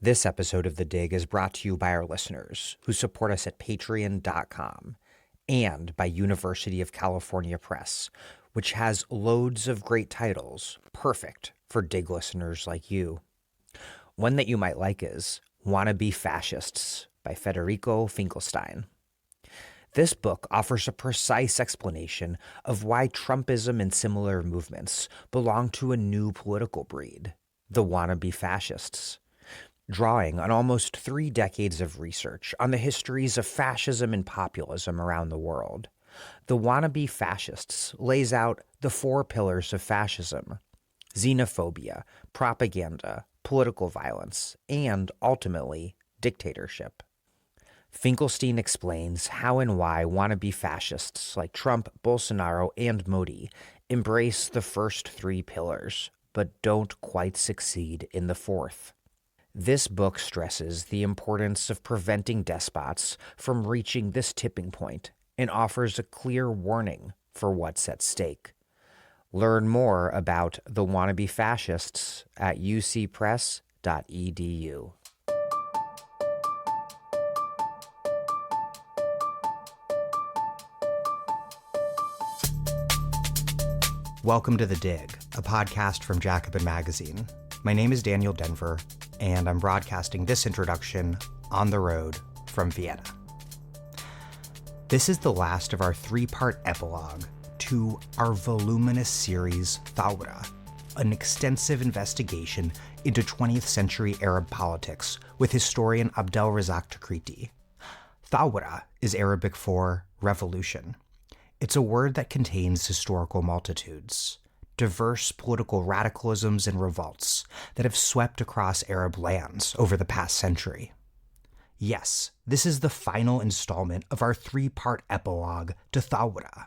This episode of The Dig is brought to you by our listeners who support us at patreon.com and by University of California Press, which has loads of great titles, perfect for Dig listeners like you. One that you might like is Wannabe Fascists by Federico Finkelstein. This book offers a precise explanation of why Trumpism and similar movements belong to a new political breed, the wannabe fascists. Drawing on almost 3 decades of research on the histories of fascism and populism around the world, the Wannabe Fascists lays out the 4 pillars of fascism: xenophobia, propaganda, political violence, and, ultimately, dictatorship. Finkelstein explains how and why wannabe fascists like Trump, Bolsonaro, and Modi embrace the first 3 pillars, but don't quite succeed in the 4th. This book stresses the importance of preventing despots from reaching this tipping point and offers a clear warning for what's at stake. Learn more about the wannabe fascists at UCPress.edu. Welcome to The Dig, a podcast from Jacobin Magazine. My name is Daniel Denver, and I'm broadcasting this introduction on the road from Vienna. This is the last of our 3-part epilogue to our voluminous series, Thawra, an extensive investigation into 20th century Arab politics with historian Abdel Razzaq Takriti. Thawra is Arabic for revolution. It's a word that contains historical multitudes, diverse political radicalisms and revolts that have swept across Arab lands over the past century. Yes, this is the final installment of our 3-part epilogue to Thawra,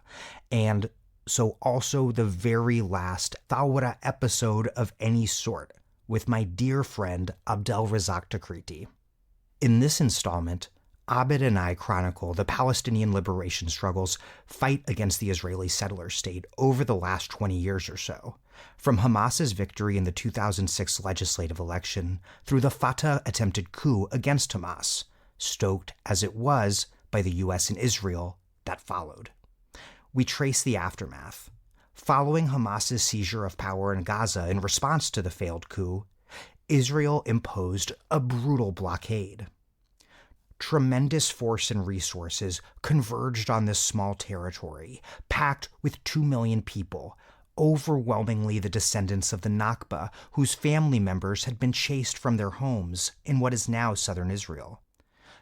and so also the very last Thawra episode of any sort with my dear friend Abdel Razzaq Takriti. In this installment, Abed and I chronicle the Palestinian liberation struggles fight against the Israeli settler state over the last 20 years or so, from Hamas's victory in the 2006 legislative election through the Fatah attempted coup against Hamas, stoked as it was by the U.S. and Israel that followed. We trace the aftermath. Following Hamas's seizure of power in Gaza in response to the failed coup, Israel imposed a brutal blockade. Tremendous force and resources converged on this small territory, packed with 2 million people, overwhelmingly the descendants of the Nakba, whose family members had been chased from their homes in what is now southern Israel.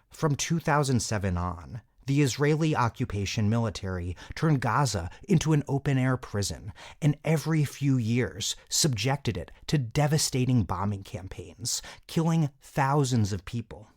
From 2007 on, the Israeli occupation military turned Gaza into an open-air prison, and every few years subjected it to devastating bombing campaigns, killing thousands of people.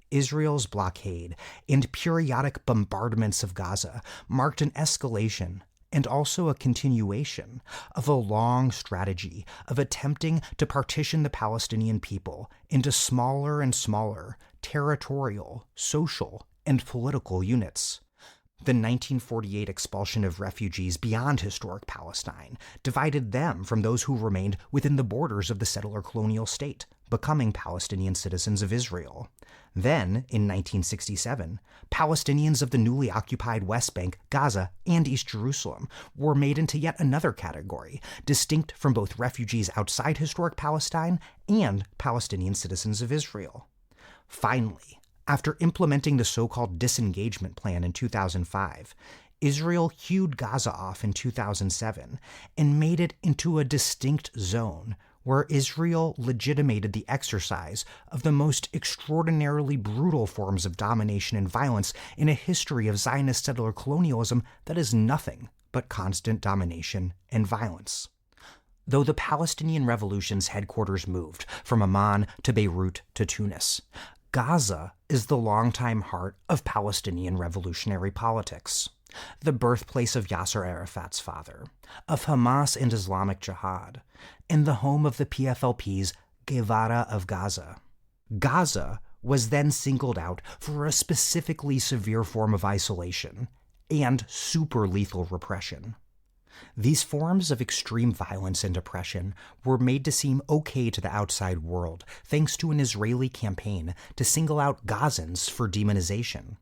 Israel's blockade and periodic bombardments of Gaza marked an escalation and also a continuation of a long strategy of attempting to partition the Palestinian people into smaller and smaller territorial, social, and political units. The 1948 expulsion of refugees beyond historic Palestine divided them from those who remained within the borders of the settler colonial state, becoming Palestinian citizens of Israel. Then, in 1967, Palestinians of the newly occupied West Bank, Gaza, and East Jerusalem were made into yet another category, distinct from both refugees outside historic Palestine and Palestinian citizens of Israel. Finally, after implementing the so-called disengagement plan in 2005, Israel hewed Gaza off in 2007 and made it into a distinct zone where Israel legitimated the exercise of the most extraordinarily brutal forms of domination and violence in a history of Zionist settler colonialism that is nothing but constant domination and violence. Though the Palestinian Revolution's headquarters moved from Amman to Beirut to Tunis, Gaza is the longtime heart of Palestinian revolutionary politics, the birthplace of Yasser Arafat's father, of Hamas and Islamic Jihad, and the home of the PFLP's Guevara of Gaza. Gaza was then singled out for a specifically severe form of isolation and super-lethal repression. These forms of extreme violence and oppression were made to seem okay to the outside world thanks to an Israeli campaign to single out Gazans for demonization.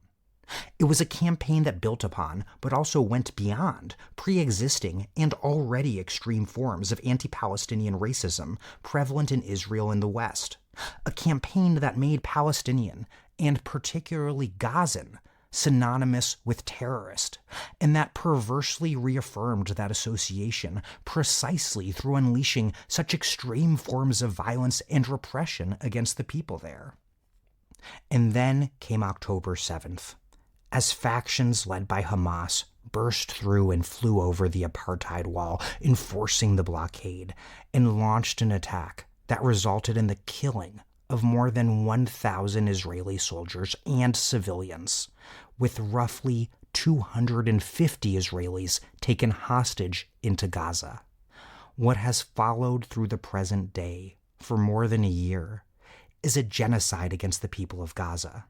It was a campaign that built upon, but also went beyond, pre-existing and already extreme forms of anti-Palestinian racism prevalent in Israel and the West. A campaign that made Palestinian, and particularly Gazan, synonymous with terrorist, and that perversely reaffirmed that association precisely through unleashing such extreme forms of violence and repression against the people there. And then came October 7th, as factions led by Hamas burst through and flew over the apartheid wall, enforcing the blockade, and launched an attack that resulted in the killing of more than 1,000 Israeli soldiers and civilians, with roughly 250 Israelis taken hostage into Gaza. What has followed through the present day for more than a year is a genocide against the people of Gaza.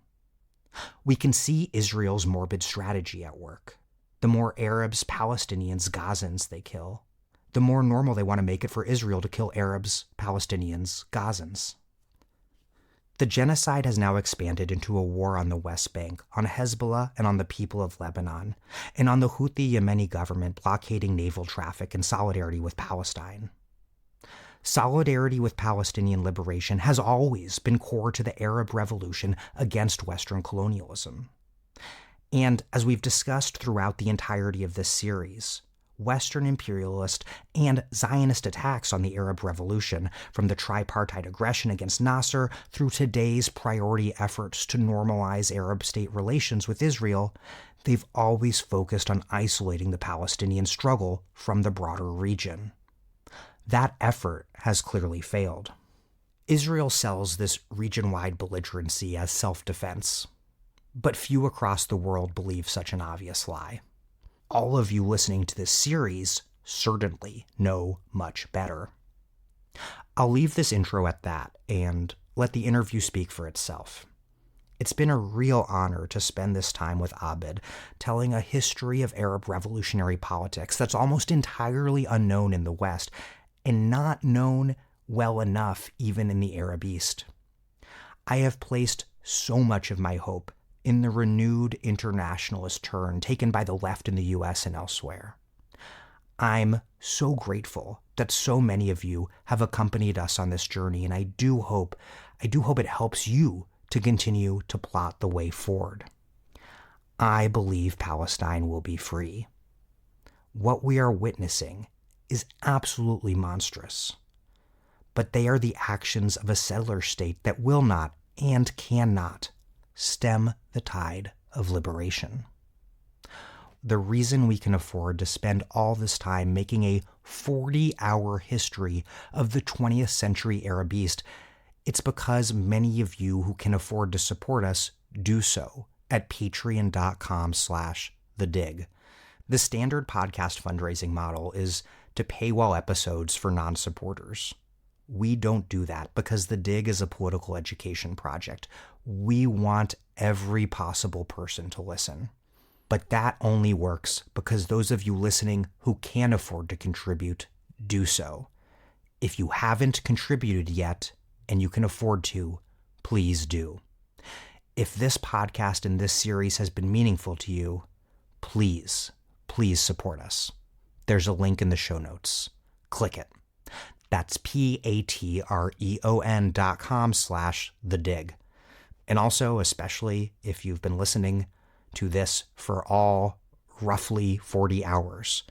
We can see Israel's morbid strategy at work. The more Arabs, Palestinians, Gazans they kill, the more normal they want to make it for Israel to kill Arabs, Palestinians, Gazans. The genocide has now expanded into a war on the West Bank, on Hezbollah and on the people of Lebanon, and on the Houthi Yemeni government blockading naval traffic in solidarity with Palestine. Solidarity with Palestinian liberation has always been core to the Arab Revolution against Western colonialism. And as we've discussed throughout the entirety of this series, Western imperialist and Zionist attacks on the Arab Revolution, from the tripartite aggression against Nasser through today's priority efforts to normalize Arab state relations with Israel, they've always focused on isolating the Palestinian struggle from the broader region. That effort has clearly failed. Israel sells this region-wide belligerency as self-defense, but few across the world believe such an obvious lie. All of you listening to this series certainly know much better. I'll leave this intro at that and let the interview speak for itself. It's been a real honor to spend this time with Abed, telling a history of Arab revolutionary politics that's almost entirely unknown in the West, and not known well enough even in the Arab East. I have placed so much of my hope in the renewed internationalist turn taken by the left in the US and elsewhere. I'm so grateful that so many of you have accompanied us on this journey, and I do hope it helps you to continue to plot the way forward. I believe Palestine will be free. What we are witnessing is absolutely monstrous, but they are the actions of a settler state that will not and cannot stem the tide of liberation. The reason we can afford to spend all this time making a 40-hour history of the 20th century Arab East, it's because many of you who can afford to support us do so at patreon.com/thedig. The standard podcast fundraising model is to paywall episodes for non-supporters. We don't do that because The Dig is a political education project. We want every possible person to listen. But that only works because those of you listening who can afford to contribute do so. If you haven't contributed yet and you can afford to, please do. If this podcast and this series has been meaningful to you, please support us. There's a link in the show notes. Click it. That's patreon.com/thedig. And also, especially if you've been listening to this for all roughly 40 hours,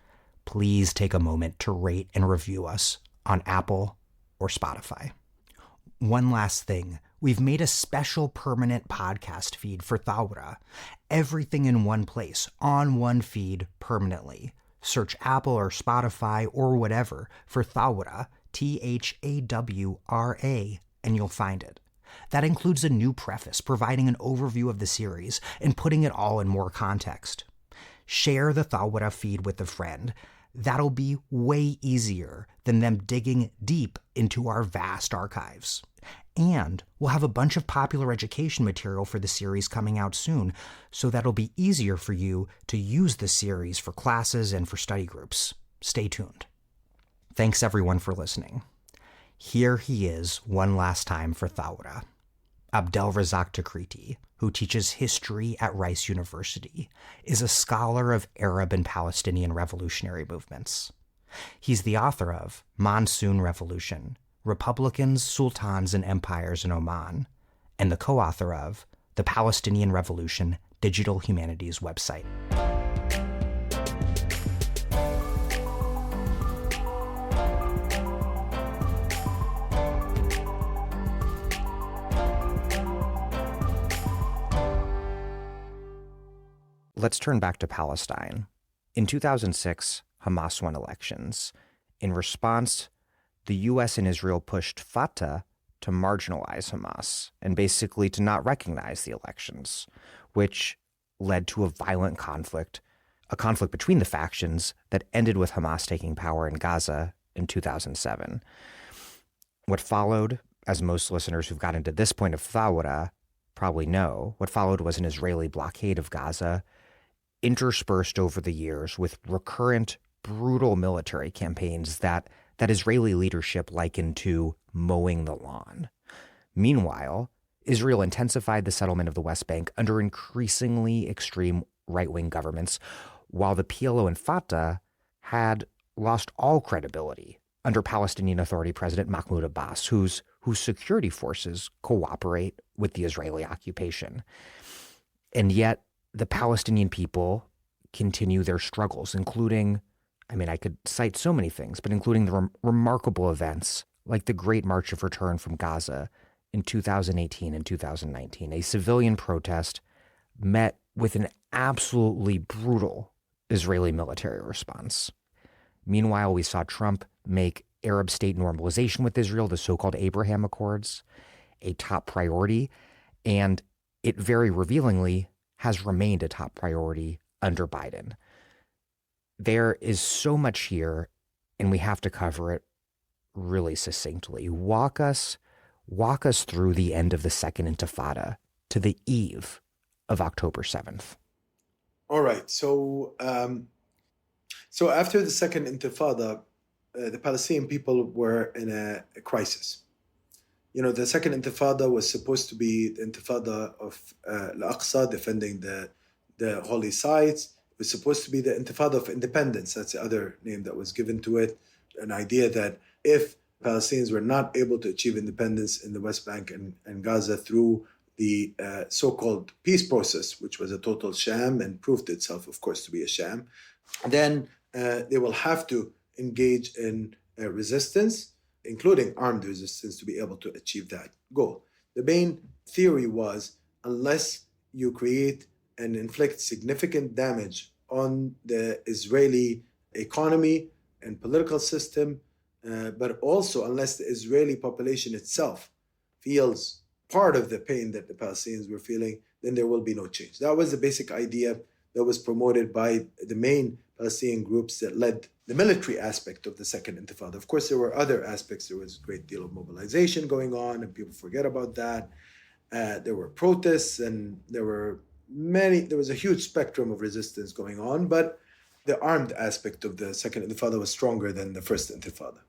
please take a moment to rate and review us on Apple or Spotify. One last thing. We've made a special permanent podcast feed for Thawra. Everything in one place, on one feed permanently. Search Apple or Spotify or whatever for Thawra, Thawra, and you'll find it. That includes a new preface providing an overview of the series and putting it all in more context. Share the Thawra feed with a friend. That'll be way easier than them digging deep into our vast archives. And we'll have a bunch of popular education material for the series coming out soon, so that'll be easier for you to use the series for classes and for study groups. stay tuned. Thanks everyone for listening. Here he is one last time for Thawra. Abdel Razzaq Takriti, who teaches history at Rice University, is a scholar of Arab and Palestinian revolutionary movements. He's the author of Monsoon Revolution, Republicans, Sultans, and Empires in Oman, and the co-author of the Palestinian Revolution Digital Humanities website. Let's turn back to Palestine. In 2006, Hamas won elections. In response, the U.S. and Israel pushed Fatah to marginalize Hamas and basically to not recognize the elections, which led to a violent conflict, a conflict between the factions that ended with Hamas taking power in Gaza in 2007. What followed, as most listeners who've gotten to this point of Thawra probably know, what followed was an Israeli blockade of Gaza, interspersed over the years with recurrent, brutal military campaigns that Israeli leadership likened to mowing the lawn. Meanwhile, Israel intensified the settlement of the West Bank under increasingly extreme right-wing governments, while the PLO and Fatah had lost all credibility under Palestinian Authority President Mahmoud Abbas, whose security forces cooperate with the Israeli occupation. And yet, the Palestinian people continue their struggles, including, I could cite so many things, but including the remarkable events like the Great March of Return from Gaza in 2018 and 2019, a civilian protest met with an absolutely brutal Israeli military response. Meanwhile, we saw Trump make Arab state normalization with Israel, the so-called Abraham Accords, a top priority, and it very revealingly has remained a top priority under Biden. There is so much here, and we have to cover it really succinctly. Walk us through the end of the Second Intifada to the eve of October 7th. All right. So after the Second Intifada, the Palestinian people were in a crisis. The Second Intifada was supposed to be the Intifada of Al-Aqsa, defending the holy sites. It was supposed to be the Intifada of independence. That's the other name that was given to it. An idea that if Palestinians were not able to achieve independence in the West Bank and Gaza through the so-called peace process, which was a total sham and proved itself, of course, to be a sham, then they will have to engage in resistance, including armed resistance, to be able to achieve that goal. The main theory was, unless you create and inflict significant damage on the Israeli economy and political system, but also unless the Israeli population itself feels part of the pain that the Palestinians were feeling, then there will be no change. That was the basic idea that was promoted by the main Palestinian groups that led the military aspect of the Second Intifada. Of course, there were other aspects. There was a great deal of mobilization going on, and people forget about that. There were protests, and there was a huge spectrum of resistance going on, but the armed aspect of the Second Intifada was stronger than the First Intifada,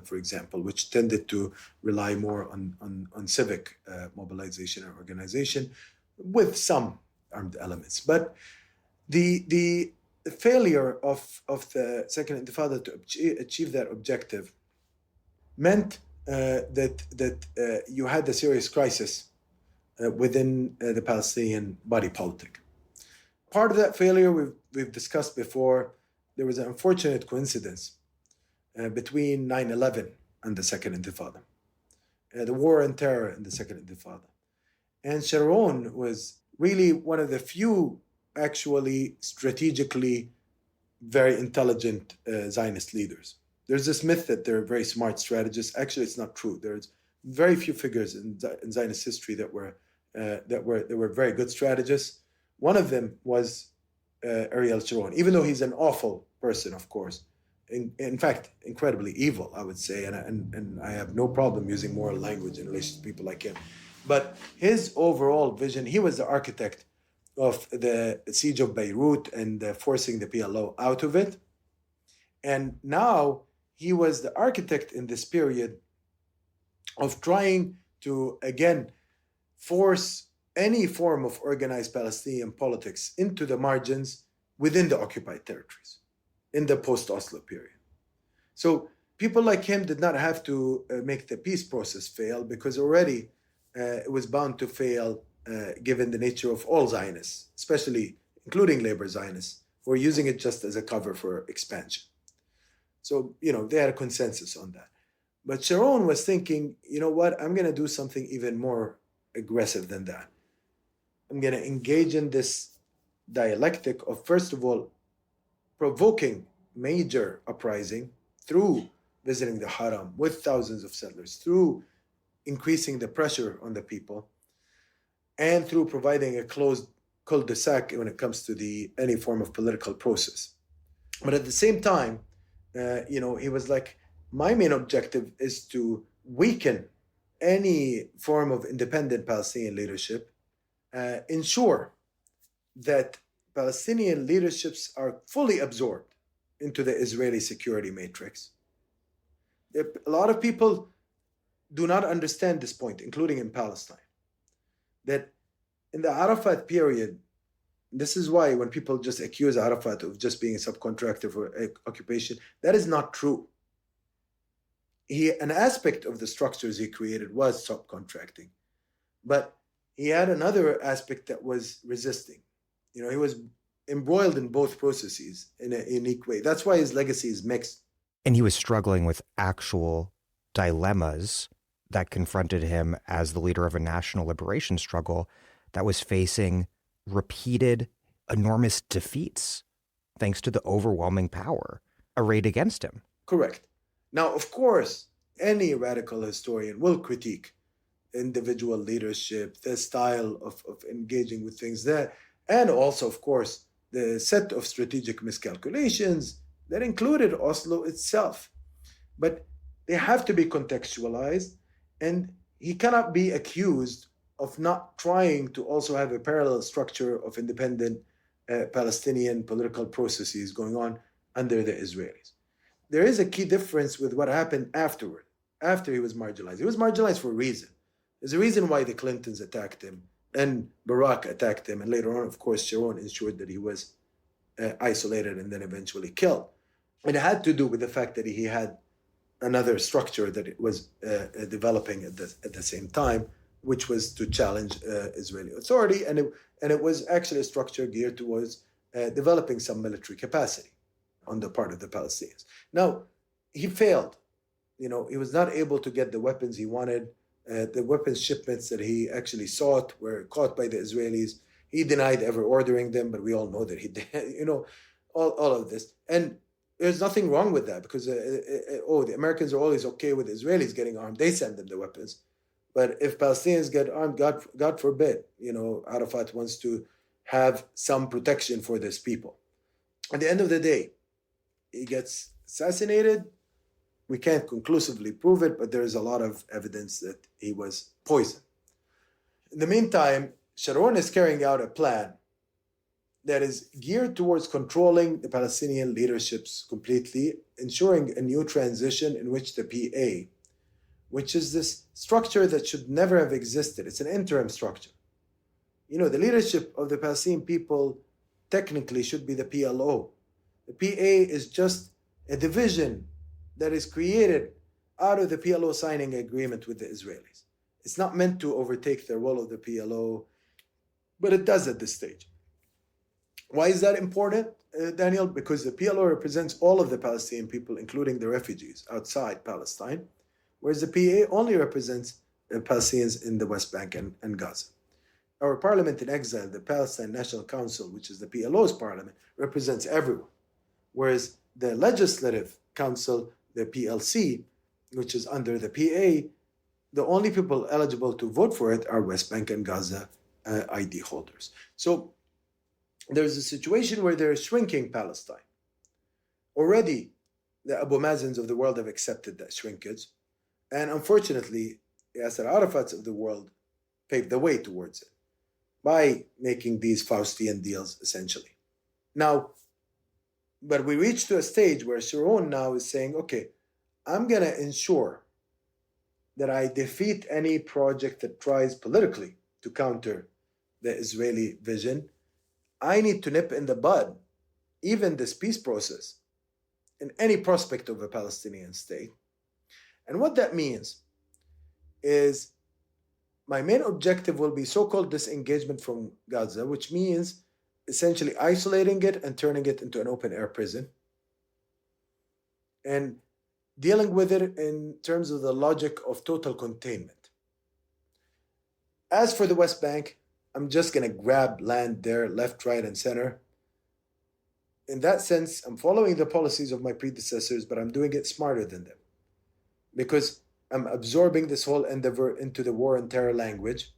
for example, which tended to rely more on civic mobilization and organization with some armed elements. But the failure of the Second Intifada to achieve that objective meant that you had a serious crisis within the Palestinian body politic. Part of that failure we've discussed before. There was an unfortunate coincidence between 9/11 and the Second Intifada, the war on terror in the Second Intifada. And Sharon was really one of the few actually strategically very intelligent Zionist leaders. There's this myth that they're very smart strategists. Actually, it's not true. There's very few figures in Zionist history that were very good strategists. One of them was Ariel Sharon, even though he's an awful person, of course. In fact, incredibly evil, I would say, and I have no problem using moral language in relation to people like him. But his overall vision, he was the architect of the siege of Beirut and forcing the PLO out of it. And now he was the architect in this period of trying to, again, force any form of organized Palestinian politics into the margins within the occupied territories in the post-Oslo period. So people like him did not have to make the peace process fail, because already it was bound to fail given the nature of all Zionists, especially including labor Zionists, who are using it just as a cover for expansion. So, they had a consensus on that. But Sharon was thinking, you know what, I'm going to do something even more aggressive than that. I'm going to engage in this dialectic of, first of all, provoking major uprising through visiting the Haram with thousands of settlers, through increasing the pressure on the people, and through providing a closed cul-de-sac when it comes to any form of political process. But at the same time, he was like, my main objective is to weaken any form of independent Palestinian leadership, ensure that Palestinian leaderships are fully absorbed into the Israeli security matrix. A lot of people do not understand this point, including in Palestine, that in the Arafat period, this is why when people just accuse Arafat of just being a subcontractor for occupation, that is not true. An aspect of the structures he created was subcontracting, but he had another aspect that was resisting. He was embroiled in both processes in a unique way. That's why his legacy is mixed. And he was struggling with actual dilemmas that confronted him as the leader of a national liberation struggle that was facing repeated enormous defeats thanks to the overwhelming power arrayed against him. Correct. Now, of course, any radical historian will critique individual leadership, the style of engaging with things there, and also, of course, the set of strategic miscalculations that included Oslo itself. But they have to be contextualized, and he cannot be accused of not trying to also have a parallel structure of independent Palestinian political processes going on under the Israelis. There is a key difference with what happened afterward, after he was marginalized. He was marginalized for a reason. There's a reason why the Clintons attacked him, and Barack attacked him, and later on, of course, Sharon ensured that he was isolated and then eventually killed. It had to do with the fact that he had another structure that it was developing at the same time, which was to challenge Israeli authority, and it was actually a structure geared towards developing some military capacity on the part of the Palestinians. Now, he failed. He was not able to get the weapons he wanted. The weapons shipments that he actually sought were caught by the Israelis. He denied ever ordering them, but we all know that he did. All of this. And there's nothing wrong with that, because the Americans are always okay with Israelis getting armed. They send them the weapons. But if Palestinians get armed, God forbid, Arafat wants to have some protection for these people. At the end of the day, he gets assassinated. We can't conclusively prove it, but there's a lot of evidence that he was poisoned. In the meantime, Sharon is carrying out a plan that is geared towards controlling the Palestinian leaderships completely, ensuring a new transition in which the PA, which is this structure that should never have existed. It's an interim structure. The leadership of the Palestinian people technically should be the PLO. The PA is just a division that is created out of the PLO signing agreement with the Israelis. It's not meant to overtake the role of the PLO, but it does at this stage. Why is that important, Daniel? Because the PLO represents all of the Palestinian people, including the refugees outside Palestine, whereas the PA only represents the Palestinians in the West Bank and Gaza. Our parliament in exile, the Palestine National Council, which is the PLO's parliament, represents everyone, whereas the Legislative Council, the PLC, which is under the PA, the only people eligible to vote for it are West Bank and Gaza ID holders. So there's a situation where they're shrinking Palestine. Already, the Abu Mazins of the world have accepted that shrinkage. And unfortunately, the Yasser Arafats of the world paved the way towards it by making these Faustian deals, essentially. Now, But we reached to a stage where Sharon now is saying, okay, I'm going to ensure that I defeat any project that tries politically to counter the Israeli vision. I need to nip in the bud even this peace process and any prospect of a Palestinian state. And what that means is my main objective will be so-called disengagement from Gaza, which means essentially isolating it and turning it into an open-air prison and dealing with it in terms of the logic of total containment. As for the West Bank, I'm just going to grab land there, left, right, and center. In that sense, I'm following the policies of my predecessors, but I'm doing it smarter than them because I'm absorbing this whole endeavor into the war and terror language.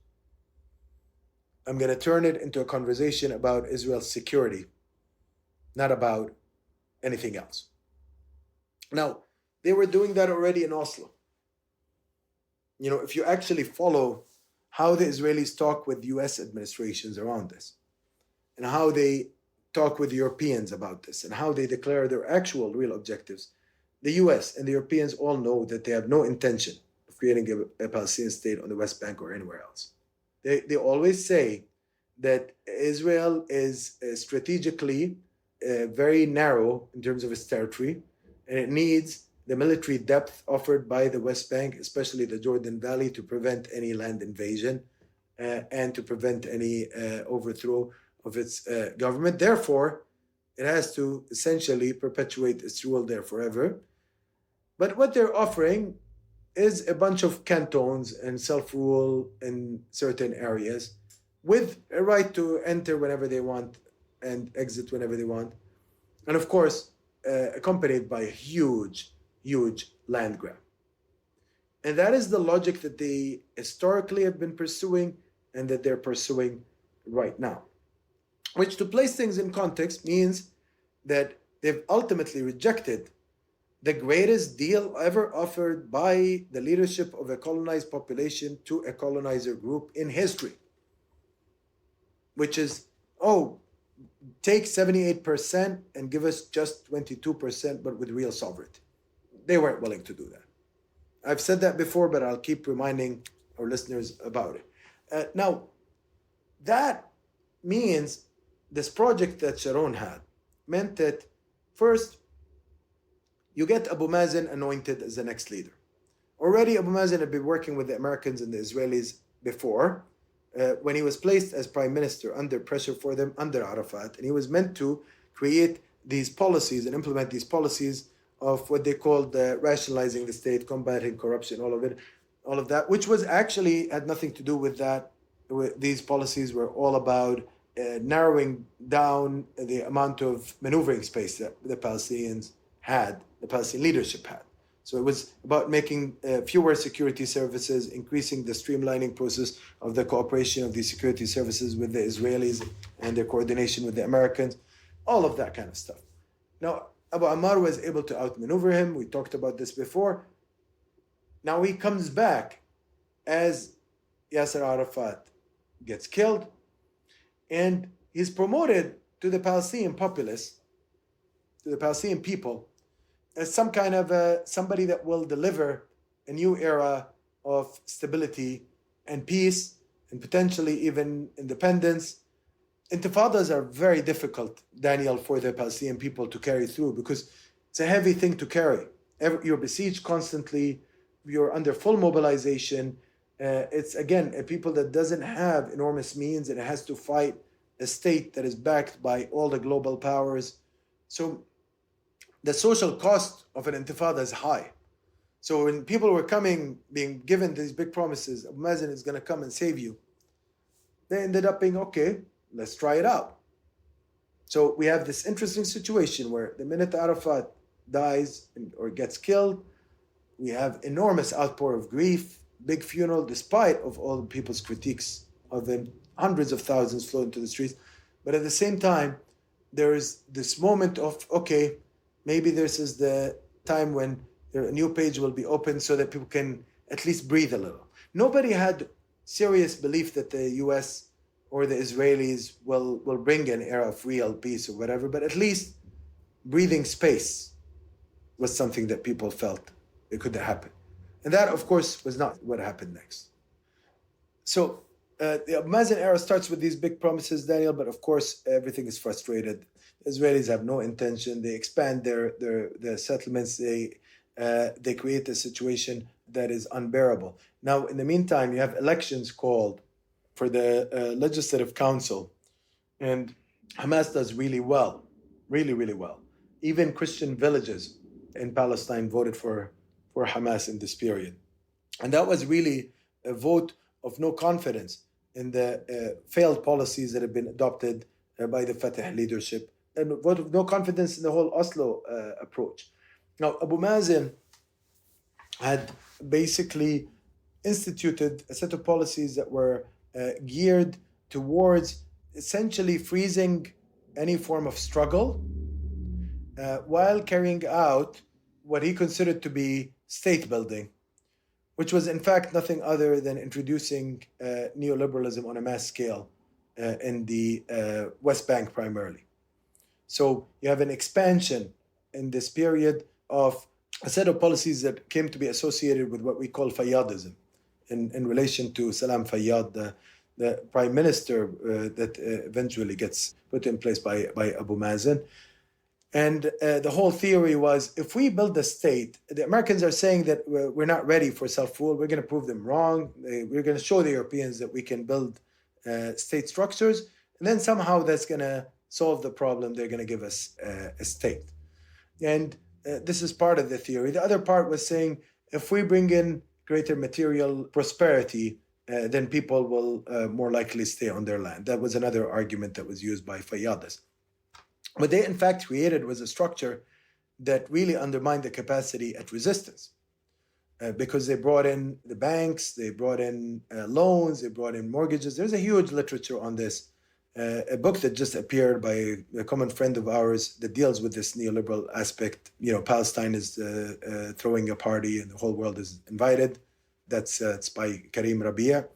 I'm going to turn it into a conversation about Israel's security, not about anything else. Now, they were doing that already in Oslo. You know, if you actually follow how the Israelis talk with US administrations around this, and how they talk with Europeans about this, and how they declare their actual real objectives, the US and the Europeans all know that they have no intention of creating a Palestinian state on the West Bank or anywhere else. They always say that Israel is strategically very narrow in terms of its territory, and it needs the military depth offered by the West Bank, especially the Jordan Valley, to prevent any land invasion and to prevent any overthrow of its government. Therefore, it has to essentially perpetuate its rule there forever. But what they're offering is a bunch of cantons and self-rule in certain areas with a right to enter whenever they want and exit whenever they want. And of course, accompanied by a huge land grab. And that is the logic that they historically have been pursuing and that they're pursuing right now. Which, to place things in context, means that they've ultimately rejected the greatest deal ever offered by the leadership of a colonized population to a colonizer group in history, which is, take 78% and give us just 22%, but with real sovereignty. They weren't willing to do that. I've said that before, but I'll keep reminding our listeners about it. Now, that means this project that Sharon had meant that first, you get Abu Mazen anointed as the next leader. Already Abu Mazen had been working with the Americans and the Israelis before, when he was placed as prime minister under pressure for them under Arafat, and he was meant to create these policies and implement these policies of what they called rationalizing the state, combating corruption, all of that, which was actually had nothing to do with that. These policies were all about narrowing down the amount of maneuvering space that the Palestinians had, the Palestinian leadership had. So it was about making fewer security services, increasing the streamlining process of the cooperation of these security services with the Israelis and their coordination with the Americans, all of that kind of stuff. Now, Abu Ammar was able to outmaneuver him. We talked about this before. Now he comes back as Yasser Arafat gets killed, and he's promoted to the Palestinian populace, to the Palestinian people, as some kind of somebody that will deliver a new era of stability and peace and potentially even independence. Intifadas are very difficult, Daniel, for the Palestinian people to carry through because it's a heavy thing to carry. You're besieged constantly. You're under full mobilization. It's, again, a people that doesn't have enormous means, and it has to fight a state that is backed by all the global powers. So the social cost of an intifada is high. So when people were being given these big promises, Abu Mazen is going to come and save you, they ended up being, okay, let's try it out. So we have this interesting situation where the minute Arafat dies or gets killed, we have enormous outpour of grief, big funeral, despite of all the people's critiques of him. Hundreds of thousands flow into the streets. But at the same time, there is this moment of, okay, maybe this is the time when a new page will be opened so that people can at least breathe a little. Nobody had serious belief that the US or the Israelis will bring an era of real peace or whatever, but at least breathing space was something that people felt it could happen. And that, of course, was not what happened next. So the Abu Mazen era starts with these big promises, Daniel, but of course, everything is frustrated. Israelis have no intention. They expand their settlements. They create a situation that is unbearable. Now, in the meantime, you have elections called for the Legislative Council, and Hamas does really well, really, really well. Even Christian villages in Palestine voted for Hamas in this period. And that was really a vote of no confidence in the failed policies that have been adopted by the Fatah leadership, and a vote of no confidence in the whole Oslo approach. Now, Abu Mazen had basically instituted a set of policies that were geared towards essentially freezing any form of struggle while carrying out what he considered to be state building, which was in fact nothing other than introducing neoliberalism on a mass scale in the West Bank primarily. So you have an expansion in this period of a set of policies that came to be associated with what we call Fayyadism in relation to Salam Fayyad, the prime minister that eventually gets put in place by Abu Mazen. And the whole theory was, if we build a state, the Americans are saying that we're not ready for self-rule. We're going to prove them wrong. We're going to show the Europeans that we can build state structures. And then somehow that's going to solve the problem. They're going to give us a state. And this is part of the theory. The other part was saying, if we bring in greater material prosperity, then people will more likely stay on their land. That was another argument that was used by Fayyadis. What they in fact created was a structure that really undermined the capacity at resistance because they brought in the banks, they brought in loans, they brought in mortgages. There's a huge literature on this. A book that just appeared by a common friend of ours that deals with this neoliberal aspect. You know, Palestine is throwing a party and the whole world is invited. It's by Karim Rabia.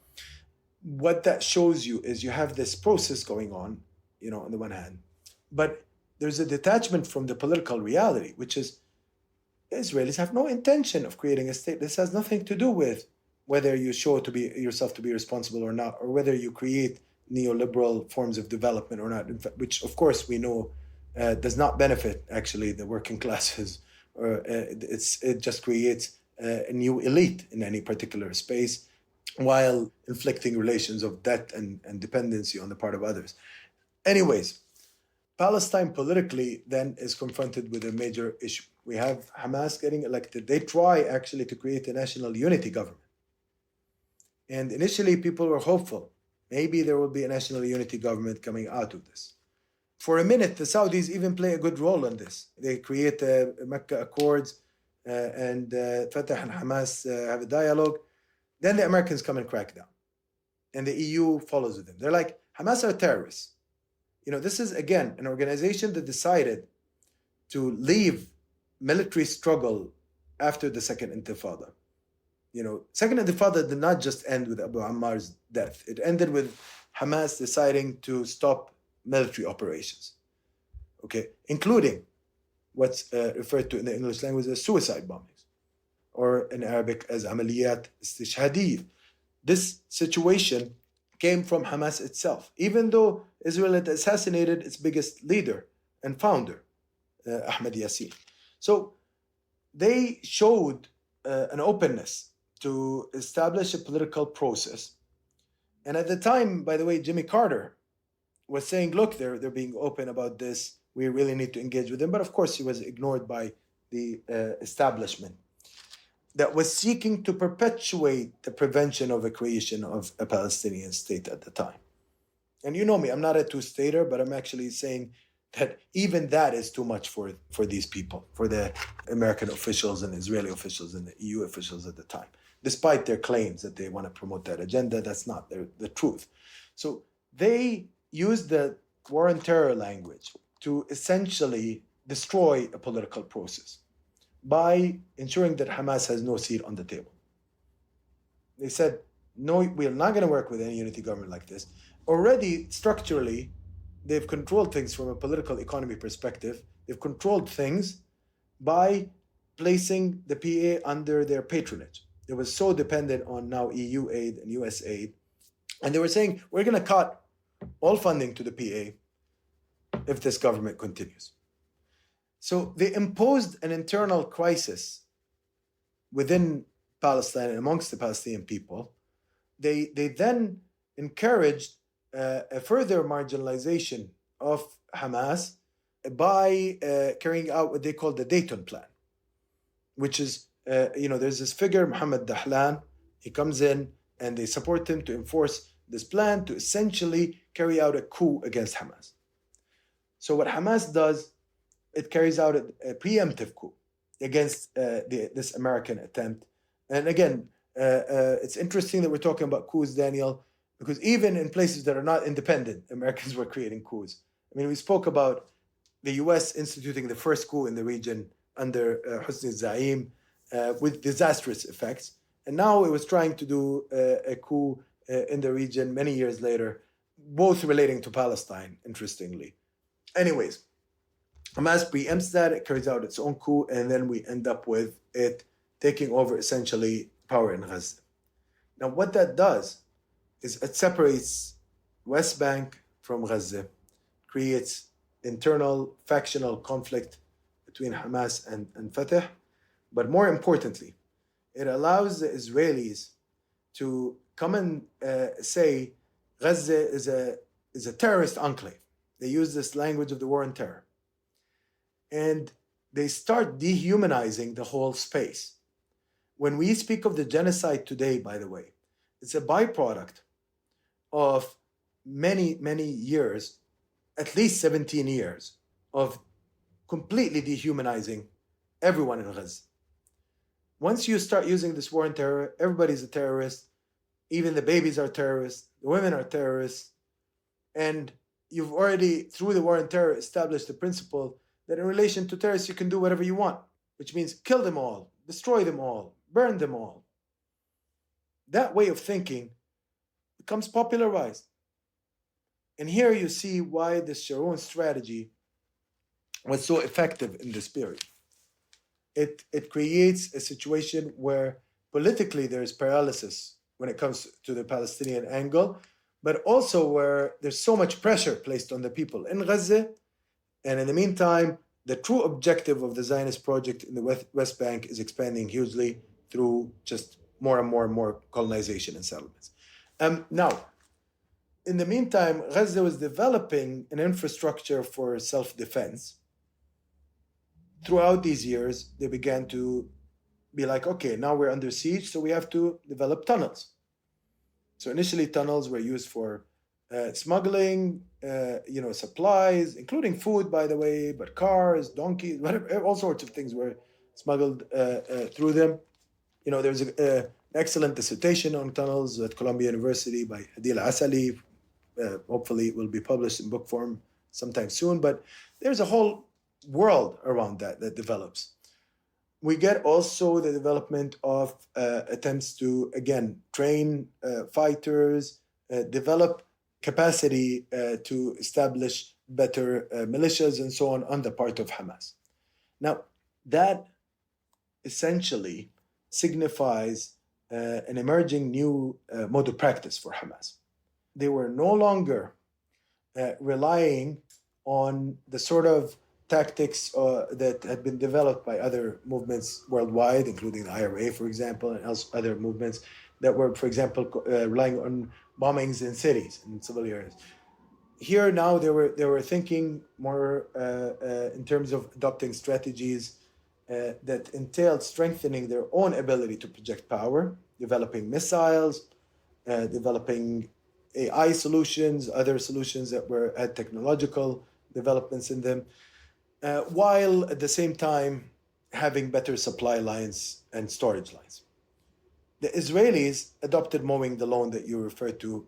What that shows you is you have this process going on, you know, on the one hand, but there's a detachment from the political reality, which is Israelis have no intention of creating a state. This has nothing to do with whether you show yourself to be responsible or not, or whether you create neoliberal forms of development or not, which of course we know does not benefit actually the working classes. It just creates a new elite in any particular space while inflicting relations of debt and dependency on the part of others. Anyways, Palestine politically then is confronted with a major issue. We have Hamas getting elected. They try actually to create a national unity government. And initially people were hopeful. Maybe there will be a national unity government coming out of this. For a minute, the Saudis even play a good role in this. They create the Mecca Accords and Fatah and Hamas have a dialogue. Then the Americans come and crack down. And the EU follows with them. They're like, Hamas are terrorists. You know, this is, again, an organization that decided to leave military struggle after the Second Intifada. You know, Second Intifada did not just end with Abu Ammar's death. It ended with Hamas deciding to stop military operations, okay, including what's referred to in the English language as suicide bombings, or in Arabic as amaliyat istishhadiyya. This situation came from Hamas itself, even though Israel had assassinated its biggest leader and founder, Ahmed Yassin. So they showed an openness to establish a political process. And at the time, by the way, Jimmy Carter was saying, look, they're being open about this. We really need to engage with them. But of course, he was ignored by the establishment that was seeking to perpetuate the prevention of the creation of a Palestinian state at the time. And you know me, I'm not a two-stater, but I'm actually saying that even that is too much for these people, for the American officials and Israeli officials and the EU officials at the time. Despite their claims that they want to promote that agenda, that's not the truth. So they used the war on terror language to essentially destroy a political process by ensuring that Hamas has no seat on the table. They said, no, we're not going to work with any unity government like this. Already, structurally, they've controlled things from a political economy perspective. They've controlled things by placing the PA under their patronage. It was so dependent on now EU aid and US aid. And they were saying, we're going to cut all funding to the PA if this government continues. So they imposed an internal crisis within Palestine and amongst the Palestinian people. They then encouraged a further marginalization of Hamas by carrying out what they call the Dayton Plan, which is, there's this figure, Mohammed Dahlan. He comes in and they support him to enforce this plan to essentially carry out a coup against Hamas. So what Hamas does, it carries out a preemptive coup against this American attempt. And again, it's interesting that we're talking about coups, Daniel, because even in places that are not independent, Americans were creating coups. I mean, we spoke about the US instituting the first coup in the region under Hosni Zaim with disastrous effects. And now it was trying to do a coup in the region many years later, both relating to Palestine, interestingly. Anyways, Hamas preempts that, it carries out its own coup, and then we end up with it taking over essentially power in Gaza. Now, what that does is it separates West Bank from Gaza, creates internal factional conflict between Hamas and Fatah, but more importantly, it allows the Israelis to come and say Gaza is a terrorist enclave. They use this language of the war on terror. And they start dehumanizing the whole space. When we speak of the genocide today, by the way, it's a byproduct of many, many years, at least 17 years, of completely dehumanizing everyone in Gaza. Once you start using this war on terror, everybody's a terrorist. Even the babies are terrorists. The women are terrorists. And you've already, through the war on terror, established the principle that in relation to terrorists, you can do whatever you want, which means kill them all, destroy them all, burn them all. That way of thinking becomes popularized. And here you see why the Sharon strategy was so effective in this period. It creates a situation where politically there is paralysis when it comes to the Palestinian angle, but also where there's so much pressure placed on the people in Gaza. And in the meantime, the true objective of the Zionist project in the West Bank is expanding hugely through just more and more and more colonization and settlements. Now, in the meantime, Gaza was developing an infrastructure for self-defense. Throughout these years, they began to be like, okay, now we're under siege, so we have to develop tunnels. So initially, tunnels were used for smuggling, supplies, including food, by the way, but cars, donkeys, whatever, all sorts of things were smuggled through them. There's an excellent dissertation on tunnels at Columbia University by Adil Asali. Hopefully it will be published in book form sometime soon, but there's a whole world around that develops. We get also the development of attempts to, again, train fighters, develop capacity to establish better militias and so on the part of Hamas. Now, that essentially signifies an emerging new mode of practice for Hamas. They were no longer relying on the sort of tactics that had been developed by other movements worldwide, including the IRA, for example, and other movements that were, for example, relying on bombings in cities and civil areas. Here now they were thinking more in terms of adopting strategies that entailed strengthening their own ability to project power, developing missiles, developing AI solutions, other solutions that had technological developments in them, while at the same time having better supply lines and storage lines. The Israelis adopted mowing the lawn that you referred to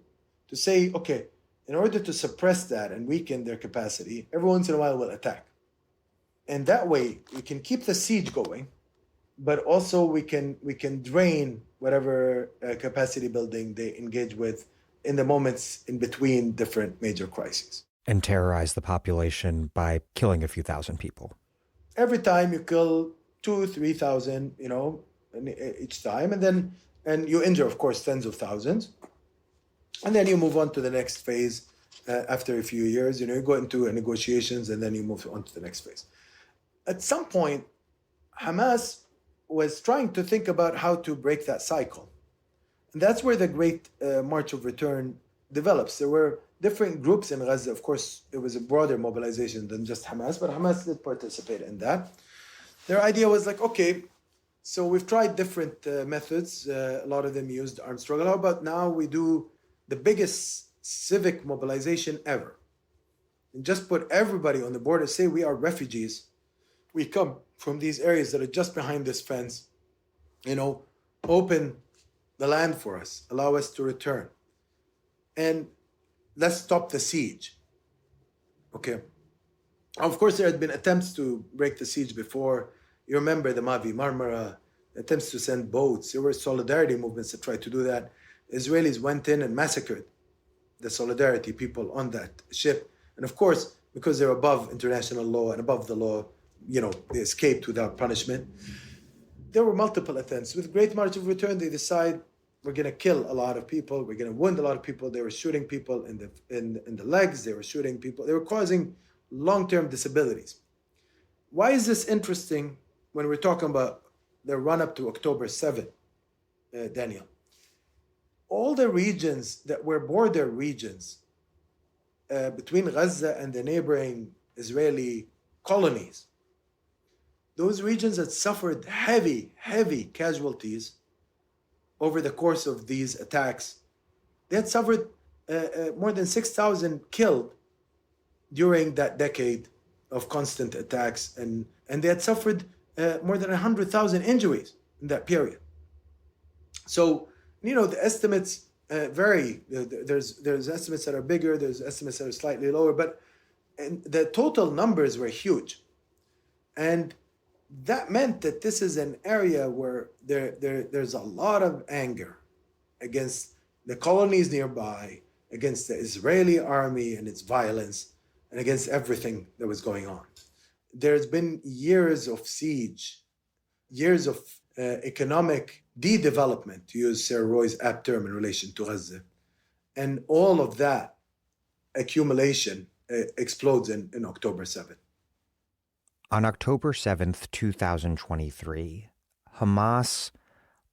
say, okay, in order to suppress that and weaken their capacity, every once in a while we'll attack. And that way we can keep the siege going, but also we can drain whatever capacity building they engage with in the moments in between different major crises. And terrorize the population by killing a few thousand people. Every time you kill 2,000-3,000, each time, and you injure, of course, tens of thousands, and then you move on to the next phase after a few years. You go into negotiations, and then you move on to the next phase. At some point, Hamas was trying to think about how to break that cycle, and that's where the Great March of Return develops. There were different groups in Gaza. Of course, it was a broader mobilization than just Hamas, but Hamas did participate in that. Their idea was like, okay, so we've tried different methods. A lot of them used armed struggle. How about now we do the biggest civic mobilization ever? And just put everybody on the border, say we are refugees. We come from these areas that are just behind this fence. Open the land for us, allow us to return. And let's stop the siege. Okay. Of course, there had been attempts to break the siege before. You remember the Mavi Marmara, attempts to send boats. There were solidarity movements that tried to do that. Israelis went in and massacred the solidarity people on that ship. And of course, because they're above international law and above the law, they escaped without punishment. There were multiple attempts. With Great March of Return, they decide we're going to kill a lot of people. We're going to wound a lot of people. They were shooting people in the legs. They were shooting people. They were causing long-term disabilities. Why is this interesting when we're talking about the run-up to October 7th, Daniel? All the regions that were border regions between Gaza and the neighboring Israeli colonies, those regions had suffered heavy casualties over the course of these attacks. They had suffered more than 6,000 killed during that decade of constant attacks, and they had suffered more than 100,000 injuries in that period. So, the estimates vary. There's estimates that are bigger, there's estimates that are slightly lower, but the total numbers were huge. And that meant that this is an area where there's a lot of anger against the colonies nearby, against the Israeli army and its violence, and against everything that was going on. There's been years of siege, years of economic de-development, to use Sarah Roy's apt term in relation to Gaza. And all of that accumulation explodes in October 7th. On October 7th, 2023, Hamas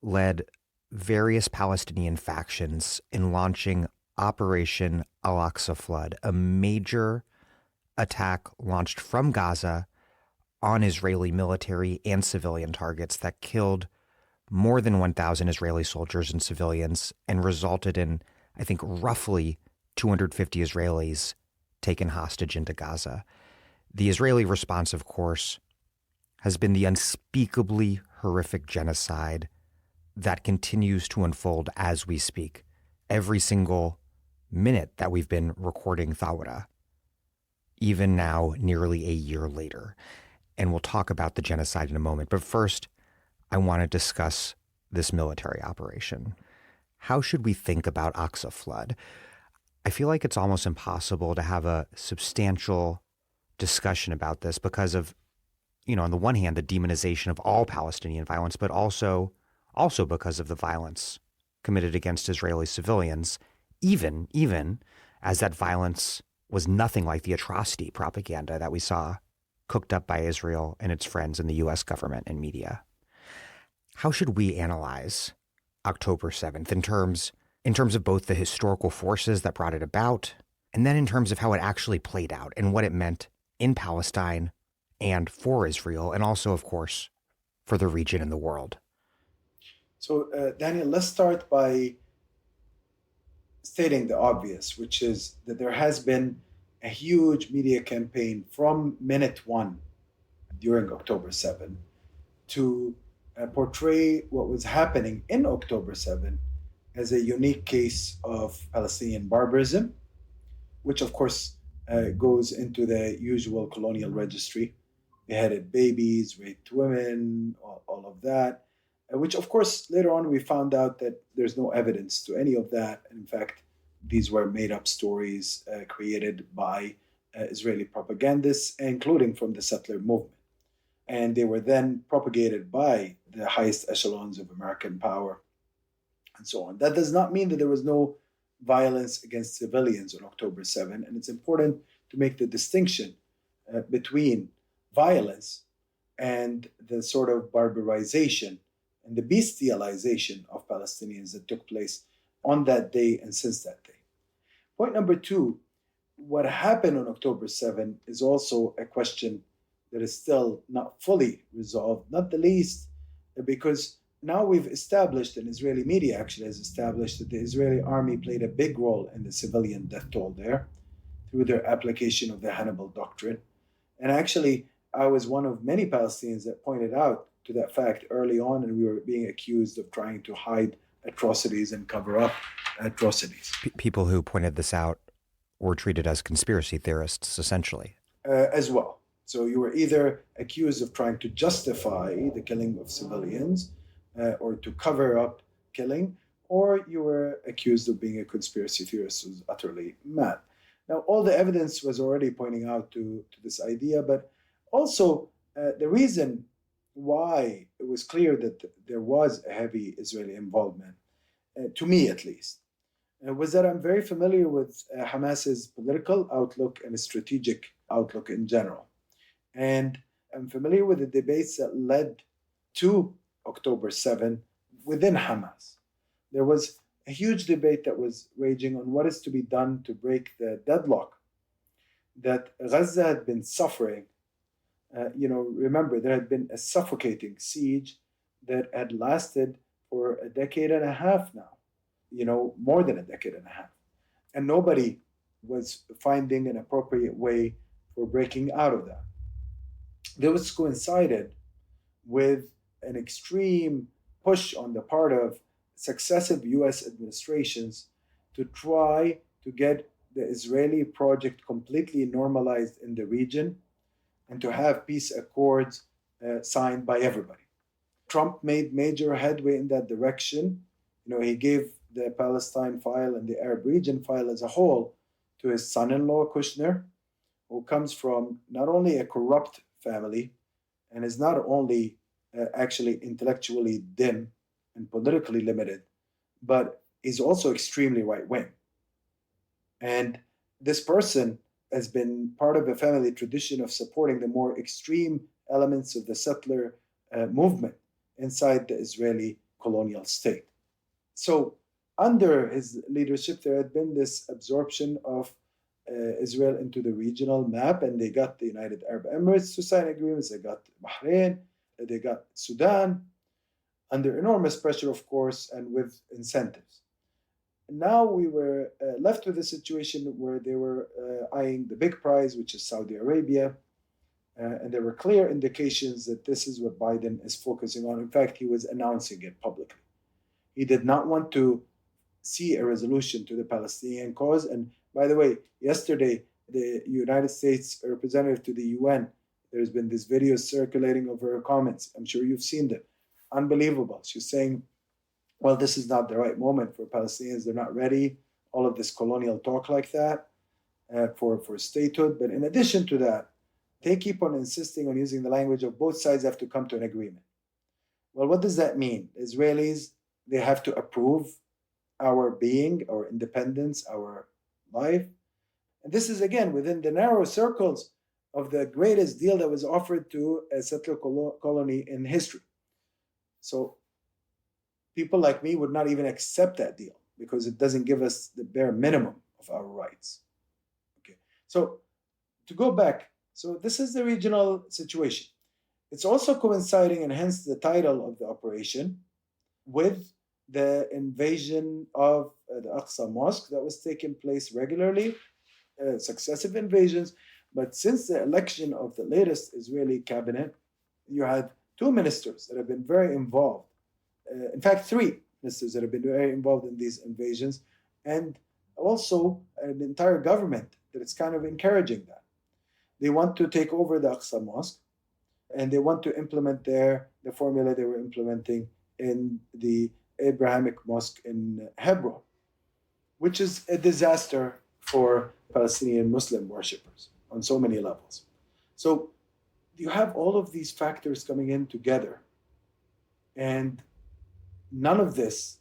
led various Palestinian factions in launching Operation Al-Aqsa Flood, a major attack launched from Gaza on Israeli military and civilian targets that killed more than 1,000 Israeli soldiers and civilians and resulted in, I think, roughly 250 Israelis taken hostage into Gaza. The Israeli response, of course, has been the unspeakably horrific genocide that continues to unfold as we speak, every single minute that we've been recording Thawra, even now, nearly a year later. And we'll talk about the genocide in a moment. But first, I want to discuss this military operation. How should we think about Aqsa Flood? I feel like it's almost impossible to have a substantial discussion about this because of, on the one hand, the demonization of all Palestinian violence, but also because of the violence committed against Israeli civilians, even as that violence was nothing like the atrocity propaganda that we saw cooked up by Israel and its friends in the U.S. government and media. How should we analyze October 7th in terms of both the historical forces that brought it about, and then in terms of how it actually played out and what it meant in Palestine and for Israel, and also, of course, for the region and the world? So, Daniel, let's start by stating the obvious, which is that there has been a huge media campaign from minute one during October 7 to portray what was happening in October 7 as a unique case of Palestinian barbarism, which of course goes into the usual colonial registry. Beheaded babies, raped women, all of that, which of course later on we found out that there's no evidence to any of that. And in fact, these were made-up stories created by Israeli propagandists, including from the settler movement. And they were then propagated by the highest echelons of American power and so on. That does not mean that there was no violence against civilians on October 7, and it's important to make the distinction between violence and the sort of barbarization and the bestialization of Palestinians that took place on that day and since that day. Point number two, what happened on October 7 is also a question that is still not fully resolved, not the least because now we've established, and Israeli media actually has established, that the Israeli army played a big role in the civilian death toll there through their application of the Hannibal Doctrine. And actually, I was one of many Palestinians that pointed out to that fact early on, and we were being accused of trying to hide atrocities and cover up atrocities. People who pointed this out were treated as conspiracy theorists, essentially. As well. So you were either accused of trying to justify the killing of civilians or to cover up killing, or you were accused of being a conspiracy theorist who's utterly mad. Now, all the evidence was already pointing out to this idea, but also the reason why it was clear that there was a heavy Israeli involvement, to me at least, was that I'm very familiar with Hamas's political outlook and strategic outlook in general. And I'm familiar with the debates that led to October 7 within Hamas. There was a huge debate that was raging on what is to be done to break the deadlock that Gaza had been suffering. Remember, there had been a suffocating siege that had lasted for a decade and a half now, more than a decade and a half. And nobody was finding an appropriate way for breaking out of that. This coincided with an extreme push on the part of successive US administrations to try to get the Israeli project completely normalized in the region and to have peace accords signed by everybody. Trump made major headway in that direction. He gave the Palestine file and the Arab region file as a whole to his son-in-law, Kushner, who comes from not only a corrupt family and is not only actually intellectually dim and politically limited, but is also extremely right-wing. And this person has been part of a family tradition of supporting the more extreme elements of the settler movement inside the Israeli colonial state. So under his leadership, there had been this absorption of Israel into the regional map, and they got the United Arab Emirates to sign agreements, they got Bahrain, they got Sudan, under enormous pressure, of course, and with incentives. Now we were left with a situation where they were eyeing the big prize, which is Saudi Arabia, and there were clear indications that this is what Biden is focusing on. In fact, he was announcing it publicly. He did not want to see a resolution to the Palestinian cause. And by the way, yesterday, the United States representative to the UN, there's been this video circulating of her comments. I'm sure you've seen them. Unbelievable. She's saying, well, this is not the right moment for Palestinians. They're not ready. All of this colonial talk like that for statehood. But in addition to that, they keep on insisting on using the language of both sides have to come to an agreement. Well, what does that mean? Israelis, they have to approve our being, our independence, our life. And this is, again, within the narrow circles of the greatest deal that was offered to a settler colony in history. So people like me would not even accept that deal because it doesn't give us the bare minimum of our rights. Okay, so to go back, so this is the regional situation. It's also coinciding, and hence the title of the operation, with the invasion of the Aqsa Mosque that was taking place regularly, successive invasions. But since the election of the latest Israeli cabinet, you had two ministers that have been very involved. In fact, three ministers that have been very involved in these invasions, and also an entire government that is kind of encouraging that. They want to take over the Aqsa Mosque, and they want to implement the formula they were implementing in the Abrahamic Mosque in Hebron. which is a disaster for Palestinian Muslim worshippers on so many levels. So you have all of these factors coming in together, and none of this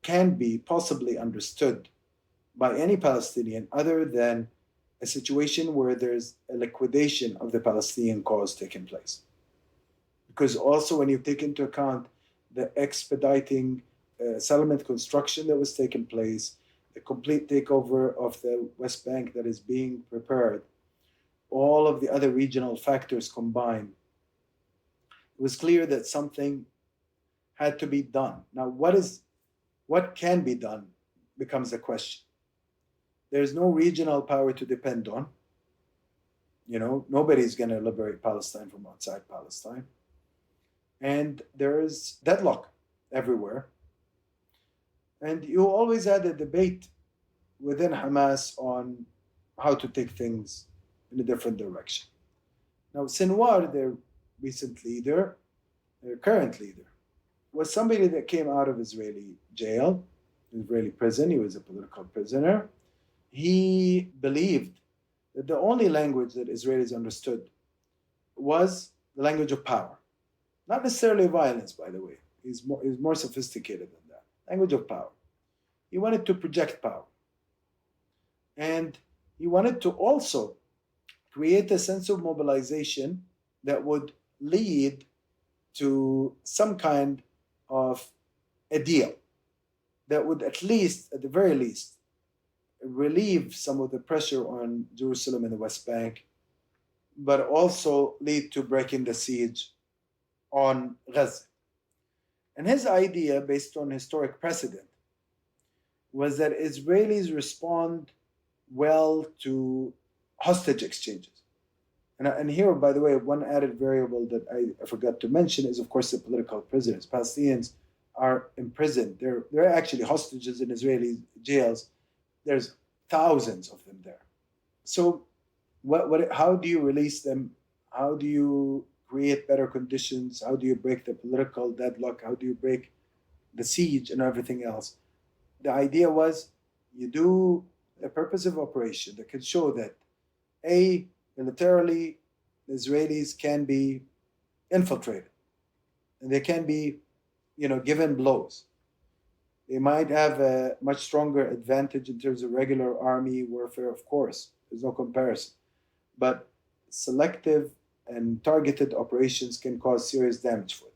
can be possibly understood by any Palestinian other than a situation where there's a liquidation of the Palestinian cause taking place. Because also when you take into account the expediting settlement construction that was taking place, the complete takeover of the West Bank that is being prepared, all of the other regional factors combined, it was clear that something had to be done. Now, what can be done becomes a question. There's no regional power to depend on. Nobody's going to liberate Palestine from outside Palestine. And there's deadlock everywhere. And you always had a debate within Hamas on how to take things in a different direction. Now, Sinwar, their recent leader, their current leader, was somebody that came out of Israeli jail, Israeli prison. He was a political prisoner. He believed that the only language that Israelis understood was the language of power. Not necessarily violence, by the way. He's more sophisticated than that. Language of power. He wanted to project power. And he wanted to also create a sense of mobilization that would lead to some kind of a deal that would at the very least, relieve some of the pressure on Jerusalem and the West Bank, but also lead to breaking the siege on Gaza. And his idea, based on historic precedent, was that Israelis respond well to hostage exchanges. And here, by the way, one added variable that I forgot to mention is, of course, the political prisoners. Palestinians are imprisoned. They're actually hostages in Israeli jails. There's thousands of them there. So how do you release them? How do you create better conditions? How do you break the political deadlock? How do you break the siege and everything else? The idea was you do a purposive operation that could show that, militarily, the Israelis can be infiltrated and they can be, given blows. They might have a much stronger advantage in terms of regular army warfare, of course. There's no comparison. But selective and targeted operations can cause serious damage for them.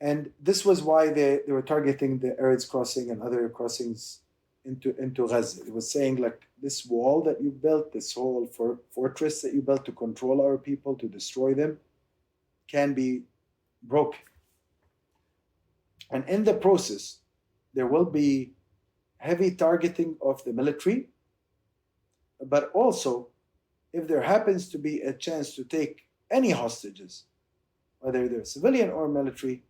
And this was why they were targeting the Erez crossing and other crossings into Gaza. It was saying, like, this wall that you built, this whole fortress that you built to control our people, to destroy them, can be broken. And in the process, there will be heavy targeting of the military, but also, if there happens to be a chance to take any hostages, whether they're civilian or military,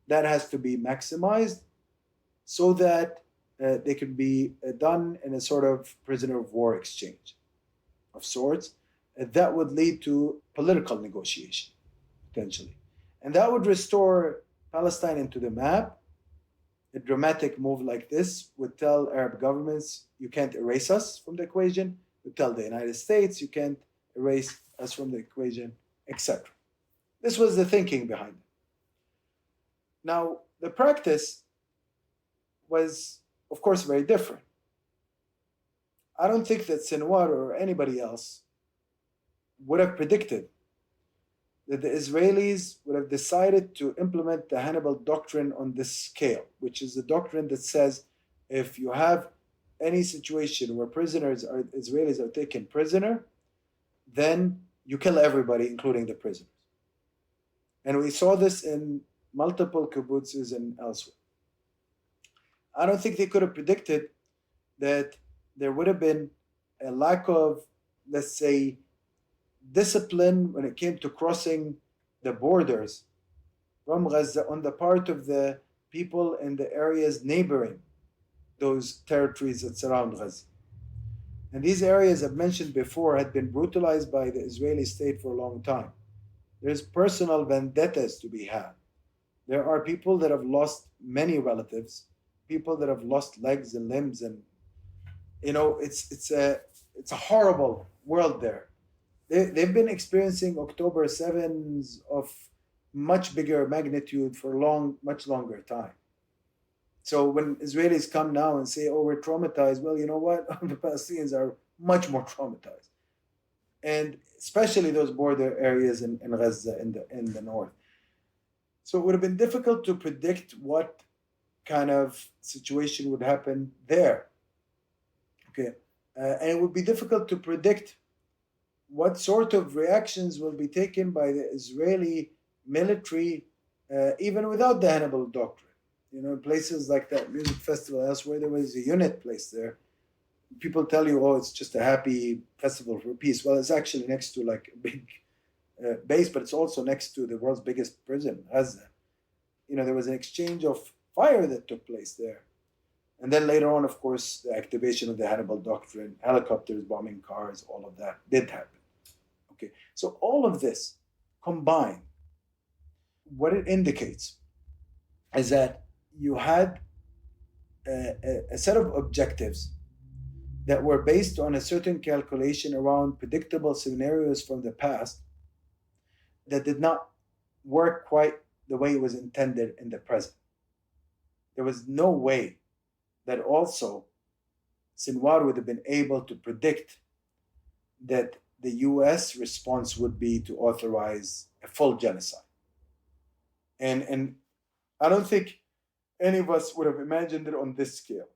that has to be maximized so that they can be done in a sort of prisoner of war exchange of sorts. That would lead to political negotiation, potentially. And that would restore Palestine into the map. A dramatic move like this would tell Arab governments, you can't erase us from the equation. It would tell the United States, you can't erase us from the equation, etc. This was the thinking behind it. Now, the practice was, of course, very different. I don't think that Sinwar or anybody else would have predicted that the Israelis would have decided to implement the Hannibal doctrine on this scale, which is the doctrine that says if you have any situation where Israelis are taken prisoner, then you kill everybody, including the prisoners. And we saw this in multiple kibbutzes and elsewhere. I don't think they could have predicted that there would have been a lack of, let's say, discipline when it came to crossing the borders from Gaza on the part of the people in the areas neighboring those territories that surround Gaza. And these areas, I've mentioned before, had been brutalized by the Israeli state for a long time. There's personal vendettas to be had. There are people that have lost many relatives, people that have lost legs and limbs, and it's a horrible world there. They've been experiencing October 7s of much bigger magnitude for much longer time. So when Israelis come now and say, "Oh, we're traumatized," well, you know what? The Palestinians are much more traumatized, and especially those border areas in Gaza in the north. So it would have been difficult to predict what kind of situation would happen there. Okay, and it would be difficult to predict what sort of reactions will be taken by the Israeli military, even without the Hannibal Doctrine. Places like that music festival elsewhere, there was a unit placed there. People tell you, "Oh, it's just a happy festival for peace." Well, it's actually next to like a big base, but it's also next to the world's biggest prison, Gaza. There was an exchange of fire that took place there. And then later on, of course, the activation of the Hannibal Doctrine, helicopters bombing cars, all of that did happen. Okay, so all of this combined, what it indicates is that you had a set of objectives that were based on a certain calculation around predictable scenarios from the past that did not work quite the way it was intended in the present. There was no way that also Sinwar would have been able to predict that the US response would be to authorize a full genocide. And I don't think any of us would have imagined it on this scale.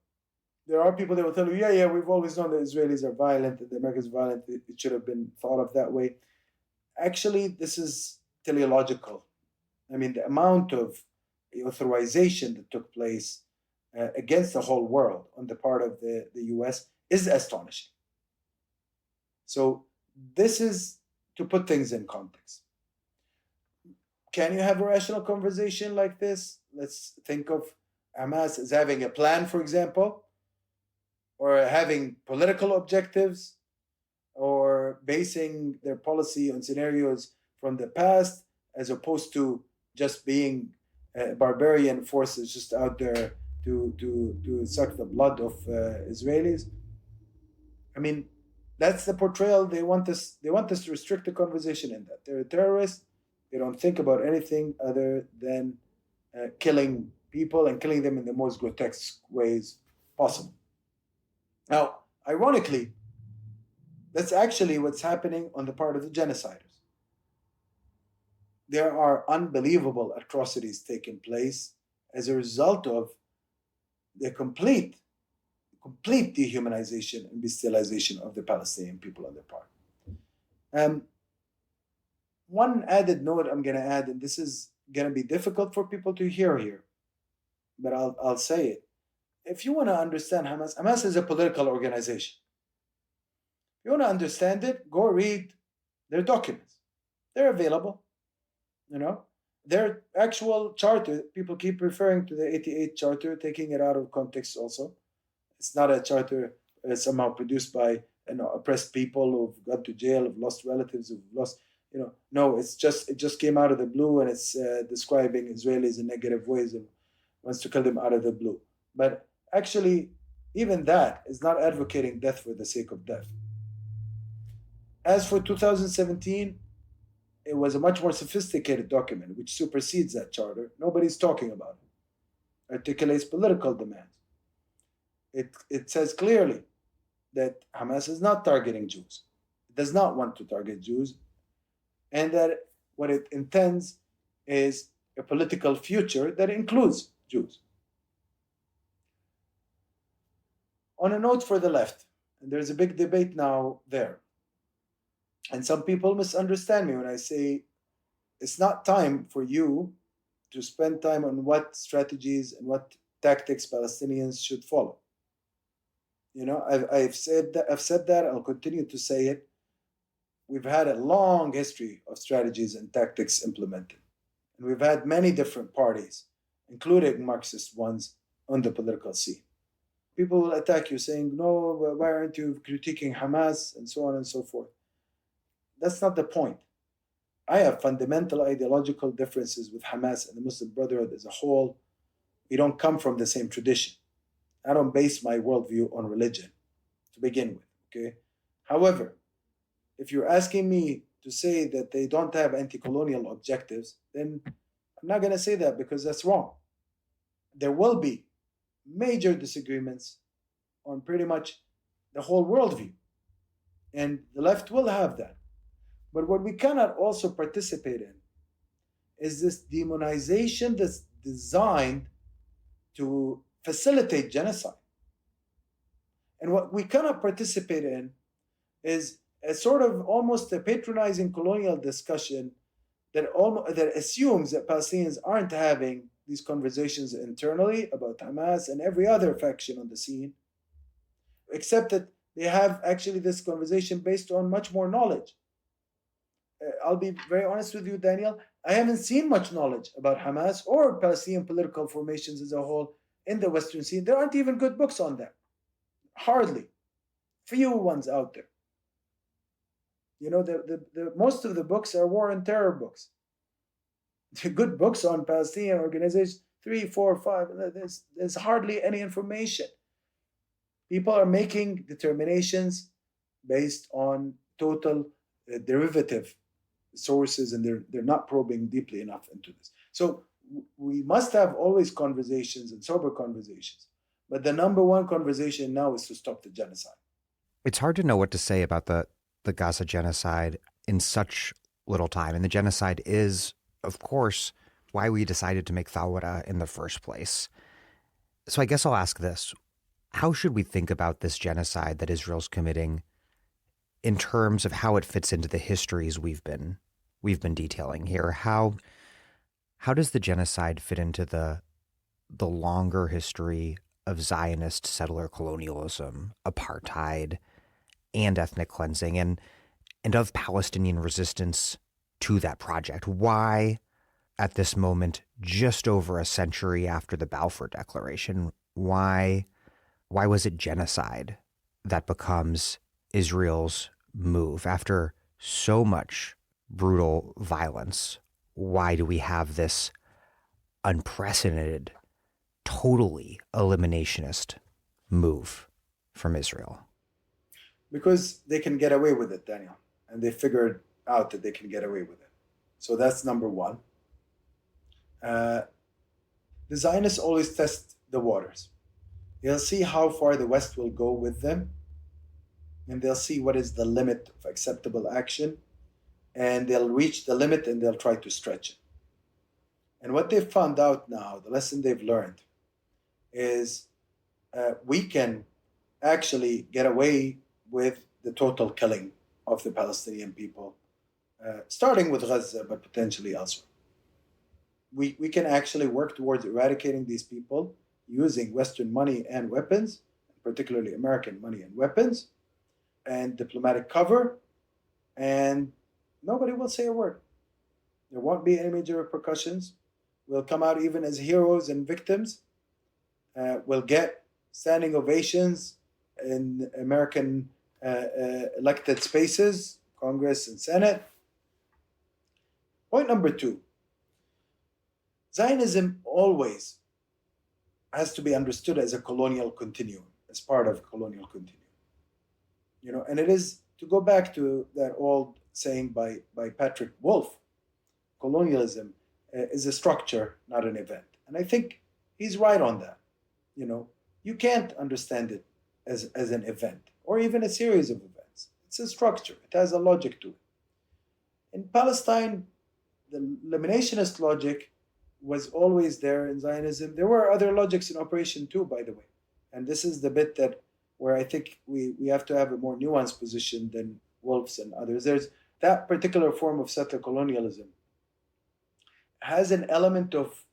There are people that will tell you, yeah, we've always known the Israelis are violent, that the Americans are violent, it should have been thought of that way. Actually, this is teleological. I mean, the amount of authorization that took place against the whole world on the part of the US is astonishing. So this is to put things in context. Can you have a rational conversation like this? Let's think of Hamas as having a plan, for example, or having political objectives, or basing their policy on scenarios from the past, as opposed to just being barbarian forces just out there to suck the blood of Israelis. I mean, that's the portrayal they want us. They want us to restrict the conversation in that they're a terrorist. They don't think about anything other than killing people and killing them in the most grotesque ways possible. Now, ironically, that's actually what's happening on the part of the genociders. There are unbelievable atrocities taking place as a result of the complete dehumanization and bestialization of the Palestinian people on their part. One added note I'm going to add, and this is going to be difficult for people to hear here, but I'll say it. If you want to understand Hamas is a political organization. If you want to understand it, go read their documents. They're available. Their actual charter, people keep referring to the 88 charter, taking it out of context also. It's not a charter somehow produced by oppressed people who've gone to jail, who've lost relatives, who've lost, no, it just came out of the blue, and it's describing Israelis in negative ways and wants to kill them out of the blue. But actually, even that is not advocating death for the sake of death. As for 2017, it was a much more sophisticated document which supersedes that charter. Nobody's talking about it. Articulates political demands. It says clearly that Hamas is not targeting Jews. It does not want to target Jews, and that what it intends is a political future that includes Jews. On a note for the left, and there's a big debate now there, and some people misunderstand me when I say it's not time for you to spend time on what strategies and what tactics Palestinians should follow. I've said that, I'll continue to say it. We've had a long history of strategies and tactics implemented. And we've had many different parties, including Marxist ones, on the political scene. People will attack you saying, no, why aren't you critiquing Hamas, and so on and so forth. That's not the point. I have fundamental ideological differences with Hamas and the Muslim Brotherhood as a whole. We don't come from the same tradition. I don't base my worldview on religion to begin with, okay? However, if you're asking me to say that they don't have anti-colonial objectives, then I'm not going to say that because that's wrong. There will be major disagreements on pretty much the whole worldview, and the left will have that. But what we cannot also participate in is this demonization that's designed to facilitate genocide. And what we cannot participate in is a sort of almost a patronizing colonial discussion that assumes that Palestinians aren't having these conversations internally about Hamas and every other faction on the scene, except that they have actually this conversation based on much more knowledge. I'll be very honest with you, Daniel. I haven't seen much knowledge about Hamas or Palestinian political formations as a whole in the Western scene. There aren't even good books on that. Hardly. Few ones out there. You know, the most of the books are war and terror books. The good books on Palestinian organizations, 3, 4, 5, there's hardly any information. People are making determinations based on total derivative sources, and they're not probing deeply enough into this. So we must have always conversations and sober conversations. But the number one conversation now is to stop the genocide. It's hard to know what to say about the Gaza genocide in such little time. And the genocide is, of course, why we decided to make Thawra in the first place. So I guess I'll ask this. How should we think about this genocide that Israel's committing in terms of how it fits into the histories we've been detailing here? How does the genocide fit into the longer history of Zionist settler colonialism, apartheid, and ethnic cleansing, and of Palestinian resistance to that project? Why, at this moment, just over a century after the Balfour Declaration, why was it genocide that becomes Israel's move after so much brutal violence? Why do we have this unprecedented, totally eliminationist move from Israel? Because they can get away with it, Daniel. And they figured out that they can get away with it. So that's number one. The Zionists always test the waters. They'll see how far the West will go with them, and they'll see what is the limit of acceptable action, and they'll reach the limit and they'll try to stretch it. And what they've found out now, the lesson they've learned, is we can actually get away with the total killing of the Palestinian people, starting with Gaza, but potentially elsewhere. We can actually work towards eradicating these people using Western money and weapons, particularly American money and weapons, and diplomatic cover, and nobody will say a word. There won't be any major repercussions. We'll come out even as heroes and victims. We'll get standing ovations in American elected spaces, Congress and Senate. Point number two, Zionism always has to be understood as a colonial continuum, as part of a colonial continuum. You know, and it is, to go back to that old saying by Patrick Wolf, colonialism is a structure, not an event. And I think he's right on that. You know, you can't understand it as an event or even a series of events. It's a structure. It has a logic to it. In Palestine, the eliminationist logic was always there in Zionism. There were other logics in operation too, by the way. And this is the bit that where I think we have to have a more nuanced position than Wolf's and others. There's that particular form of settler colonialism has an element of,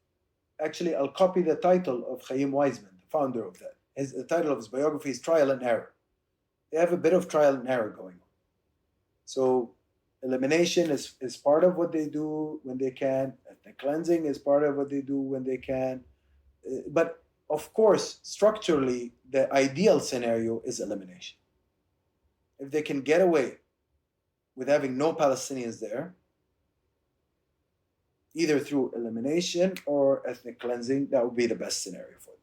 actually, I'll copy the title of Chaim Weizmann, the founder of that. The title of his biography is Trial and Error. They have a bit of trial and error going on. So elimination is part of what they do when they can. Ethnic cleansing is part of what they do when they can. But of course, structurally, the ideal scenario is elimination. If they can get away with having no Palestinians there, either through elimination or ethnic cleansing, that would be the best scenario for them.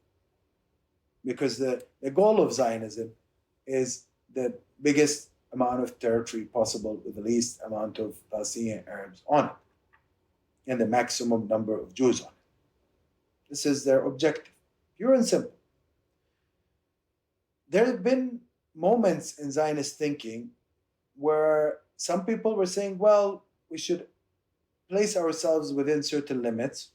because the goal of Zionism is the biggest amount of territory possible with the least amount of Palestinian Arabs on it and the maximum number of Jews on it. This is their objective, pure and simple. There have been moments in Zionist thinking where some people were saying, well, we should place ourselves within certain limits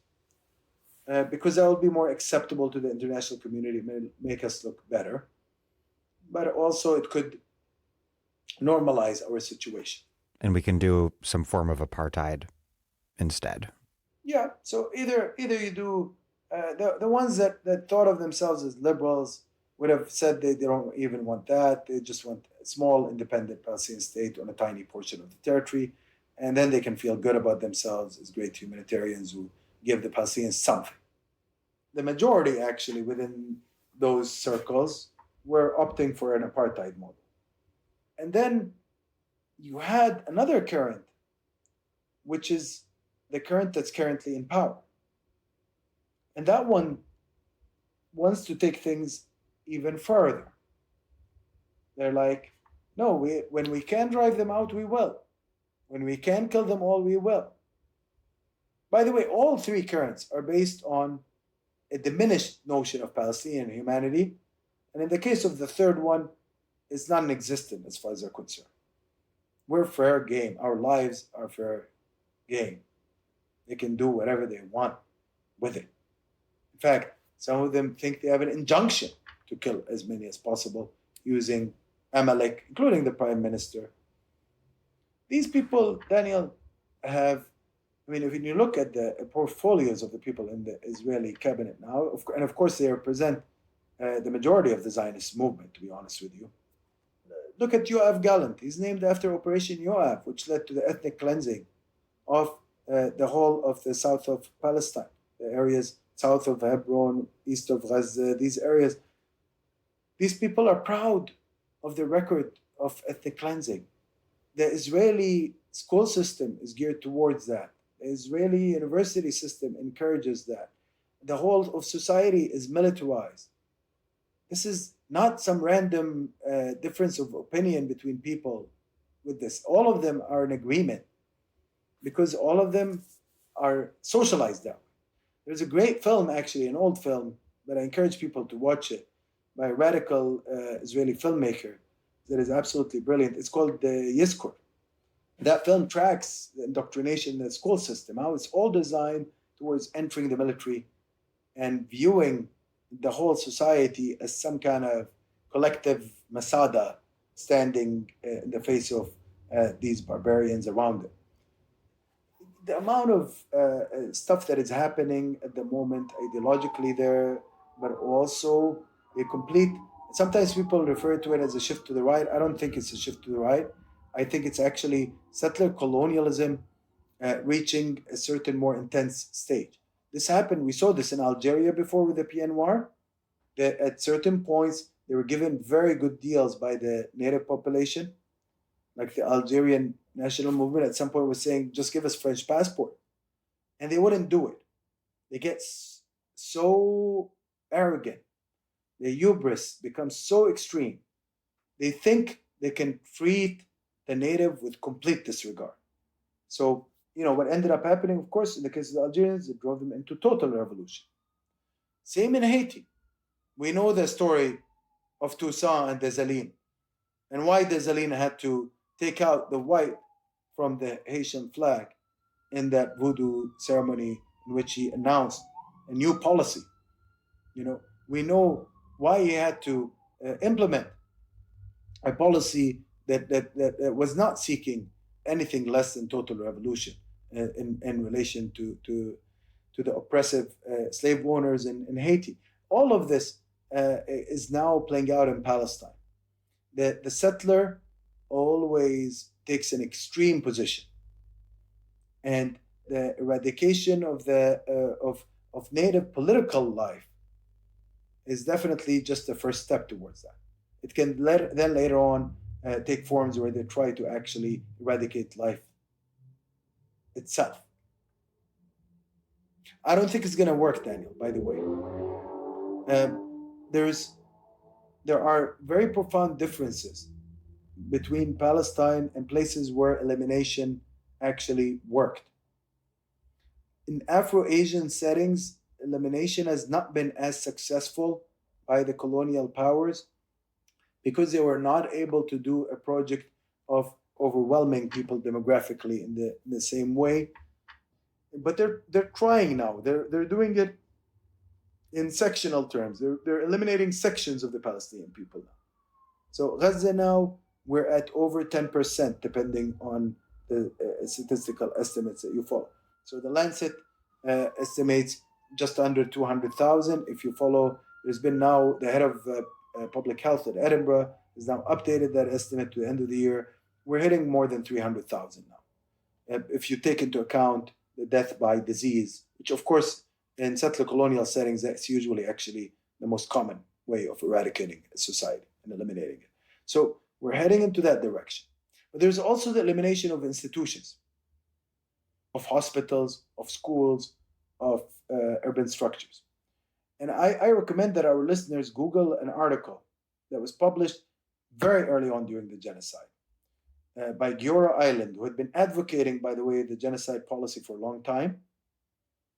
because that will be more acceptable to the international community, make us look better. But also it could normalize our situation. And we can do some form of apartheid instead. Yeah, so either you do, the ones that thought of themselves as liberals would have said they don't even want that. They just want a small independent Palestinian state on a tiny portion of the territory. And then they can feel good about themselves as great humanitarians who give the Palestinians something. The majority, actually, within those circles were opting for an apartheid model. And then you had another current, which is the current that's currently in power. And that one wants to take things even further. They're like, no, when we can drive them out, we will. When we can kill them all, we will. By the way, all three currents are based on a diminished notion of Palestinian humanity. And in the case of the third one, it's non-existent as far as they're concerned. We're fair game. Our lives are fair game. They can do whatever they want with it. In fact, some of them think they have an injunction to kill as many as possible using Amalek, including the prime minister. These people, Daniel, have, if you look at the portfolios of the people in the Israeli cabinet now, and of course they represent the majority of the Zionist movement, to be honest with you. Look at Yoav Gallant. He's named after Operation Yoav, which led to the ethnic cleansing of the whole of the south of Palestine, the areas south of Hebron, east of Gaza, these areas. These people are proud of the record of ethnic cleansing. The Israeli school system is geared towards that. The Israeli university system encourages that. The whole of society is militarized. This is not some random difference of opinion between people with this. All of them are in agreement because all of them are socialized that way. There's a great film, actually, an old film, but I encourage people to watch it, by a radical Israeli filmmaker that is absolutely brilliant. It's called Yizkor. That film tracks the indoctrination in the school system, how it's all designed towards entering the military and viewing the whole society as some kind of collective Masada standing in the face of these barbarians around it. The amount of stuff that is happening at the moment ideologically there, but also a complete, sometimes people refer to it as a shift to the right. I don't think it's a shift to the right. I think it's actually settler colonialism reaching a certain more intense stage. This happened, we saw this in Algeria before with the PNR, that at certain points they were given very good deals by the native population. Like the Algerian national movement at some point was saying, just give us French passport. And they wouldn't do it. They get so arrogant. The hubris becomes so extreme. They think they can treat the native with complete disregard. So, what ended up happening, of course, in the case of the Algerians, it drove them into total revolution. Same in Haiti. We know the story of Toussaint and Dessalines, and why Dessalines had to take out the white from the Haitian flag in that voodoo ceremony in which he announced a new policy. We know why he had to implement a policy that was not seeking anything less than total revolution in relation to the oppressive slave owners in Haiti. All of this is now playing out in Palestine. The settler always takes an extreme position, and the eradication of native political life is definitely just the first step towards that. It can then later on take forms where they try to actually eradicate life itself. I don't think it's going to work, Daniel, by the way. there are very profound differences between Palestine and places where elimination actually worked. In Afro-Asian settings, elimination has not been as successful by the colonial powers because they were not able to do a project of overwhelming people demographically in the same way. But they're trying now. They're doing it in sectional terms. They're eliminating sections of the Palestinian people now. So Gaza now, we're at over 10%, depending on the statistical estimates that you follow. So the Lancet estimates just under 200,000. If you follow, there's been now the head of public health at Edinburgh has now updated that estimate to the end of the year. We're hitting more than 300,000 now. If you take into account the death by disease, which of course in settler colonial settings, that's usually actually the most common way of eradicating a society and eliminating it. So we're heading into that direction. But there's also the elimination of institutions, of hospitals, of schools, of urban structures. And I recommend that our listeners Google an article that was published very early on during the genocide by Giora Island, who had been advocating, by the way, the genocide policy for a long time.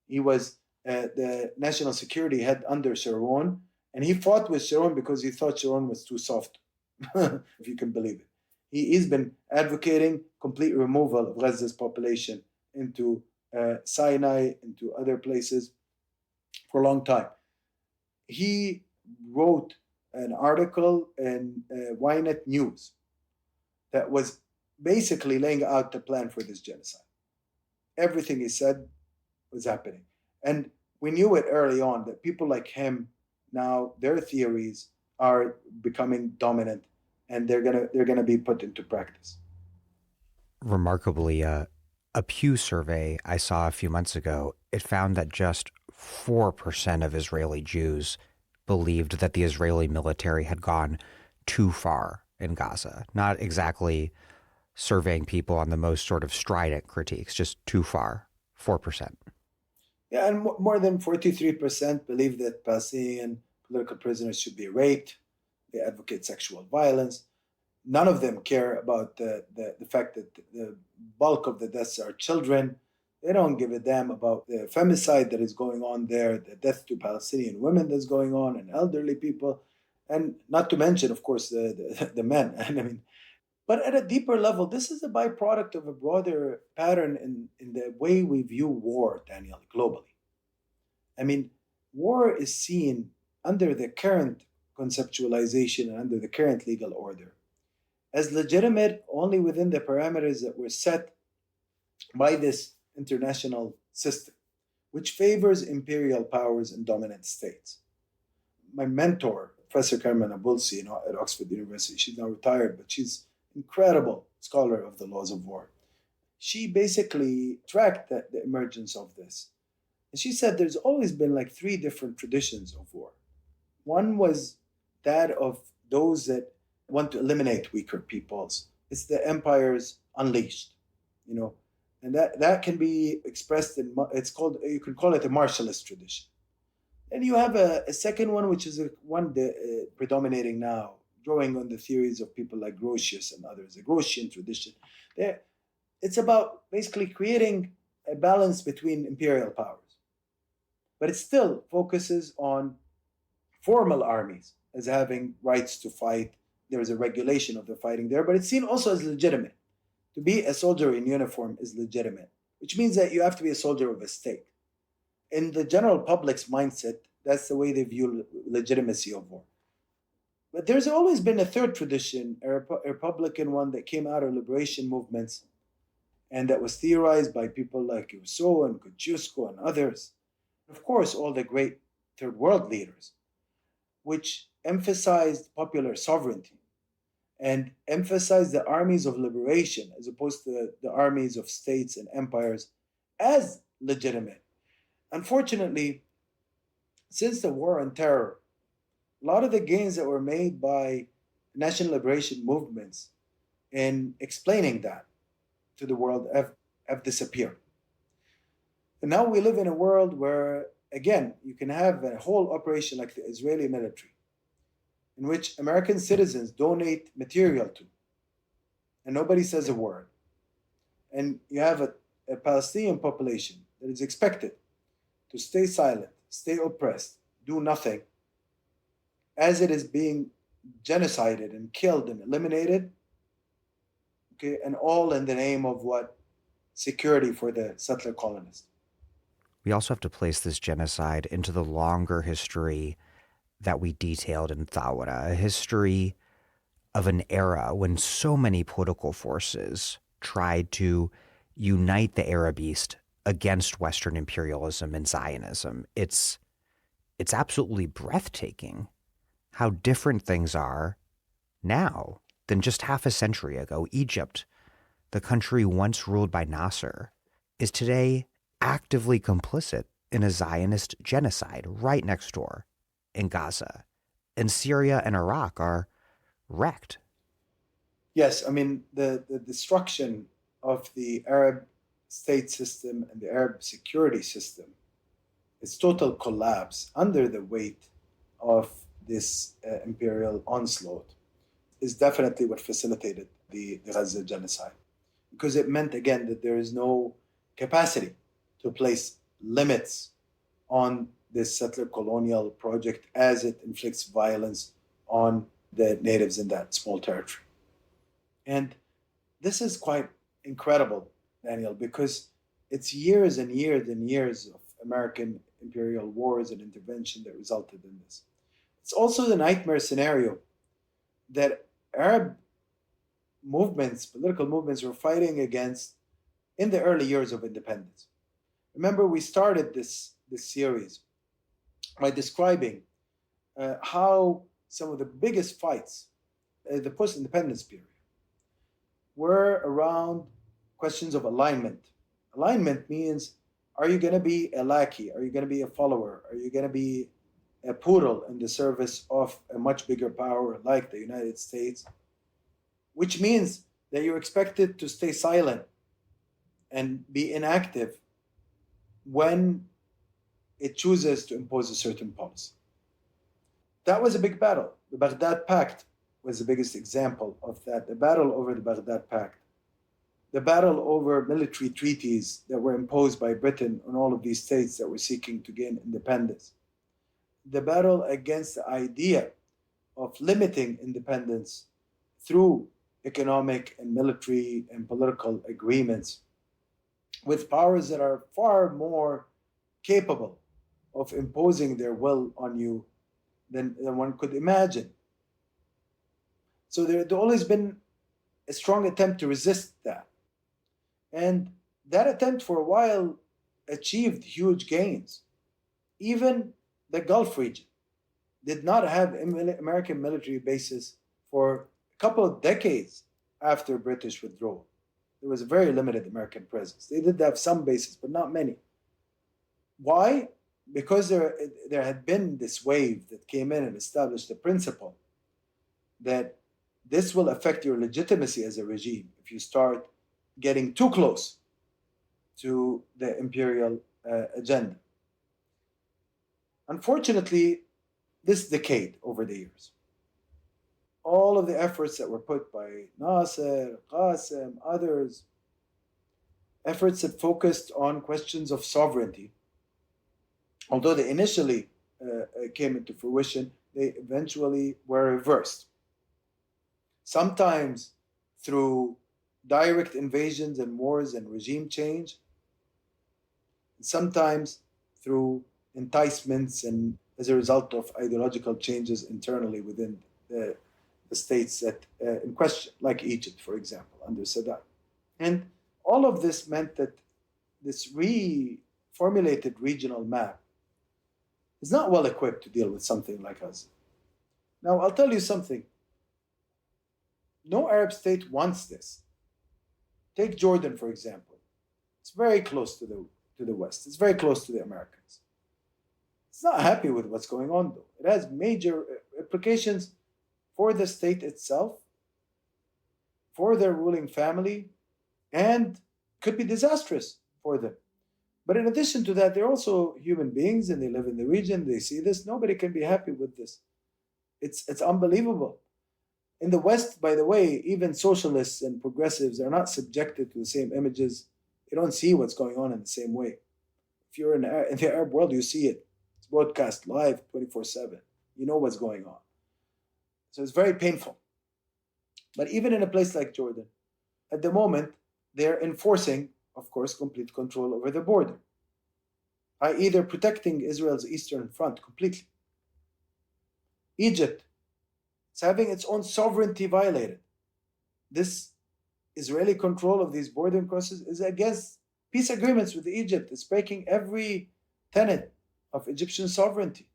He was the national security head under Sharon, and he fought with Sharon because he thought Sharon was too soft, if you can believe it. He's been advocating complete removal of Gaza's population into Sinai, into other places for a long time. He wrote an article in Ynet News that was basically laying out the plan for this genocide. Everything he said was happening. And we knew it early on that people like him, now their theories are becoming dominant and they're gonna be put into practice. Remarkably, a Pew survey I saw a few months ago, it found that just 4% of Israeli Jews believed that the Israeli military had gone too far in Gaza. Not exactly surveying people on the most sort of strident critiques, just too far, 4%. Yeah, and more than 43% believe that Palestinian political prisoners should be raped. They advocate sexual violence. None of them care about the fact that the bulk of the deaths are children. They don't give a damn about the femicide that is going on there, the death to Palestinian women that's going on, and elderly people, and not to mention, of course, the men. And I mean, but at a deeper level, this is a byproduct of a broader pattern in the way we view war, Daniel, globally. I mean, war is seen under the current conceptualization and under the current legal order as legitimate only within the parameters that were set by this international system, which favors imperial powers and dominant states. My mentor, Professor Carmen Abulsi, at Oxford University, she's now retired, but she's an incredible scholar of the laws of war. She basically tracked the emergence of this. And she said there's always been like three different traditions of war. One was that of those that want to eliminate weaker peoples. It's the empires unleashed, and that can be expressed in, you can call it a martialist tradition. And you have a second one, which is one predominating now, drawing on the theories of people like Grotius and others, the Grotian tradition. It's about basically creating a balance between imperial powers. But it still focuses on formal armies as having rights to fight. There is a regulation of the fighting there, but it's seen also as legitimate. To be a soldier in uniform is legitimate, which means that you have to be a soldier of a state. In the general public's mindset, that's the way they view legitimacy of war. But there's always been a third tradition, a Republican one that came out of liberation movements and that was theorized by people like Rousseau and Kosciuszko and others. Of course, all the great third world leaders, which emphasized popular sovereignty and emphasized the armies of liberation as opposed to the armies of states and empires as legitimate. Unfortunately, since the war on terror, a lot of the gains that were made by national liberation movements in explaining that to the world have disappeared. And now we live in a world where, again, you can have a whole operation like the Israeli military in which American citizens donate material to, and nobody says a word. And you have a Palestinian population that is expected to stay silent, stay oppressed, do nothing, as it is being genocided and killed and eliminated, okay, and all in the name of what? Security for the settler colonists. We also have to place this genocide into the longer history that we detailed in Thawra, a history of an era when so many political forces tried to unite the Arab East against Western imperialism and Zionism. It's absolutely breathtaking how different things are now than just half a century ago. Egypt, the country once ruled by Nasser, is today actively complicit in a Zionist genocide right next door in Gaza. And Syria and Iraq are wrecked. Yes, I mean, the destruction of the Arab state system and the Arab security system, its total collapse under the weight of this imperial onslaught, is definitely what facilitated the Gaza genocide. Because it meant, again, that there is no capacity to place limits on this settler colonial project as it inflicts violence on the natives in that small territory. And this is quite incredible, Daniel, because it's years and years and years of American imperial wars and intervention that resulted in this. It's also the nightmare scenario that Arab movements, political movements, were fighting against in the early years of independence. Remember, we started this series by describing how some of the biggest fights, the post-independence period, were around questions of alignment. Alignment means, are you going to be a lackey? Are you going to be a follower? Are you going to be a poodle in the service of a much bigger power like the United States? Which means that you're expected to stay silent and be inactive when it chooses to impose a certain policy. That was a big battle. The Baghdad Pact was the biggest example of that. The battle over the Baghdad Pact, the battle over military treaties that were imposed by Britain on all of these states that were seeking to gain independence, the battle against the idea of limiting independence through economic and military and political agreements with powers that are far more capable of imposing their will on you than one could imagine. So there had always been a strong attempt to resist that. And that attempt for a while achieved huge gains. Even the Gulf region did not have American military bases for a couple of decades after British withdrawal. There was a very limited American presence. They did have some bases, but not many. Why? Because there had been this wave that came in and established the principle that this will affect your legitimacy as a regime if you start getting too close to the imperial agenda. Unfortunately, this decayed over the years. All of the efforts that were put by Nasser, Qasem, others, efforts that focused on questions of sovereignty, although they initially came into fruition, they eventually were reversed. Sometimes through direct invasions and wars and regime change, and sometimes through enticements and as a result of ideological changes internally within the states that in question, like Egypt, for example, under Saddam. And all of this meant that this reformulated regional map is not well equipped to deal with something like us. Now, I'll tell you something. No Arab state wants this. Take Jordan, for example. It's very close to the West. It's very close to the Americans. It's not happy with what's going on, though. It has major implications for the state itself, for their ruling family, and could be disastrous for them. But in addition to that, they're also human beings and they live in the region. They see this. Nobody can be happy with this. It's unbelievable. In the West, by the way, even socialists and progressives are not subjected to the same images. They don't see what's going on in the same way. If you're in the Arab world, you see it. It's broadcast live 24/7. You know what's going on. So it's very painful. But even in a place like Jordan, at the moment, they're enforcing, of course, complete control over the border, i.e., they're protecting Israel's eastern front completely. Egypt is having its own sovereignty violated. This Israeli control of these border crosses is against peace agreements with Egypt. It's breaking every tenet of Egyptian sovereignty.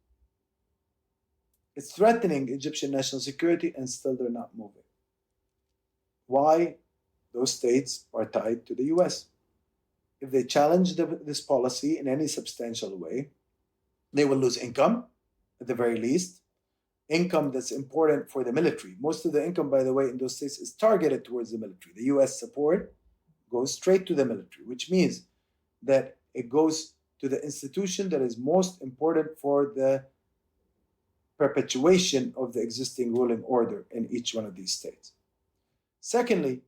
It's threatening Egyptian national security, and still they're not moving. Why? Those states are tied to the US. If they challenge this policy in any substantial way, they will lose income, at the very least, income that's important for the military. Most of the income, by the way, in those states is targeted towards the military. The US support goes straight to the military, which means that it goes to the institution that is most important for the perpetuation of the existing ruling order in each one of these states. Secondly,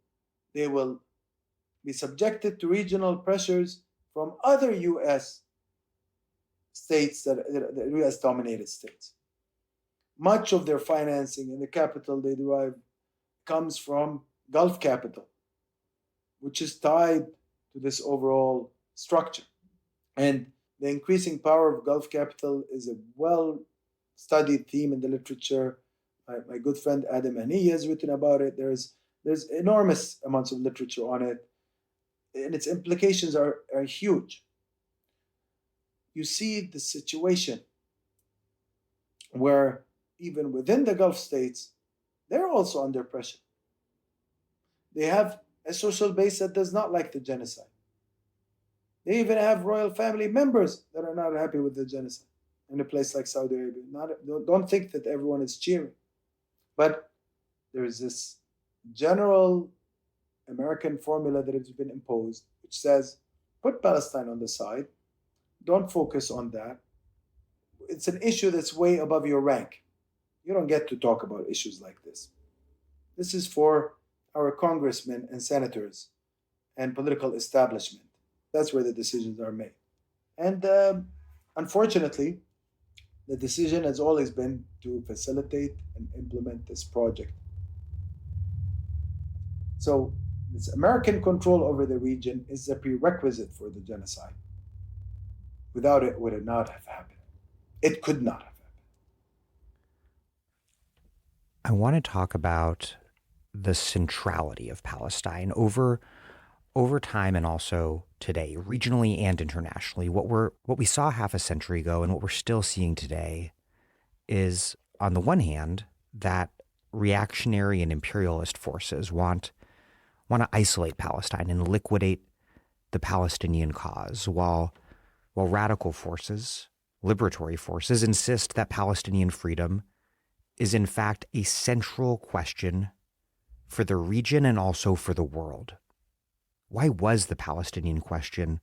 they will be subjected to regional pressures from other US states, the US dominated states. Much of their financing and the capital they derive comes from Gulf capital, which is tied to this overall structure. And the increasing power of Gulf capital is a well-studied theme in the literature. My good friend Adam Hani has written about it. There's enormous amounts of literature on it, and its implications are huge. You see the situation where even within the Gulf states, they're also under pressure. They have a social base that does not like the genocide. They even have royal family members that are not happy with the genocide in a place like Saudi Arabia. Don't think that everyone is cheering. But there's this general American formula that has been imposed, which says, put Palestine on the side, don't focus on that. It's an issue that's way above your rank. You don't get to talk about issues like this. This is for our congressmen and senators and political establishment. That's where the decisions are made. And unfortunately, the decision has always been to facilitate and implement this project. So this American control over the region is a prerequisite for the genocide. Without it, would it not have happened? It could not have happened. I want to talk about the centrality of Palestine over time and also today, regionally and internationally. What we saw half a century ago and what we're still seeing today is, on the one hand, that reactionary and imperialist forces want to isolate Palestine and liquidate the Palestinian cause, while radical forces, liberatory forces, insist that Palestinian freedom is in fact a central question for the region and also for the world. Why was the Palestinian question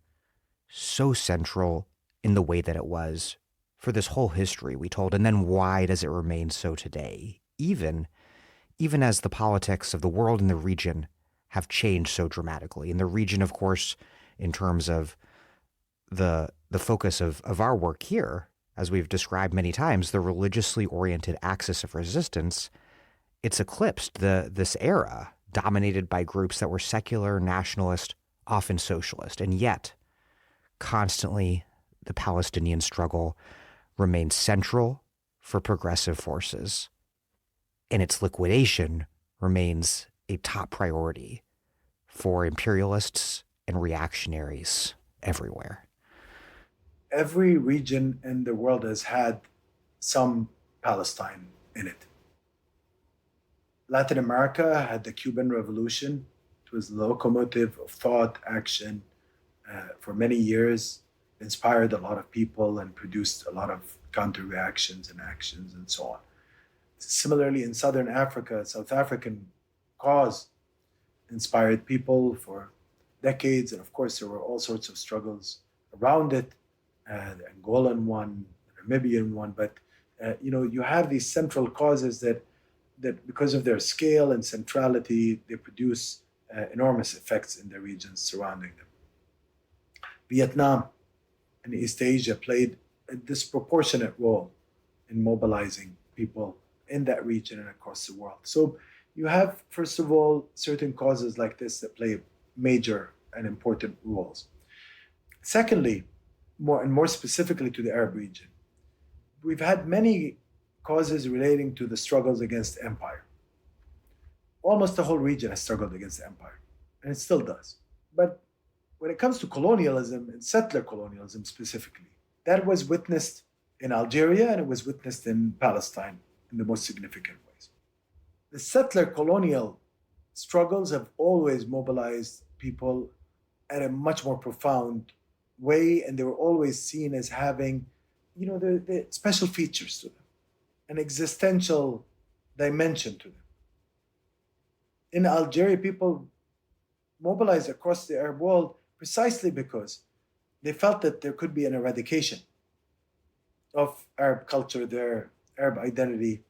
so central in the way that it was for this whole history we told? And then why does it remain so today, even as the politics of the world and the region have changed so dramatically? In the region, of course, in terms of the focus of our work here, as we've described many times, the religiously oriented axis of resistance, it's eclipsed this era dominated by groups that were secular, nationalist, often socialist. And yet, constantly, the Palestinian struggle remains central for progressive forces, and its liquidation remains a top priority for imperialists and reactionaries everywhere. Every region in the world has had some Palestine in it. Latin America had the Cuban Revolution. It was the locomotive of thought, action for many years, inspired a lot of people and produced a lot of counter reactions and actions and so on. Similarly, in Southern Africa, South African cause inspired people for decades. And of course, there were all sorts of struggles around it. The Angolan one, the Namibian one, but You have these central causes that because of their scale and centrality, they produce enormous effects in the regions surrounding them. Vietnam and East Asia played a disproportionate role in mobilizing people in that region and across the world. So you have, first of all, certain causes like this that play major and important roles. Secondly, more specifically to the Arab region, we've had many causes relating to the struggles against empire. Almost the whole region has struggled against empire, and it still does. But when it comes to colonialism and settler colonialism specifically, that was witnessed in Algeria and it was witnessed in Palestine in the most significant ways. The settler colonial struggles have always mobilized people at a much more profound way, and they were always seen as having, the special features to them, an existential dimension to them. In Algeria, people mobilized across the Arab world precisely because they felt that there could be an eradication of Arab culture, their Arab identity,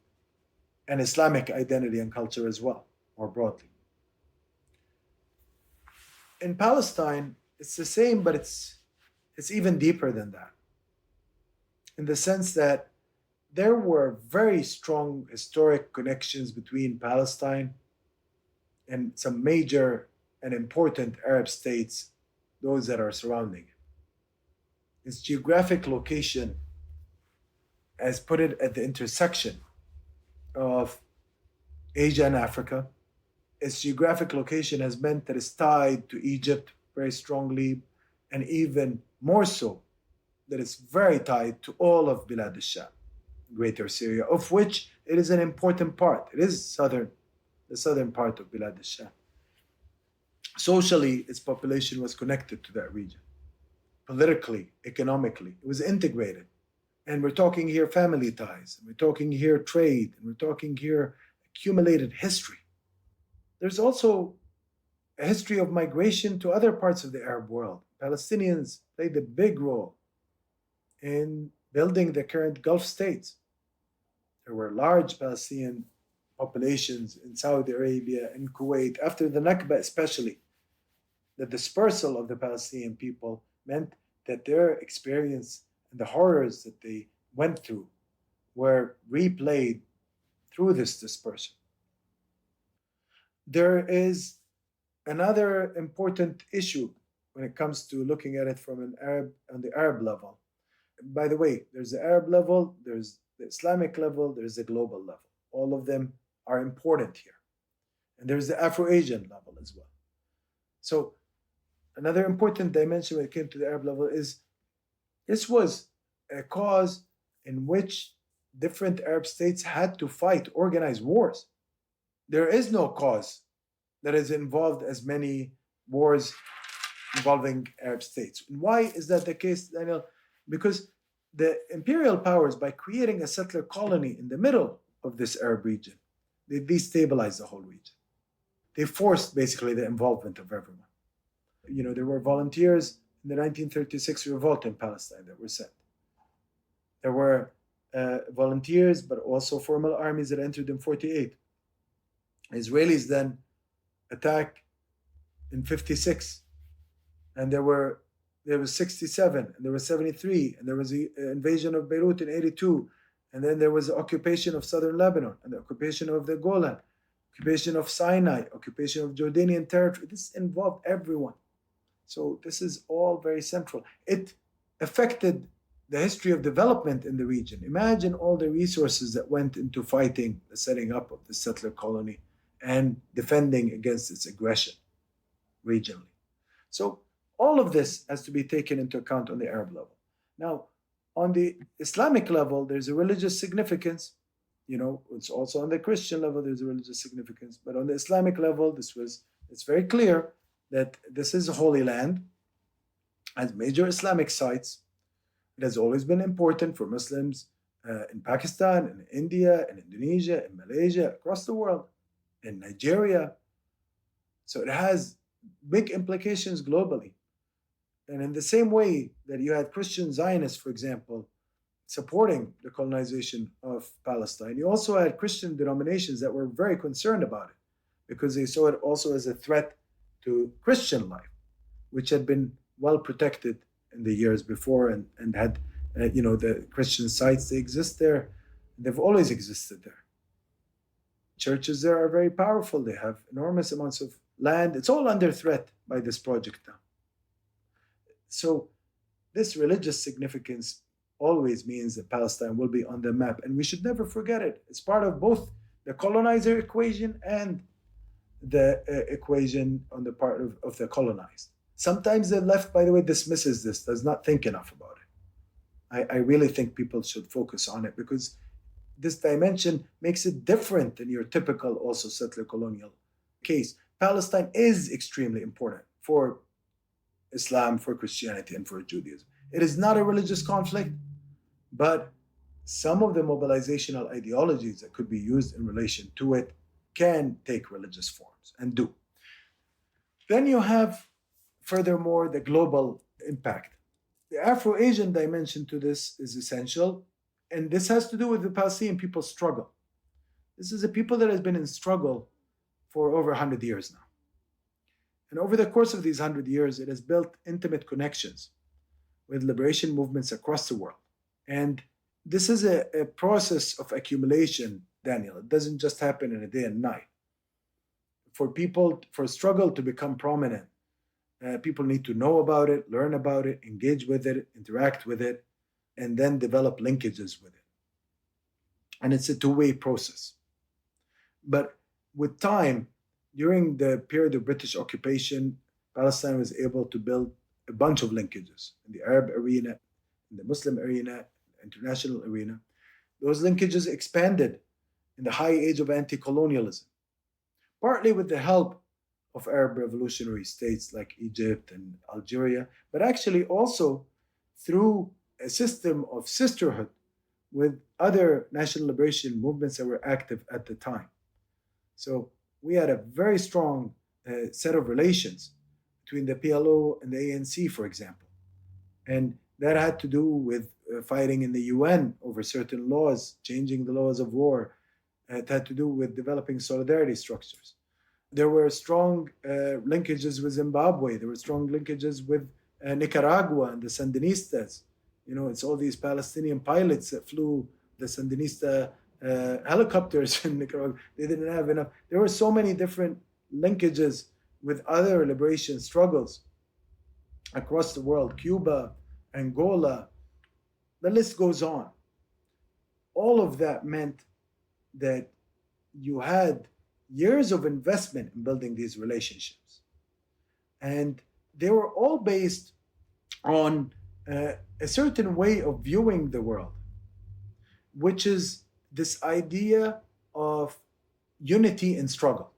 and Islamic identity and culture as well, more broadly. In Palestine, it's the same, but it's even deeper than that, in the sense that there were very strong historic connections between Palestine and some major and important Arab states, those that are surrounding it. Its geographic location has put it at the intersection of Asia and Africa. Its geographic location has meant that it's tied to Egypt very strongly, and even more so, that it's very tied to all of Bilad al-Sham, Greater Syria, of which it is an important part. It is the southern part of Bilad al-Sham. Socially, its population was connected to that region. Politically, economically, it was integrated. And we're talking here family ties, and we're talking here trade, and we're talking here accumulated history. There's also a history of migration to other parts of the Arab world. Palestinians played a big role in building the current Gulf states. There were large Palestinian populations in Saudi Arabia and Kuwait, after the Nakba especially. The dispersal of the Palestinian people meant that their experience and the horrors that they went through were replayed through this dispersion. There is another important issue when it comes to looking at it on the Arab level. By the way, there's the Arab level, there's the Islamic level, there's the global level. All of them are important here. And there's the Afro-Asian level as well. So another important dimension when it came to the Arab level is this was a cause in which different Arab states had to fight organized wars. There is no cause that has involved as many wars involving Arab states. And why is that the case, Daniel? Because the imperial powers, by creating a settler colony in the middle of this Arab region, they destabilized the whole region. They forced basically the involvement of everyone. There were volunteers in the 1936 revolt in Palestine that were sent. There were volunteers, but also formal armies that entered in 48. Israelis then attacked in 56, and there was 67, and there was 73, and there was the invasion of Beirut in 82, and then there was the occupation of southern Lebanon, and the occupation of the Golan, occupation of Sinai, occupation of Jordanian territory. This involved everyone. So this is all very central. It affected the history of development in the region. Imagine all the resources that went into fighting the setting up of the settler colony and defending against its aggression regionally. So all of this has to be taken into account on the Arab level. Now, on the Islamic level, there's a religious significance. It's also on the Christian level, there's a religious significance. But on the Islamic level, it's very clear that this is a holy land, has major Islamic sites. It has always been important for Muslims in Pakistan, in India, in Indonesia, in Malaysia, across the world, in Nigeria. So it has big implications globally. And in the same way that you had Christian Zionists, for example, supporting the colonization of Palestine. You also had Christian denominations that were very concerned about it because they saw it also as a threat to Christian life, which had been well protected in the years before and had, the Christian sites, they exist there. They've always existed there. Churches there are very powerful. They have enormous amounts of land. It's all under threat by this project now. So this religious significance always means that Palestine will be on the map, and we should never forget it. It's part of both the colonizer equation and the equation on the part of the colonized. Sometimes the left, by the way, dismisses this, does not think enough about it. I really think people should focus on it because this dimension makes it different than your typical also settler colonial case. Palestine is extremely important for Islam, for Christianity, and for Judaism. It is not a religious conflict, but some of the mobilizational ideologies that could be used in relation to it can take religious forms and do. Then you have, furthermore, the global impact. The Afro-Asian dimension to this is essential, and this has to do with the Palestinian people's struggle. This is a people that has been in struggle for over 100 years now. And over the course of these 100 years, it has built intimate connections with liberation movements across the world. And this is a process of accumulation, Daniel. It doesn't just happen in a day and night. For struggle to become prominent, people need to know about it, learn about it, engage with it, interact with it, and then develop linkages with it. And it's a two-way process. But with time, during the period of British occupation, Palestine was able to build a bunch of linkages in the Arab arena, in the Muslim arena, international arena. Those linkages expanded in the high age of anti-colonialism, partly with the help of Arab revolutionary states like Egypt and Algeria, but actually also through a system of sisterhood with other national liberation movements that were active at the time. So we had a very strong set of relations between the PLO and the ANC, for example. And that had to do with fighting in the UN over certain laws, changing the laws of war. It had to do with developing solidarity structures. There were strong linkages with Zimbabwe. There were strong linkages with Nicaragua and the Sandinistas. It's all these Palestinian pilots that flew the Sandinista helicopters in Nicaragua. They didn't have enough. There were so many different linkages with other liberation struggles across the world, Cuba, Angola, the list goes on. All of that meant that you had years of investment in building these relationships. And they were all based on a certain way of viewing the world, which is this idea of unity in struggle.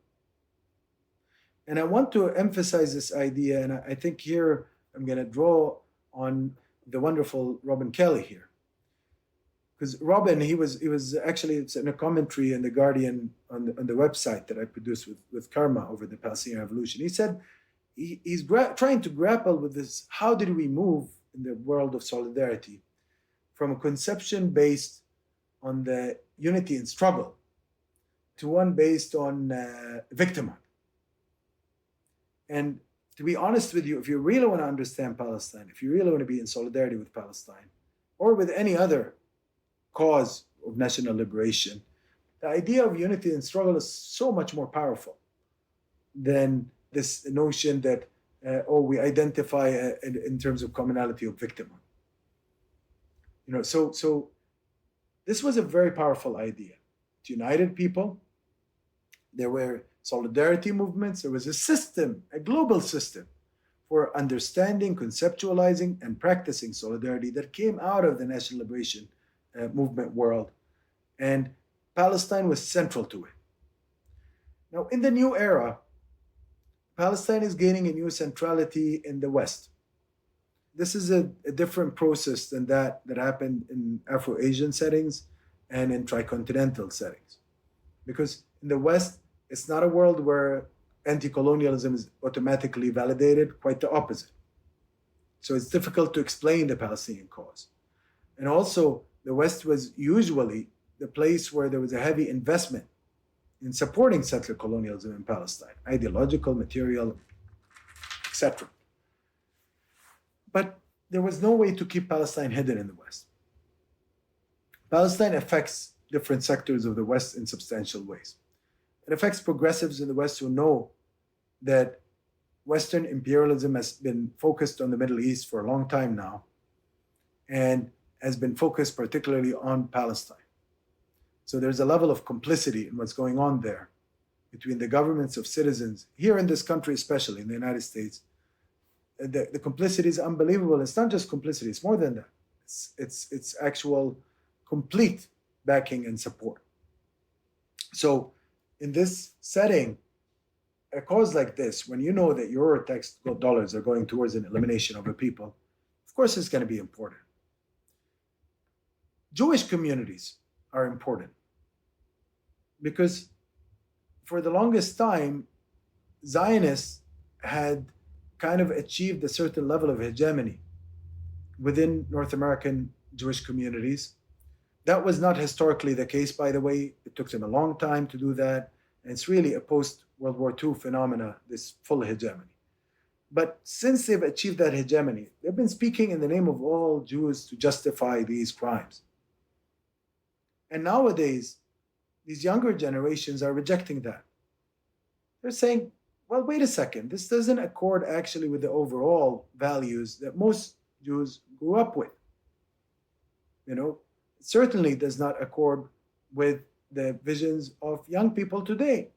And I want to emphasize this idea, and I think here I'm going to draw on the wonderful Robin Kelly here. Because Robin, he was actually, it's in a commentary in The Guardian on the website that I produced with Karma over the Palestinian Revolution. He said he's trying to grapple with this, how did we move in the world of solidarity from a conception based on the unity and struggle to one based on victimhood. And to be honest with you, if you really want to understand Palestine, if you really want to be in solidarity with Palestine, or with any other cause of national liberation, the idea of unity and struggle is so much more powerful than this notion that, we identify in terms of commonality of victimhood. So this was a very powerful idea. It united people. There were solidarity movements. There was a system, a global system for understanding, conceptualizing, and practicing solidarity that came out of the national liberation movement world. And Palestine was central to it. Now, in the new era, Palestine is gaining a new centrality in the West. This is a different process than that happened in Afro-Asian settings and in tricontinental settings. Because in the West, it's not a world where anti-colonialism is automatically validated, quite the opposite. So it's difficult to explain the Palestinian cause. And also, the West was usually the place where there was a heavy investment in supporting settler colonialism in Palestine, ideological, material, etc. But there was no way to keep Palestine hidden in the West. Palestine affects different sectors of the West in substantial ways. It affects progressives in the West who know that Western imperialism has been focused on the Middle East for a long time now and has been focused particularly on Palestine. So there's a level of complicity in what's going on there between the governments of citizens, here in this country especially, in the United States. The complicity is unbelievable. It's not just complicity, it's more than that. It's actual complete backing and support. So in this setting, a cause like this, when you know that your tax dollars are going towards an elimination of a people, of course it's going to be important. Jewish communities are important because for the longest time, Zionists had kind of achieved a certain level of hegemony within North American Jewish communities. That was not historically the case, by the way. It took them a long time to do that. And it's really a post-World War II phenomena, this full hegemony. But since they've achieved that hegemony, they've been speaking in the name of all Jews to justify these crimes. And nowadays, these younger generations are rejecting that. They're saying, well, wait a second, this doesn't accord actually with the overall values that most Jews grew up with. You know, it certainly does not accord with the visions of young people today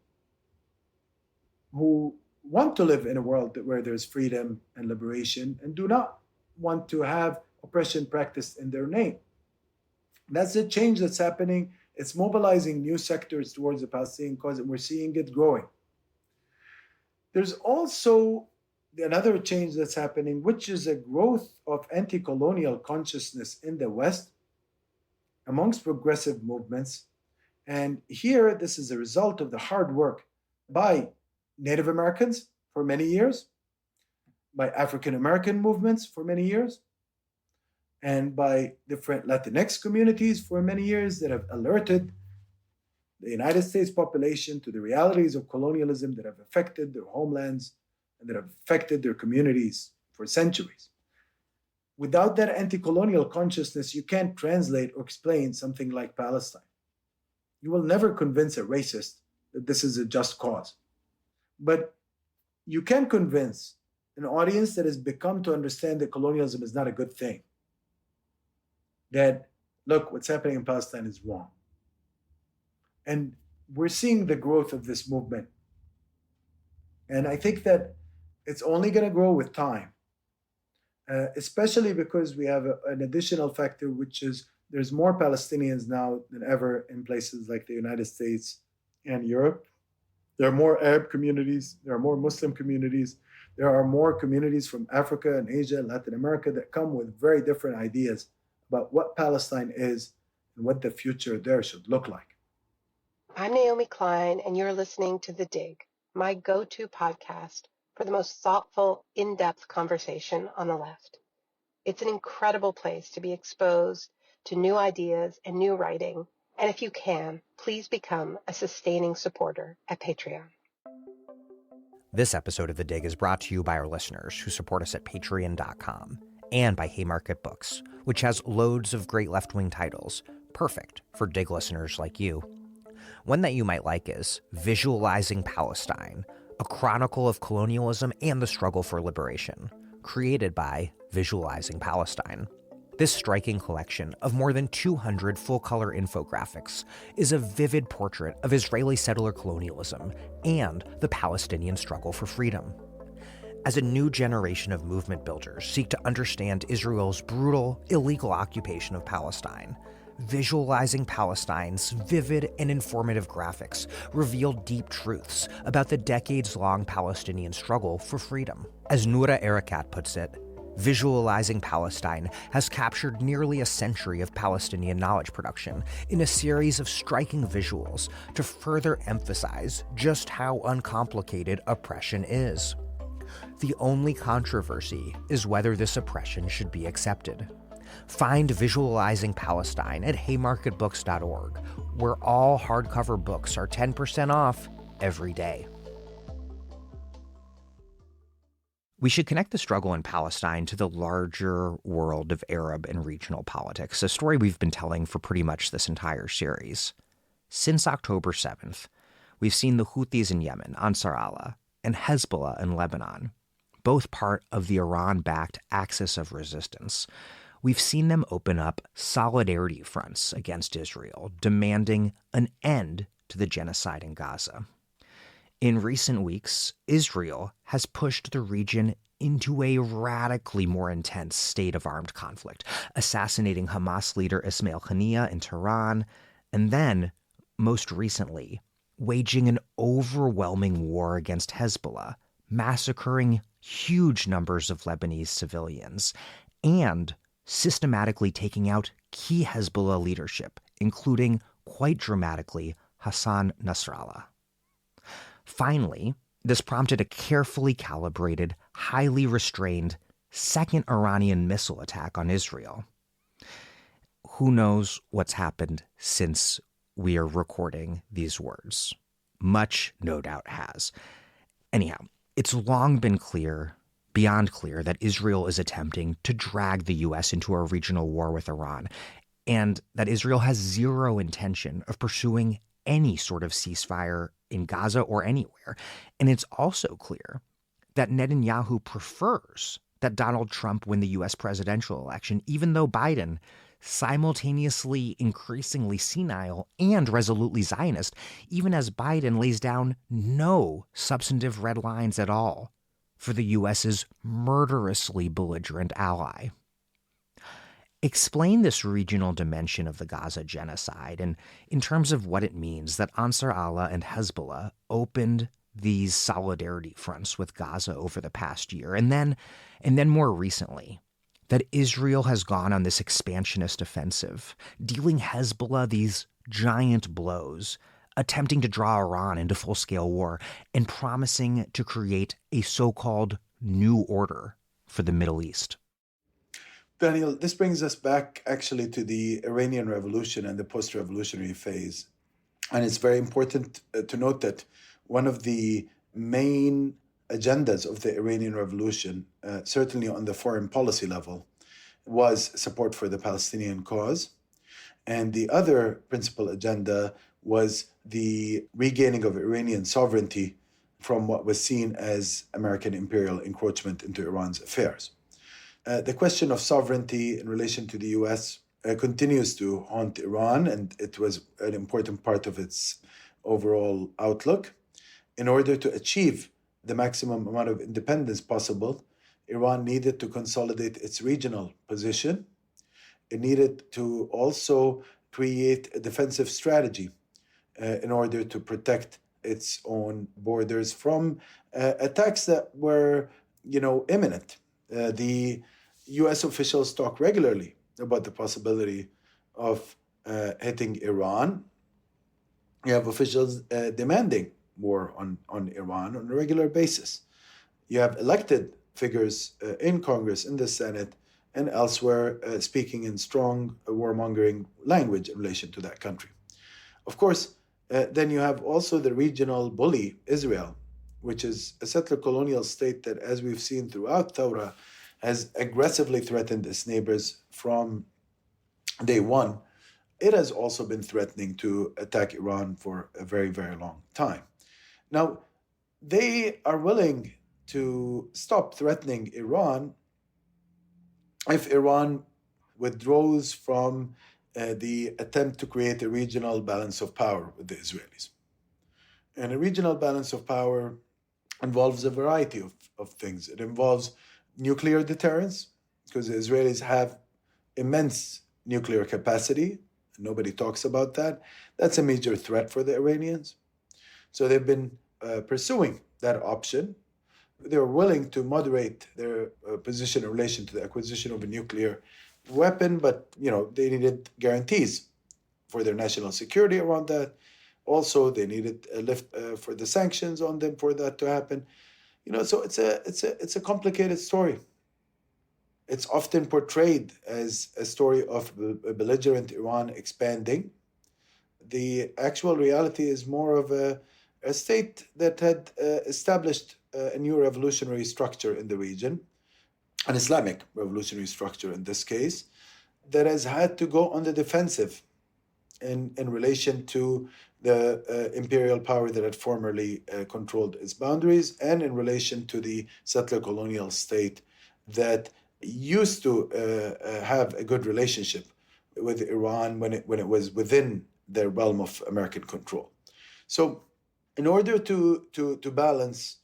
who want to live in a world where there's freedom and liberation and do not want to have oppression practiced in their name. That's the change that's happening. It's mobilizing new sectors towards the Palestinian cause, and we're seeing it growing. There's also another change that's happening, which is a growth of anti-colonial consciousness in the West amongst progressive movements. And here, this is a result of the hard work by Native Americans for many years, by African American movements for many years, and by different Latinx communities for many years that have alerted the United States population to the realities of colonialism that have affected their homelands and that have affected their communities for centuries. Without that anti-colonial consciousness, you can't translate or explain something like Palestine. You will never convince a racist that this is a just cause. But you can convince an audience that has become to understand that colonialism is not a good thing. That, look, what's happening in Palestine is wrong. And we're seeing the growth of this movement. And I think that it's only going to grow with time, especially because we have an additional factor, which is there's more Palestinians now than ever in places like the United States and Europe. There are more Arab communities. There are more Muslim communities. There are more communities from Africa and Asia and Latin America that come with very different ideas about what Palestine is and what the future there should look like. I'm Naomi Klein, and you're listening to The Dig, my go-to podcast for the most thoughtful, in-depth conversation on the left. It's an incredible place to be exposed to new ideas and new writing, and if you can, please become a sustaining supporter at Patreon. This episode of The Dig is brought to you by our listeners who support us at patreon.com and by Haymarket Books, which has loads of great left-wing titles, perfect for Dig listeners like you. One that you might like is Visualizing Palestine, a chronicle of colonialism and the struggle for liberation, created by Visualizing Palestine. This striking collection of more than 200 full-color infographics is a vivid portrait of Israeli settler colonialism and the Palestinian struggle for freedom. As a new generation of movement builders seek to understand Israel's brutal, illegal occupation of Palestine, Visualizing Palestine's vivid and informative graphics reveal deep truths about the decades-long Palestinian struggle for freedom. As Noura Erakat puts it, Visualizing Palestine has captured nearly a century of Palestinian knowledge production in a series of striking visuals to further emphasize just how uncomplicated oppression is. The only controversy is whether this oppression should be accepted. Find Visualizing Palestine at haymarketbooks.org, where all hardcover books are 10% off every day. We should connect the struggle in Palestine to the larger world of Arab and regional politics, a story we've been telling for pretty much this entire series. Since October 7th, we've seen the Houthis in Yemen, Ansar Allah, and Hezbollah in Lebanon, both part of the Iran-backed axis of resistance. We've seen them open up solidarity fronts against Israel, demanding an end to the genocide in Gaza. In recent weeks, Israel has pushed the region into a radically more intense state of armed conflict, assassinating Hamas leader Ismail Haniyeh in Tehran, and then, most recently, waging an overwhelming war against Hezbollah, massacring huge numbers of Lebanese civilians, and systematically taking out key Hezbollah leadership, including, quite dramatically, Hassan Nasrallah. Finally, this prompted a carefully calibrated, highly restrained second Iranian missile attack on Israel. Who knows what's happened since we are recording these words? Much, no doubt, has. Anyhow, it's long been clear, beyond clear, that Israel is attempting to drag the U.S. into a regional war with Iran, and that Israel has zero intention of pursuing any sort of ceasefire in Gaza or anywhere. And it's also clear that Netanyahu prefers that Donald Trump win the U.S. presidential election, even though Biden, simultaneously increasingly senile and resolutely Zionist, even as Biden lays down no substantive red lines at all for the U.S.'s murderously belligerent ally. Explain this regional dimension of the Gaza genocide and in terms of what it means that Ansar Allah and Hezbollah opened these solidarity fronts with Gaza over the past year, and then more recently, that Israel has gone on this expansionist offensive, dealing Hezbollah these giant blows, attempting to draw Iran into full-scale war, and promising to create a so-called new order for the Middle East. Daniel, this brings us back actually to the Iranian Revolution and the post-revolutionary phase. And it's very important to note that one of the main agendas of the Iranian Revolution, certainly on the foreign policy level, was support for the Palestinian cause. And the other principal agenda was the regaining of Iranian sovereignty from what was seen as American imperial encroachment into Iran's affairs. The question of sovereignty in relation to the U.S. Continues to haunt Iran, and it was an important part of its overall outlook. In order to achieve the maximum amount of independence possible, Iran needed to consolidate its regional position. It needed to also create a defensive strategy in order to protect its own borders from attacks that were, imminent. The U.S. officials talk regularly about the possibility of hitting Iran. You have officials demanding war on Iran on a regular basis. You have elected figures in Congress, in the Senate, and elsewhere speaking in strong warmongering language in relation to that country. Of course, then you have also the regional bully, Israel, which is a settler colonial state that, as we've seen throughout Thawra, has aggressively threatened its neighbors from day one. It has also been threatening to attack Iran for a very, very long time. Now, they are willing to stop threatening Iran if Iran withdraws from the attempt to create a regional balance of power with the Israelis. And a regional balance of power involves a variety of things. It involves nuclear deterrence, because the Israelis have immense nuclear capacity. Nobody talks about that. That's a major threat for the Iranians. So they've been pursuing that option. They're willing to moderate their position in relation to the acquisition of a nuclear weapon, but they needed guarantees for their national security around that. Also, they needed a lift for the sanctions on them for that to happen. So it's a complicated story. It's often portrayed as a story of a belligerent Iran expanding. The actual reality is more of a state that had established a new revolutionary structure in the region, an Islamic revolutionary structure in this case, that has had to go on the defensive in relation to the imperial power that had formerly controlled its boundaries, and in relation to the settler colonial state that used to have a good relationship with Iran when it was within their realm of American control. So in order to balance,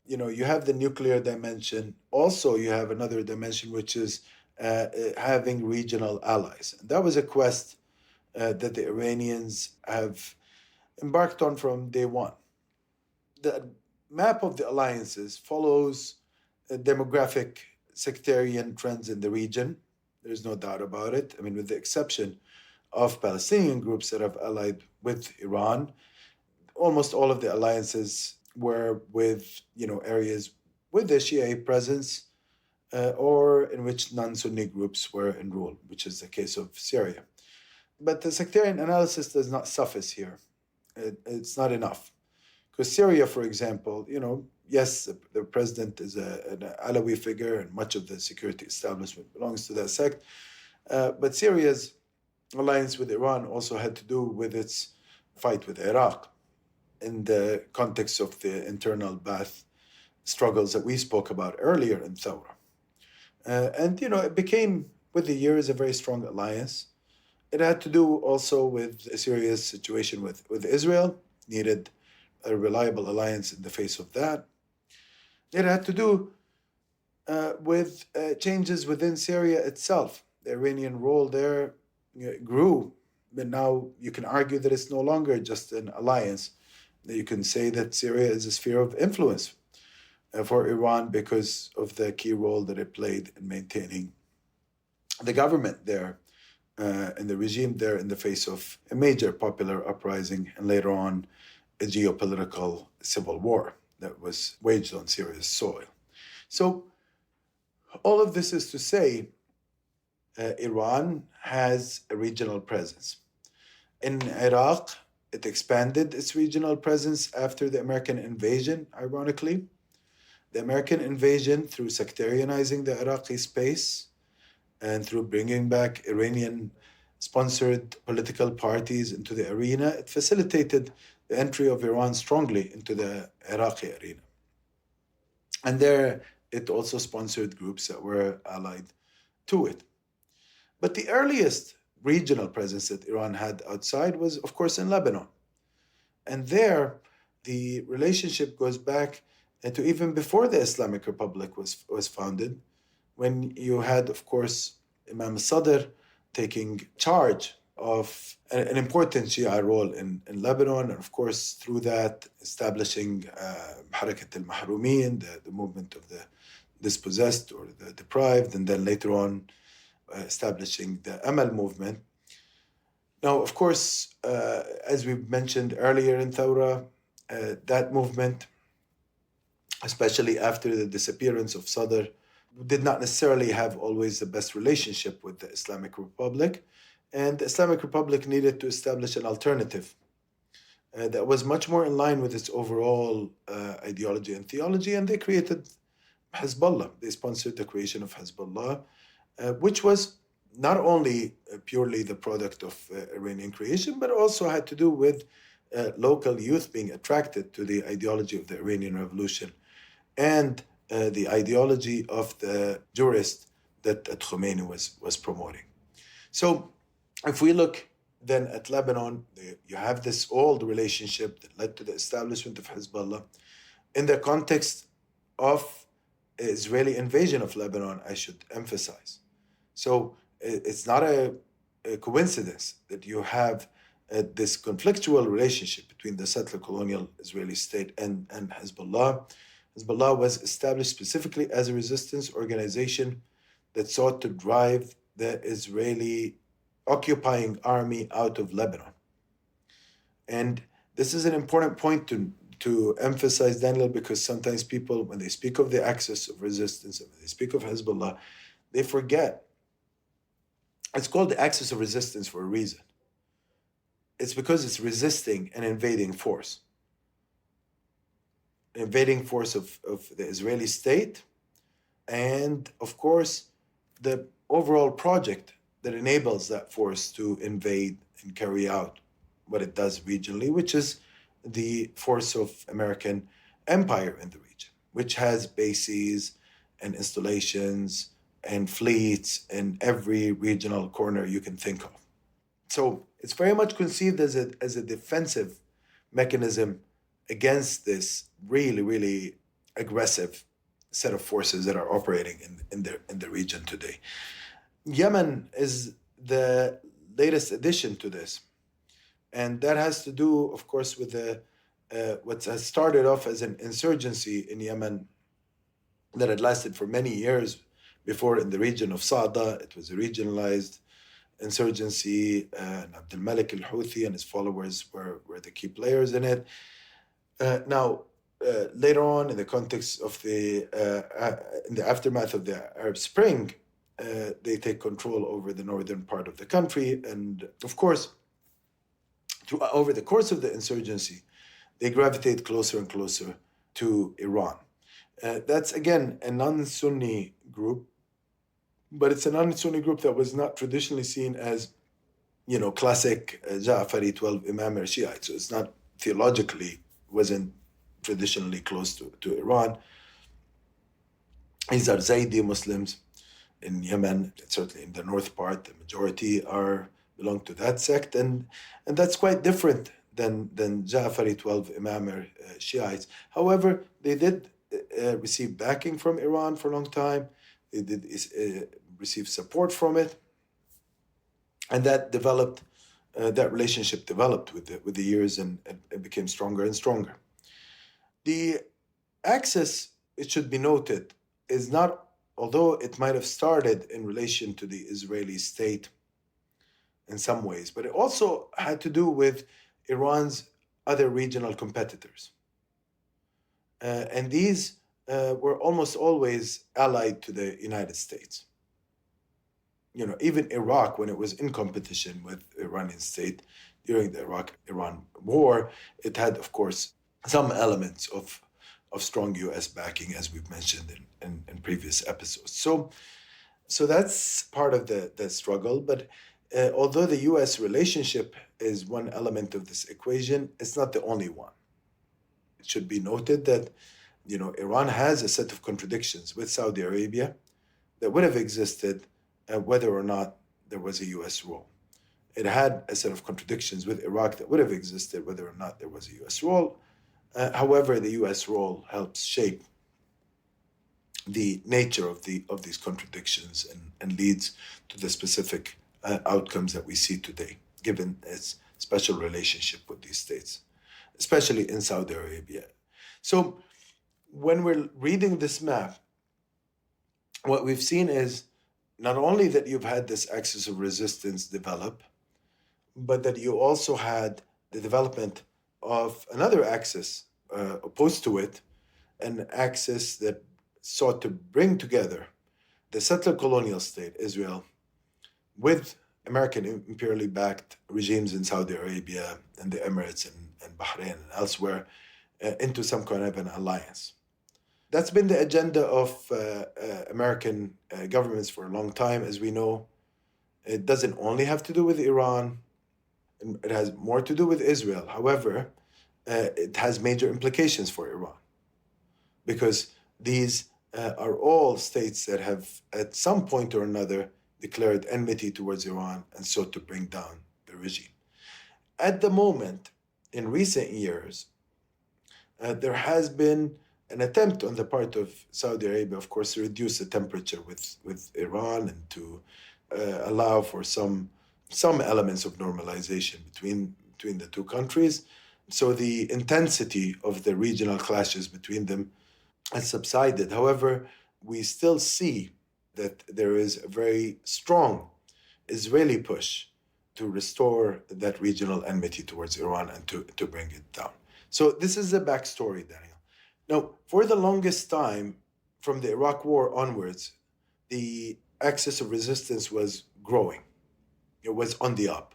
you have the nuclear dimension. Also, you have another dimension, which is having regional allies. And that was a quest that the Iranians have embarked on from day one. The map of the alliances follows demographic sectarian trends in the region. There's no doubt about it. I mean, with the exception of Palestinian groups that have allied with Iran, almost all of the alliances were with, areas with a Shia presence or in which non-Sunni groups were enrolled, which is the case of Syria. But the sectarian analysis does not suffice here. It's not enough. Because Syria, for example, yes, the president is an Alawi figure and much of the security establishment belongs to that sect. But Syria's alliance with Iran also had to do with its fight with Iraq in the context of the internal Ba'ath struggles that we spoke about earlier in Thawra. And it became, with the years, a very strong alliance. It had to do also with Syria's situation with Israel, needed a reliable alliance in the face of that. It had to do with changes within Syria itself. The Iranian role there grew, but now you can argue that it's no longer just an alliance. You can say that Syria is a sphere of influence for Iran because of the key role that it played in maintaining the government there and the regime there in the face of a major popular uprising and later on a geopolitical civil war that was waged on Syria's soil. So all of this is to say Iran has a regional presence. In Iraq, it expanded its regional presence after the American invasion, ironically. The American invasion, through sectarianizing the Iraqi space and through bringing back Iranian-sponsored political parties into the arena, it facilitated the entry of Iran strongly into the Iraqi arena. And there, it also sponsored groups that were allied to it. But the earliest regional presence that Iran had outside was, of course, in Lebanon. And there, the relationship goes back to even before the Islamic Republic was founded, when you had, of course, Imam Sadr taking charge of an important Shia role in Lebanon, and of course, through that, establishing Harakat al-Mahrumeen, the movement of the dispossessed or the deprived, and then later on establishing the Amal movement. Now, of course, as we mentioned earlier in Thawra, that movement, especially after the disappearance of Sadr, did not necessarily have always the best relationship with the Islamic Republic. And the Islamic Republic needed to establish an alternative that was much more in line with its overall ideology and theology. And they created Hezbollah. They sponsored the creation of Hezbollah, which was not only purely the product of Iranian creation, but also had to do with local youth being attracted to the ideology of the Iranian Revolution and the ideology of the jurist that Khomeini was promoting. So if we look then at Lebanon, you have this old relationship that led to the establishment of Hezbollah in the context of Israeli invasion of Lebanon, I should emphasize. So it's not a coincidence that you have this conflictual relationship between the settler colonial Israeli state and Hezbollah. Hezbollah was established specifically as a resistance organization that sought to drive the Israeli occupying army out of Lebanon. And this is an important point to emphasize, Daniel, because sometimes people, when they speak of the axis of resistance, and when they speak of Hezbollah, they forget. It's called the axis of resistance for a reason. It's because it's resisting an invading force. An invading force of the Israeli state, and of course, the overall project that enables that force to invade and carry out what it does regionally, which is the force of American empire in the region, which has bases and installations and fleets in every regional corner you can think of. So it's very much conceived as a defensive mechanism against this really, really aggressive set of forces that are operating in the region today. Yemen is the latest addition to this. And that has to do, of course, with what has started off as an insurgency in Yemen that had lasted for many years before in the region of Sa'da. It was a regionalized insurgency, and Abdel Malik al-Houthi and his followers were the key players in it. Now, later on, in the context of in the aftermath of the Arab Spring, they take control over the northern part of the country. And of course, over the course of the insurgency, they gravitate closer and closer to Iran. That's, again, a non-Sunni group, but it's a non-Sunni group that was not traditionally seen as, classic Ja'fari 12 Imam or Shiite. So it's not theologically, wasn't traditionally close to Iran. These are Zaydi Muslims in Yemen, certainly in the north part. The majority belong to that sect, and that's quite different than Ja'fari 12 Imam or Shiites. However, they did receive backing from Iran for a long time. They did receive support from it, and that developed. That relationship developed with the years, and it became stronger and stronger. The axis, it should be noted, is not, although it might have started in relation to the Israeli state in some ways, but it also had to do with Iran's other regional competitors. And these were almost always allied to the United States. Even Iraq, when it was in competition with the Iranian state during the Iraq-Iran war, it had, of course, some elements of strong U.S. backing, as we've mentioned in previous episodes. So that's part of the struggle. But although the U.S. relationship is one element of this equation, it's not the only one. It should be noted that, Iran has a set of contradictions with Saudi Arabia that would have existed whether or not there was a U.S. role. It had a set of contradictions with Iraq that would have existed whether or not there was a U.S. role. However, the U.S. role helps shape the nature of these contradictions and leads to the specific outcomes that we see today, given its special relationship with these states, especially in Saudi Arabia. So when we're reading this map, what we've seen is not only that you've had this axis of resistance develop, but that you also had the development of another axis opposed to it, an axis that sought to bring together the settler colonial state, Israel, with American imperially backed regimes in Saudi Arabia and the Emirates and Bahrain and elsewhere into some kind of an alliance. That's been the agenda of American governments for a long time, as we know. It doesn't only have to do with Iran. It has more to do with Israel. However, it has major implications for Iran, because these are all states that have, at some point or another, declared enmity towards Iran and sought to bring down the regime. At the moment, in recent years, there has been an attempt on the part of Saudi Arabia, of course, to reduce the temperature with Iran and to allow for some elements of normalization between the two countries. So the intensity of the regional clashes between them has subsided. However, we still see that there is a very strong Israeli push to restore that regional enmity towards Iran and to bring it down. So this is the backstory, Daniel. Now, for the longest time, from the Iraq War onwards, the axis of resistance was growing. It was on the up.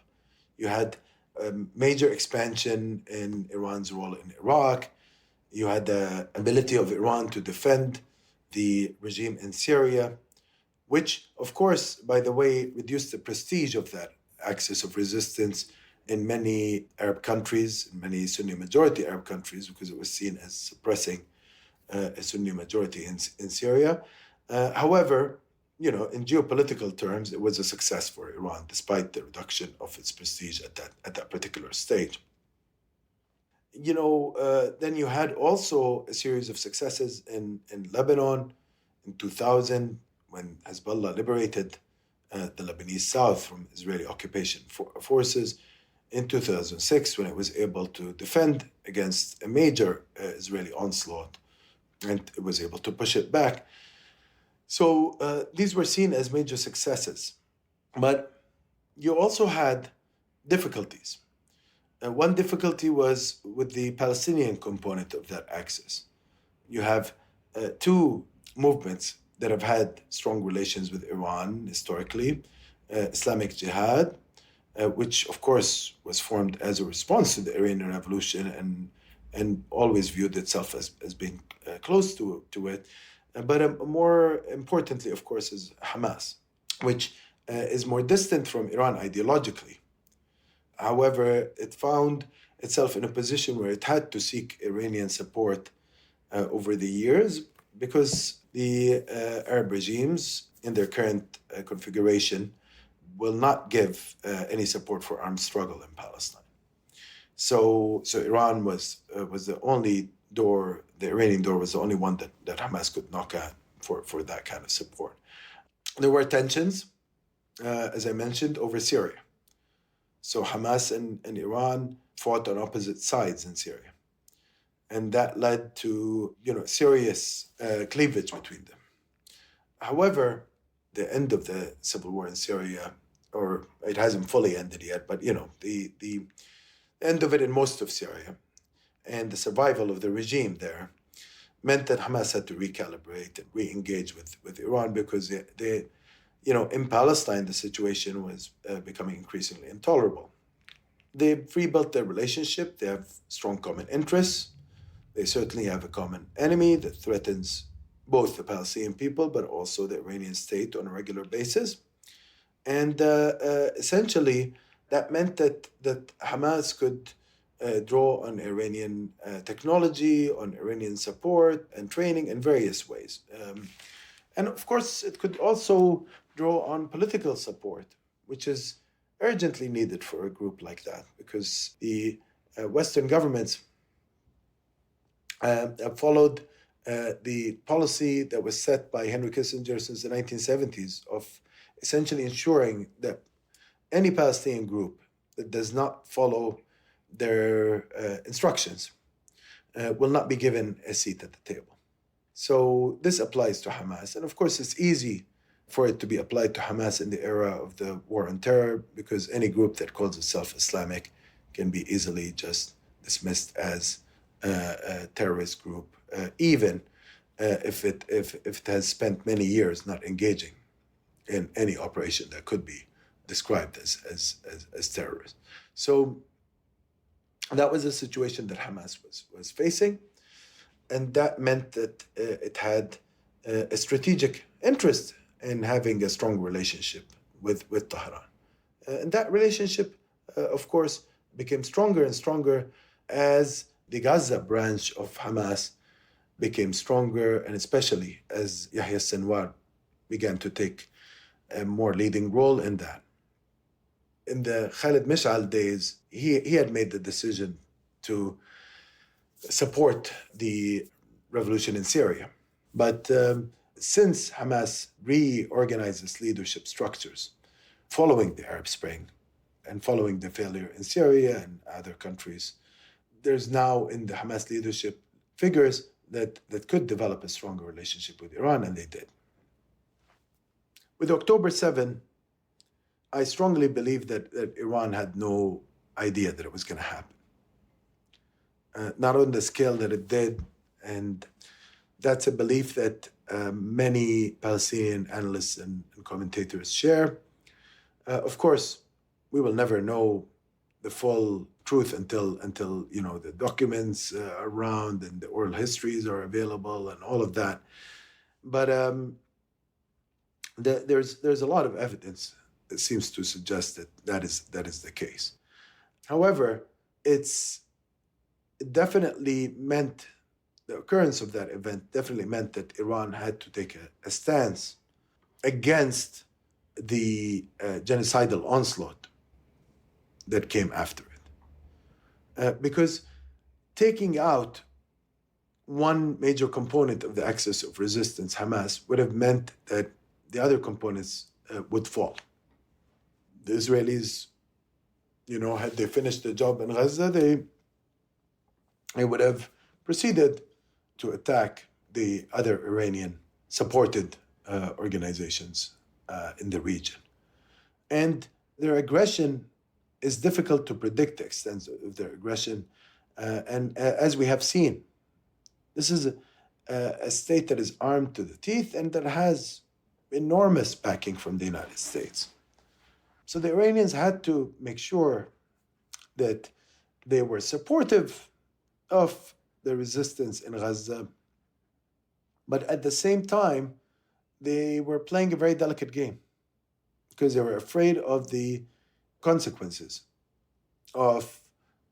You had a major expansion in Iran's role in Iraq. You had the ability of Iran to defend the regime in Syria, which, of course, by the way, reduced the prestige of that axis of resistance in many Arab countries, in many Sunni majority Arab countries, because it was seen as suppressing a Sunni majority in Syria. However, in geopolitical terms, it was a success for Iran, despite the reduction of its prestige at that particular stage. Then you had also a series of successes in Lebanon in 2000, when Hezbollah liberated the Lebanese South from Israeli occupation forces, in 2006, when it was able to defend against a major Israeli onslaught, and it was able to push it back. So these were seen as major successes. But you also had difficulties. One difficulty was with the Palestinian component of that axis. You have two movements that have had strong relations with Iran historically. Islamic Jihad, which of course was formed as a response to the Iranian Revolution and always viewed itself as being close to it. But more importantly, of course, is Hamas, which is more distant from Iran ideologically. However, it found itself in a position where it had to seek Iranian support over the years, because the Arab regimes in their current configuration will not give any support for armed struggle in Palestine. So Iran was the only door, the Iranian door was the only one that Hamas could knock at for that kind of support. There were tensions, as I mentioned, over Syria. So Hamas and Iran fought on opposite sides in Syria. And that led to serious cleavage between them. However, the end of the civil war in Syria, or it hasn't fully ended yet, but the end of it in most of Syria and the survival of the regime there meant that Hamas had to recalibrate and re-engage with Iran, because they in Palestine, the situation was becoming increasingly intolerable. They've rebuilt their relationship. They have strong common interests. They certainly have a common enemy that threatens both the Palestinian people, but also the Iranian state on a regular basis. And essentially, that meant that Hamas could draw on Iranian technology, on Iranian support and training in various ways. And of course, it could also draw on political support, which is urgently needed for a group like that, because the Western governments followed the policy that was set by Henry Kissinger since the 1970s of essentially ensuring that any Palestinian group that does not follow their instructions will not be given a seat at the table. So this applies to Hamas. And of course, it's easy for it to be applied to Hamas in the era of the war on terror, because any group that calls itself Islamic can be easily just dismissed as a terrorist group, even if it has spent many years not engaging in any operation that could be described as terrorist. So that was a situation that Hamas was facing. And that meant that it had a strategic interest in having a strong relationship with Tehran. And that relationship, of course, became stronger and stronger as the Gaza branch of Hamas became stronger, and especially as Yahya Sinwar began to take a more leading role in that. In the Khalid Mish'al days, he had made the decision to support the revolution in Syria. But since Hamas reorganized its leadership structures following the Arab Spring and following the failure in Syria and other countries, there's now in the Hamas leadership figures that could develop a stronger relationship with Iran, and they did. With October 7, I strongly believe that Iran had no idea that it was going to happen. Not on the scale that it did, and that's a belief that many Palestinian analysts and commentators share. Of course, we will never know the full truth until the documents are around and the oral histories are available and all of that. But there's a lot of evidence that seems to suggest that is the case. However, it definitely meant, the occurrence of that event definitely meant that Iran had to take a stance against the genocidal onslaught that came after it. Because taking out one major component of the axis of resistance, Hamas, would have meant that the other components would fall. The Israelis, had they finished the job in Gaza, they would have proceeded to attack the other Iranian-supported organizations in the region. And their aggression is difficult to predict the extent of their aggression. And as we have seen, this is a state that is armed to the teeth and that has enormous backing from the United States. So the Iranians had to make sure that they were supportive of the resistance in Gaza, but at the same time, they were playing a very delicate game because they were afraid of the consequences of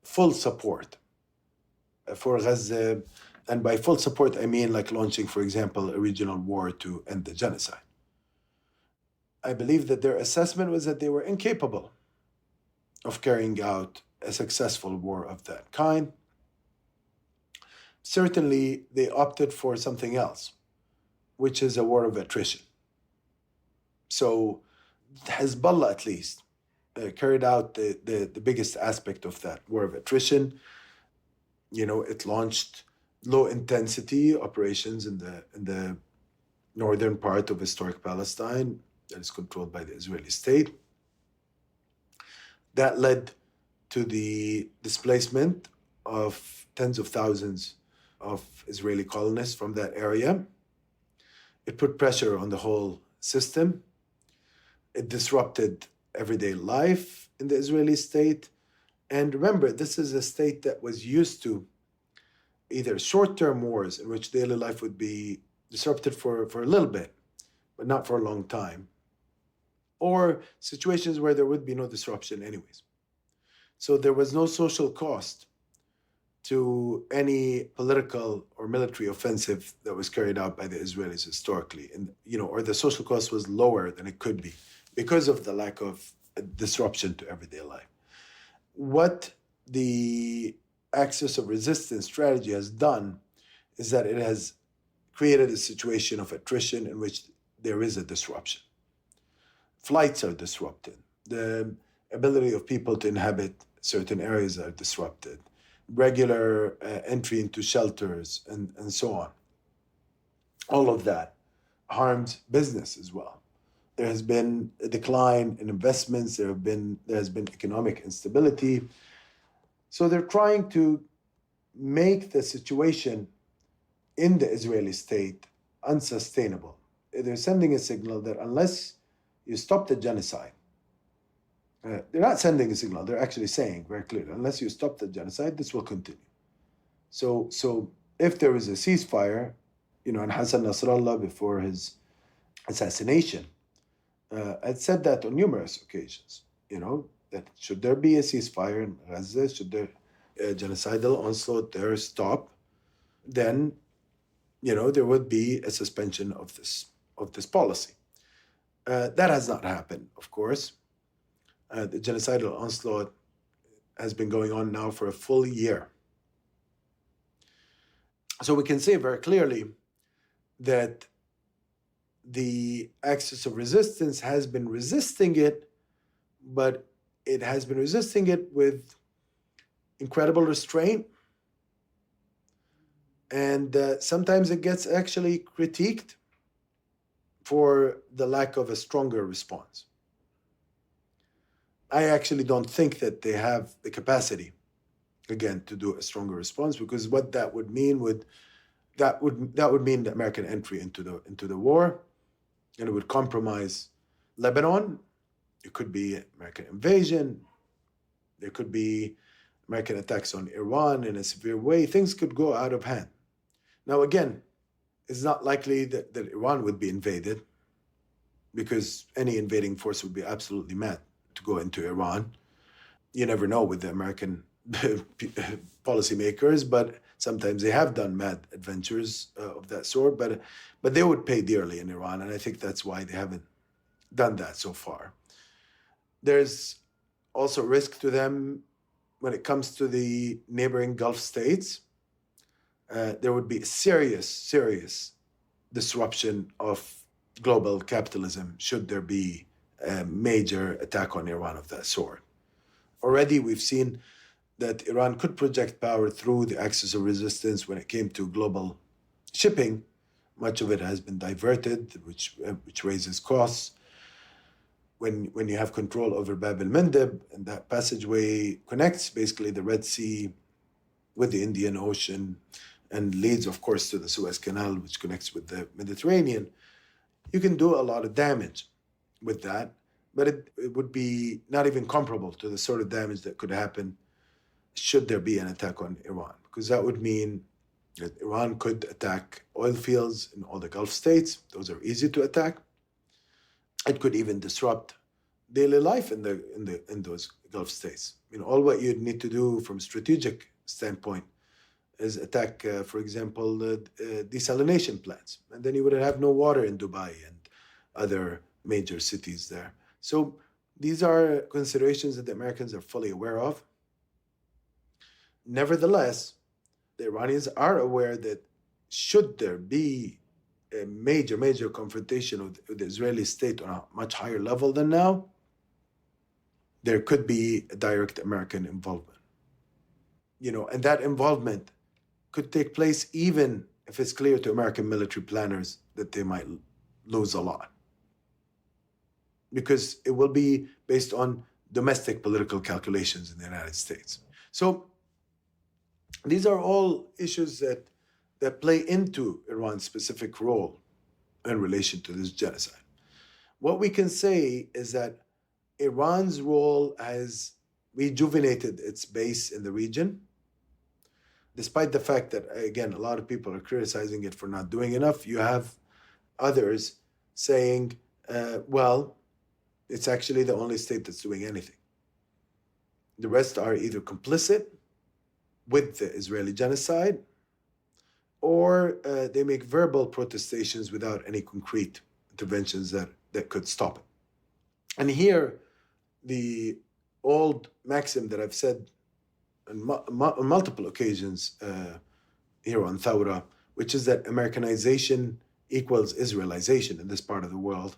full support for Gaza. And by full support, I mean like launching, for example, a regional war to end the genocide. I believe that their assessment was that they were incapable of carrying out a successful war of that kind. Certainly, they opted for something else, which is a war of attrition. So Hezbollah, at least, carried out the biggest aspect of that war of attrition. It launched low-intensity operations in the northern part of historic Palestine that is controlled by the Israeli state. That led to the displacement of tens of thousands of Israeli colonists from that area. It put pressure on the whole system. It disrupted everyday life in the Israeli state. And remember, this is a state that was used to either short-term wars in which daily life would be disrupted for a little bit, but not for a long time, or situations where there would be no disruption anyways. So there was no social cost to any political or military offensive that was carried out by the Israelis historically, and or the social cost was lower than it could be because of the lack of disruption to everyday life. What the axis of resistance strategy has done is that it has created a situation of attrition in which there is a disruption. Flights are disrupted. The ability of people to inhabit certain areas are disrupted. Regular entry into shelters and so on. All of that harms business as well. There has been a decline in investments. There has been economic instability. So they're trying to make the situation in the Israeli state unsustainable. They're sending a signal that unless you stop the genocide, they're not sending a signal, they're actually saying very clearly, unless you stop the genocide, this will continue. So if there is a ceasefire, and Hassan Nasrallah, before his assassination, had said that on numerous occasions, that should there be a ceasefire in Gaza, should there a genocidal onslaught there stop, then, there would be a suspension of this policy. That has not happened, of course. The genocidal onslaught has been going on now for a full year. So we can say very clearly that the axis of resistance has been resisting it, but it has been resisting it with incredible restraint. And sometimes it gets actually critiqued for the lack of a stronger response. I actually don't think that they have the capacity, again, to do a stronger response, because what that would mean would that would mean the American entry into the war, and it would compromise Lebanon. It could be American invasion. There could be American attacks on Iran in a severe way. Things could go out of hand. Now, again, it's not likely that Iran would be invaded, because any invading force would be absolutely mad to go into Iran. You never know with the American policymakers, but sometimes they have done mad adventures of that sort, but they would pay dearly in Iran, and I think that's why they haven't done that so far. There's also risk to them when it comes to the neighboring Gulf states. There would be serious disruption of global capitalism should there be a major attack on Iran of that sort. Already we've seen that Iran could project power through the axis of resistance when it came to global shipping. Much of it has been diverted, which raises costs. When you have control over Bab el-Mandeb, and that passageway connects basically the Red Sea with the Indian Ocean and leads, of course, to the Suez Canal, which connects with the Mediterranean, you can do a lot of damage with that, but it would be not even comparable to the sort of damage that could happen should there be an attack on Iran, because that would mean that Iran could attack oil fields in all the Gulf states. Those are easy to attack. It could even disrupt daily life in those Gulf states. All what you'd need to do from a strategic standpoint is attack, for example, desalination plants, and then you would have no water in Dubai and other major cities there. So these are considerations that the Americans are fully aware of. Nevertheless, the Iranians are aware that should there be a major confrontation with the Israeli state on a much higher level than now, there could be a direct American involvement. And that involvement could take place even if it's clear to American military planners that they might lose a lot, because it will be based on domestic political calculations in the United States. So these are all issues that play into Iran's specific role in relation to this genocide. What we can say is that Iran's role has rejuvenated its base in the region, despite the fact that, again, a lot of people are criticizing it for not doing enough. You have others saying, well, it's actually the only state that's doing anything. The rest are either complicit with the Israeli genocide, or they make verbal protestations without any concrete interventions that could stop it. And here, the old maxim that I've said on multiple occasions here on Thawra, which is that Americanization equals Israelization in this part of the world,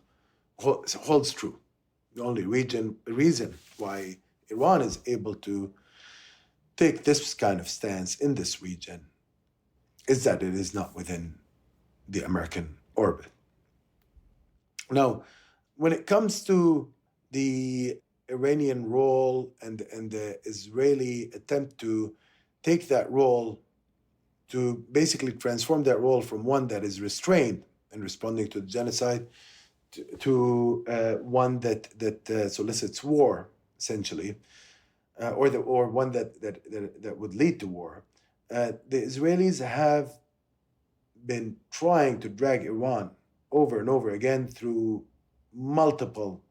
holds true. The only reason why Iran is able to take this kind of stance in this region is that it is not within the American orbit. Now, when it comes to the Iranian role and the Israeli attempt to take that role, to basically transform that role from one that is restrained in responding to the genocide to one that solicits war, essentially, or one that would lead to war. The Israelis have been trying to drag Iran over and over again through multiple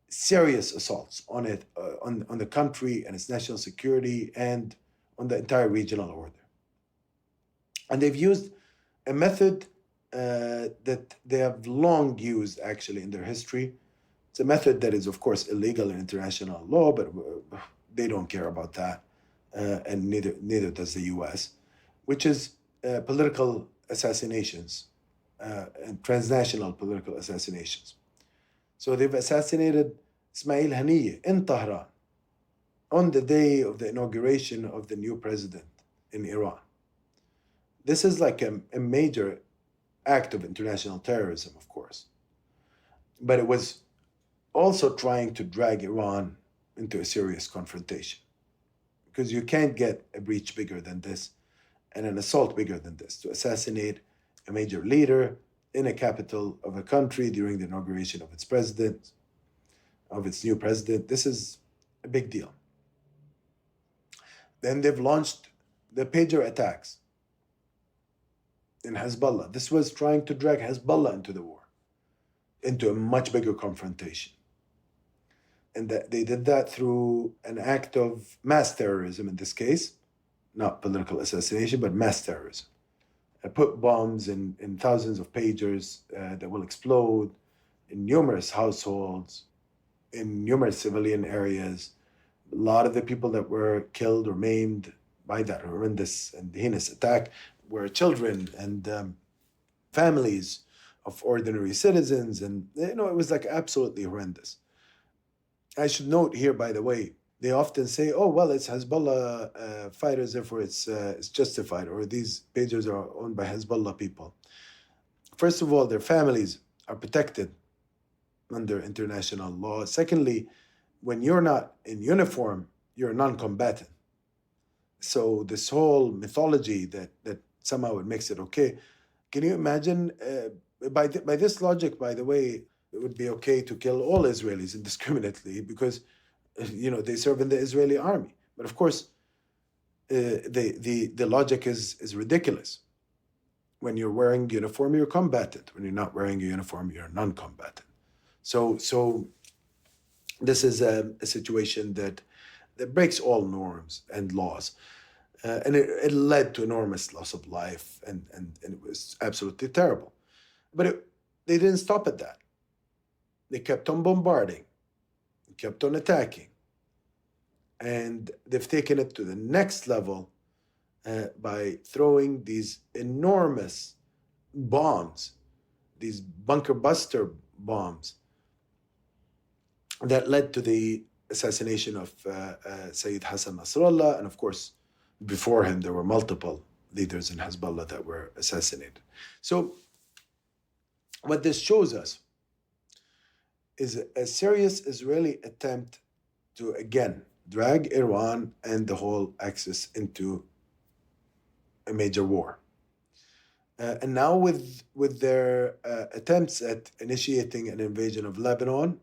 serious assaults on it, on the country and its national security, and on the entire regional order. And they've used a method that they have long used, actually, in their history. It's a method that is, of course, illegal in international law, but they don't care about that, and neither does the U.S., which is political assassinations and transnational political assassinations. So they've assassinated Ismail Haniyeh in Tehran on the day of the inauguration of the new president in Iran. This is like a major act of international terrorism, of course. But it was also trying to drag Iran into a serious confrontation, because you can't get a breach bigger than this and an assault bigger than this, to assassinate a major leader in a capital of a country during the inauguration of its president, of its new president. This is a big deal. Then they've launched the pager attacks in Hezbollah. This was trying to drag Hezbollah into the war, into a much bigger confrontation. And that they did that through an act of mass terrorism in this case, not political assassination, but mass terrorism. Put bombs in thousands of pagers that will explode in numerous households, in numerous civilian areas. A lot of the people that were killed or maimed by that horrendous and heinous attack were children and families of ordinary citizens. And, it was like absolutely horrendous. I should note here, by the way, they often say, oh, well, it's Hezbollah fighters, therefore it's justified, or these pagers are owned by Hezbollah people. First of all, their families are protected under international law. Secondly, when you're not in uniform, you're a non-combatant. So this whole mythology that somehow it makes it okay, can you imagine, by this logic, by the way, it would be okay to kill all Israelis indiscriminately because, they serve in the Israeli army. But of course, the logic is ridiculous. When you're wearing uniform, you're a combatant. When you're not wearing a uniform, you're a non-combatant. So this is a situation that breaks all norms and laws. And it led to enormous loss of life, and it was absolutely terrible. But they didn't stop at that. They kept on bombarding, kept on attacking. And they've taken it to the next level by throwing these enormous bombs, these bunker buster bombs that led to the assassination of Sayyid Hassan Nasrallah. And of course, before him, there were multiple leaders in Hezbollah that were assassinated. So what this shows us is a serious Israeli attempt to, again, drag Iran and the whole axis into a major war. And now with their attempts at initiating an invasion of Lebanon,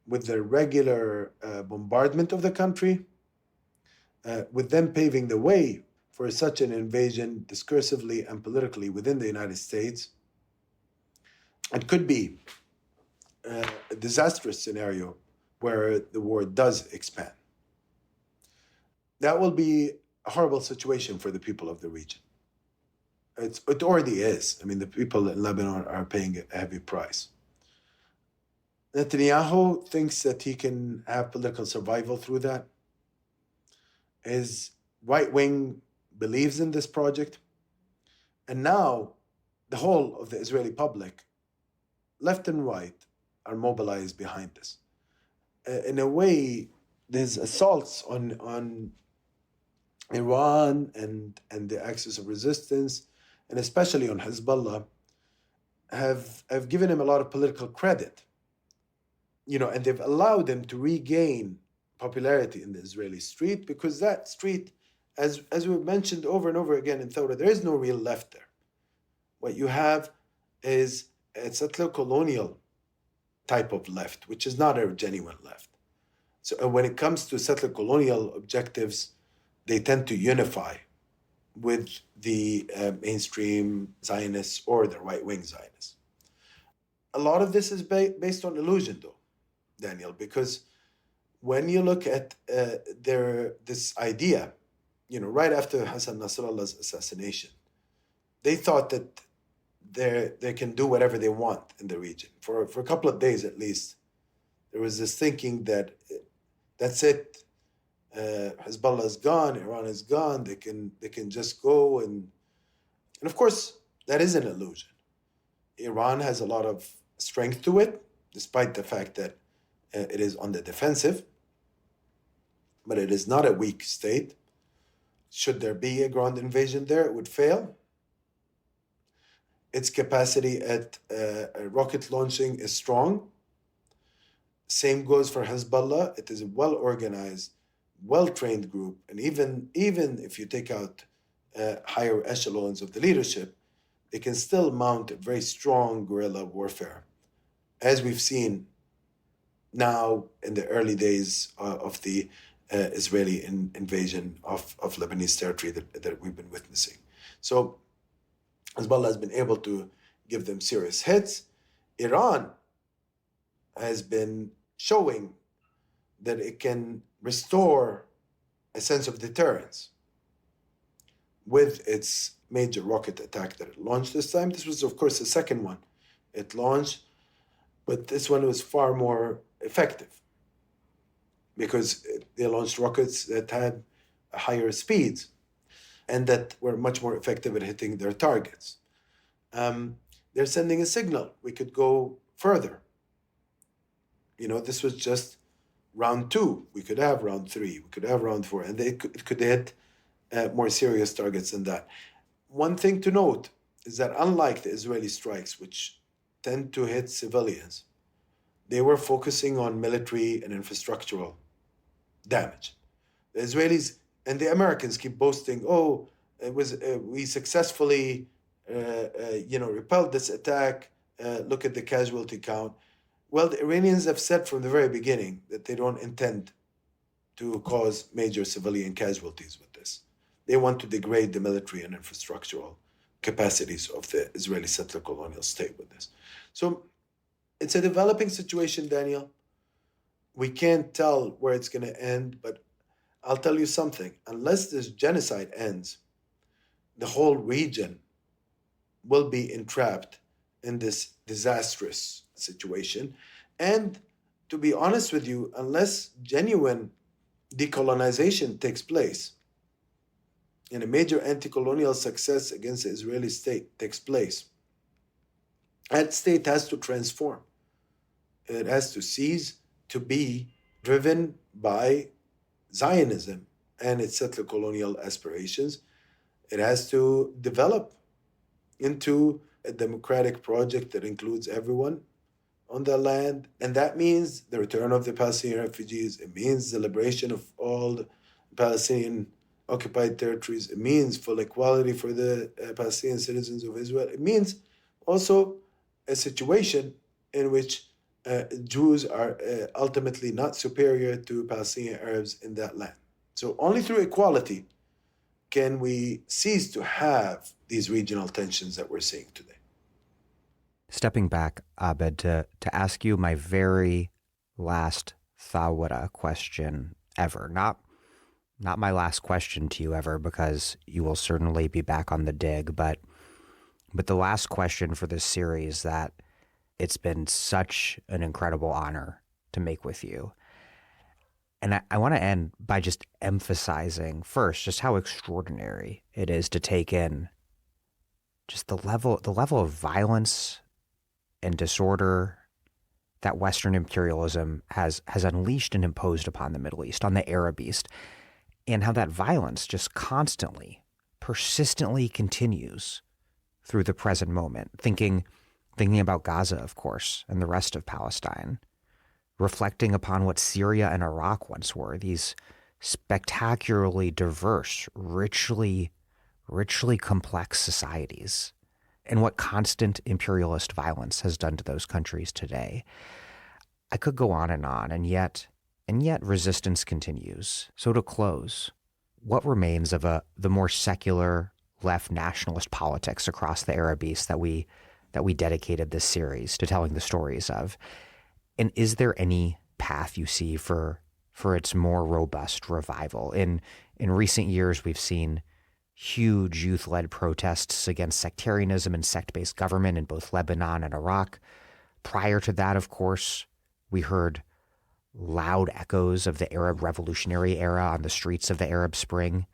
with their regular bombardment of the country, with them paving the way for such an invasion discursively and politically within the United States, it could be a disastrous scenario where the war does expand. That will be a horrible situation for the people of the region. It already is. I mean, the people in Lebanon are paying a heavy price. Netanyahu thinks that he can have political survival through that. His right wing believes in this project. And now the whole of the Israeli public, left and right, are mobilized behind this. In a way, these assaults on Iran and the axis of resistance, and especially on Hezbollah, have given him a lot of political credit. And they've allowed him to regain popularity in the Israeli street, because that street, as we've mentioned over and over again in Thawra, there is no real left there. What you have is a settler colonial type of left, which is not a genuine left. So when it comes to settler colonial objectives, they tend to unify with the mainstream Zionists or the right-wing Zionists. A lot of this is based on illusion, though, Daniel, because when you look at this idea, right after Hassan Nasrallah's assassination, they thought that they can do whatever they want in the region. For a couple of days at least, there was this thinking that that's it. Hezbollah is gone, Iran is gone, they can just go and of course that is an illusion. Iran has a lot of strength to it, despite the fact that it is on the defensive, but it is not a weak state. Should there be a ground invasion there, it would fail. Its capacity at rocket launching is strong. Same goes for Hezbollah. It is a well-organized, well-trained group. And even if you take out higher echelons of the leadership, they can still mount a very strong guerrilla warfare, as we've seen now in the early days of the Israeli invasion of Lebanese territory that we've been witnessing. So Hezbollah has been able to give them serious hits. Iran has been showing that it can restore a sense of deterrence with its major rocket attack that it launched this time. This was, of course, the second one it launched, but this one was far more effective because they launched rockets that had higher speeds and that were much more effective at hitting their targets. They're sending a signal. We could go further. This was just round 2. We could have round 3. We could have round 4. And it could hit more serious targets than that. One thing to note is that unlike the Israeli strikes, which tend to hit civilians, they were focusing on military and infrastructural damage. The Israelis and the Americans keep boasting, we successfully repelled this attack. Look at the casualty count. Well, the Iranians have said from the very beginning that they don't intend to cause major civilian casualties with this. They want to degrade the military and infrastructural capacities of the Israeli settler colonial state with this. So it's a developing situation, Daniel. We can't tell where it's going to end, but I'll tell you something. Unless this genocide ends, the whole region will be entrapped in this disastrous situation. And to be honest with you, unless genuine decolonization takes place and a major anti-colonial success against the Israeli state takes place, that state has to transform. It has to cease to be driven by Zionism and its settler colonial aspirations. It has to develop into a democratic project that includes everyone on the land. And that means the return of the Palestinian refugees. It means the liberation of all the Palestinian occupied territories. It means full equality for the Palestinian citizens of Israel. It means also a situation in which Jews are ultimately not superior to Palestinian Arabs in that land. So only through equality can we cease to have these regional tensions that we're seeing today. Stepping back, Abed, to ask you my very last Thawra question ever. Not my last question to you ever, because you will certainly be back on the dig, but the last question for this series that it's been such an incredible honor to make with you. And I want to end by just emphasizing first just how extraordinary it is to take in just the level of violence and disorder that Western imperialism has unleashed and imposed upon the Middle East, on the Arab East, and how that violence just constantly, persistently continues through the present moment. Thinking about Gaza, of course, and the rest of Palestine, reflecting upon what Syria and Iraq once were, these spectacularly diverse, richly complex societies, and what constant imperialist violence has done to those countries today. I could go on, and yet resistance continues. So to close, what remains of the more secular left nationalist politics across the Arab East that we dedicated this series to telling the stories of? And is there any path you see for its more robust revival? In recent years, we've seen huge youth-led protests against sectarianism and sect-based government in both Lebanon and Iraq. Prior to that, of course, we heard loud echoes of the Arab Revolutionary era on the streets of the Arab Spring.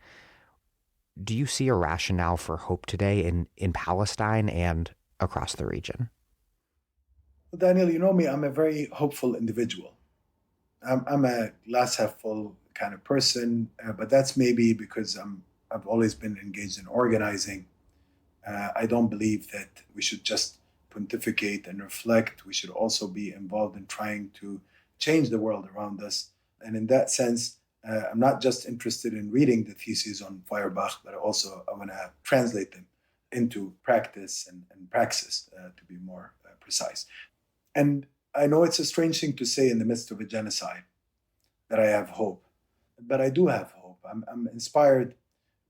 Do you see a rationale for hope today in Palestine and across the region? Well, Daniel, you know me, I'm a very hopeful individual. I'm a glass half full kind of person, but that's maybe because I've always been engaged in organizing. I don't believe that we should just pontificate and reflect. We should also be involved in trying to change the world around us. And in that sense, I'm not just interested in reading the theses on Feuerbach, but also I want to translate them into practice and praxis, to be more precise. And I know it's a strange thing to say in the midst of a genocide that I have hope, but I do have hope. I'm inspired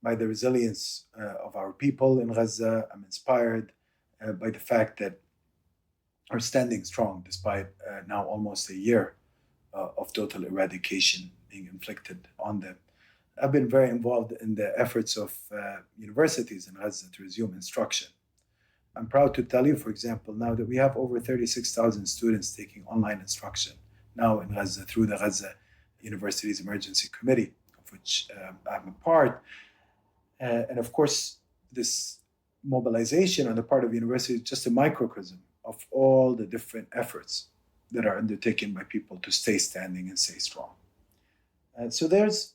by the resilience of our people in Gaza. I'm inspired by the fact that are standing strong despite now almost a year of total eradication being inflicted on them. I've been very involved in the efforts of universities in Gaza to resume instruction. I'm proud to tell you, for example, now that we have over 36,000 students taking online instruction now in Gaza through the Gaza University's Emergency Committee, of which I'm a part. And of course, this mobilization on the part of the university is just a microcosm of all the different efforts that are undertaken by people to stay standing and stay strong. So there's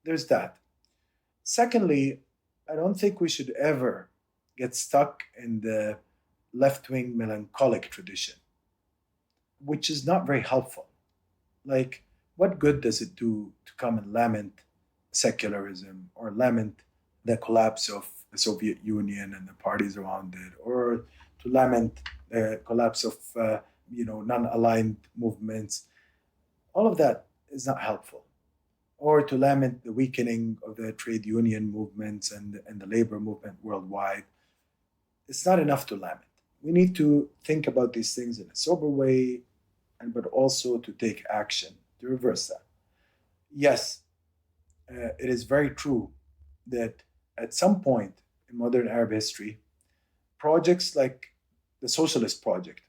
that. Secondly, I don't think we should ever get stuck in the left-wing melancholic tradition, which is not very helpful. Like, what good does it do to come and lament secularism or lament the collapse of the Soviet Union and the parties around it, or to lament the collapse of non-aligned movements? All of that is not helpful. Or to lament the weakening of the trade union movements and the labor movement worldwide. It's not enough to lament. We need to think about these things in a sober way, but also to take action to reverse that. Yes, it is very true that at some point in modern Arab history, projects like the Socialist Project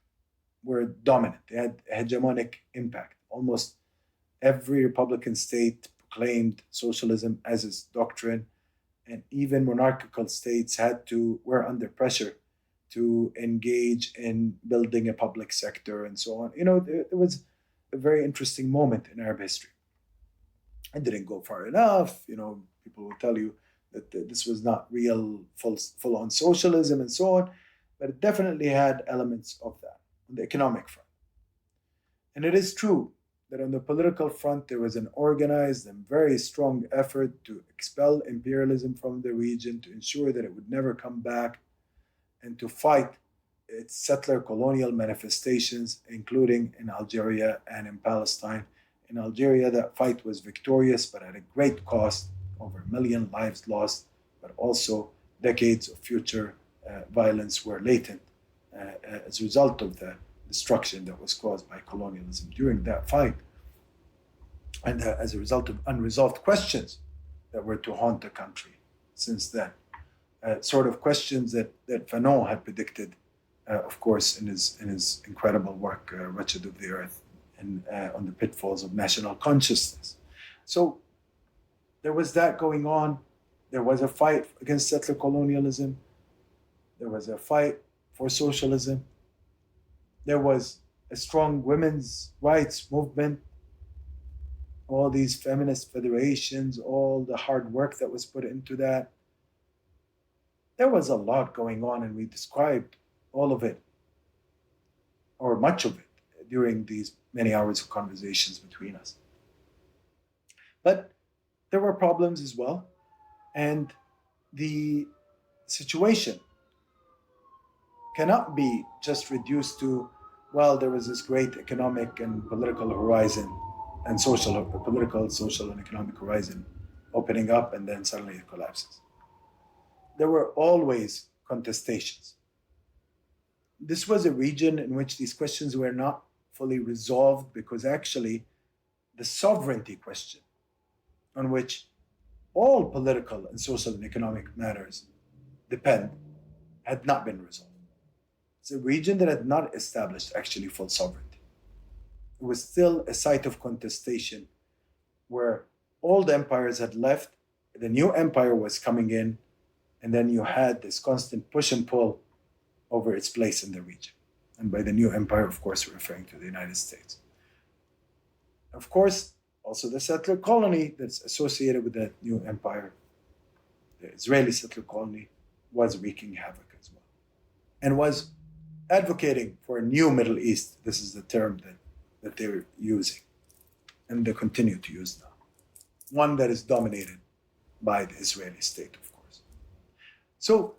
were dominant. They had a hegemonic impact. Almost every Republican state proclaimed socialism as its doctrine, and even monarchical states were under pressure to engage in building a public sector and so on. There was a very interesting moment in Arab history. It didn't go far enough. People will tell you that this was not real full-on socialism and so on, but it definitely had elements of that on the economic front. And it is true that on the political front, there was an organized and very strong effort to expel imperialism from the region, to ensure that it would never come back, and to fight its settler colonial manifestations, including in Algeria and in Palestine. In Algeria, that fight was victorious, but at a great cost, over 1 million lives lost, but also decades of future violence were latent as a result of the destruction that was caused by colonialism during that fight, and as a result of unresolved questions that were to haunt the country since then. Sort of questions that Fanon had predicted, of course, in his incredible work, Wretched of the Earth, and on the pitfalls of national consciousness. So there was that going on. There was a fight against settler colonialism. There was a fight for socialism. There was a strong women's rights movement, all these feminist federations, all the hard work that was put into that. There was a lot going on, and we described all of it, or much of it, during these many hours of conversations between us. But there were problems as well, and the situation cannot be just reduced to, well, there was this great economic and political horizon and political, social, and economic horizon opening up, and then suddenly it collapses. There were always contestations. This was a region in which these questions were not fully resolved, because actually the sovereignty question, on which all political and social and economic matters depend, had not been resolved. It's a region that had not established actually full sovereignty. It was still a site of contestation where old empires had left, the new empire was coming in, and then you had this constant push and pull over its place in the region. And by the new empire, of course, we're referring to the United States. Of course, also the settler colony that's associated with that new empire, the Israeli settler colony, was wreaking havoc as well, and was advocating for a new Middle East. This is the term that they were using, and they continue to use now. one that is dominated by the Israeli state, of course. So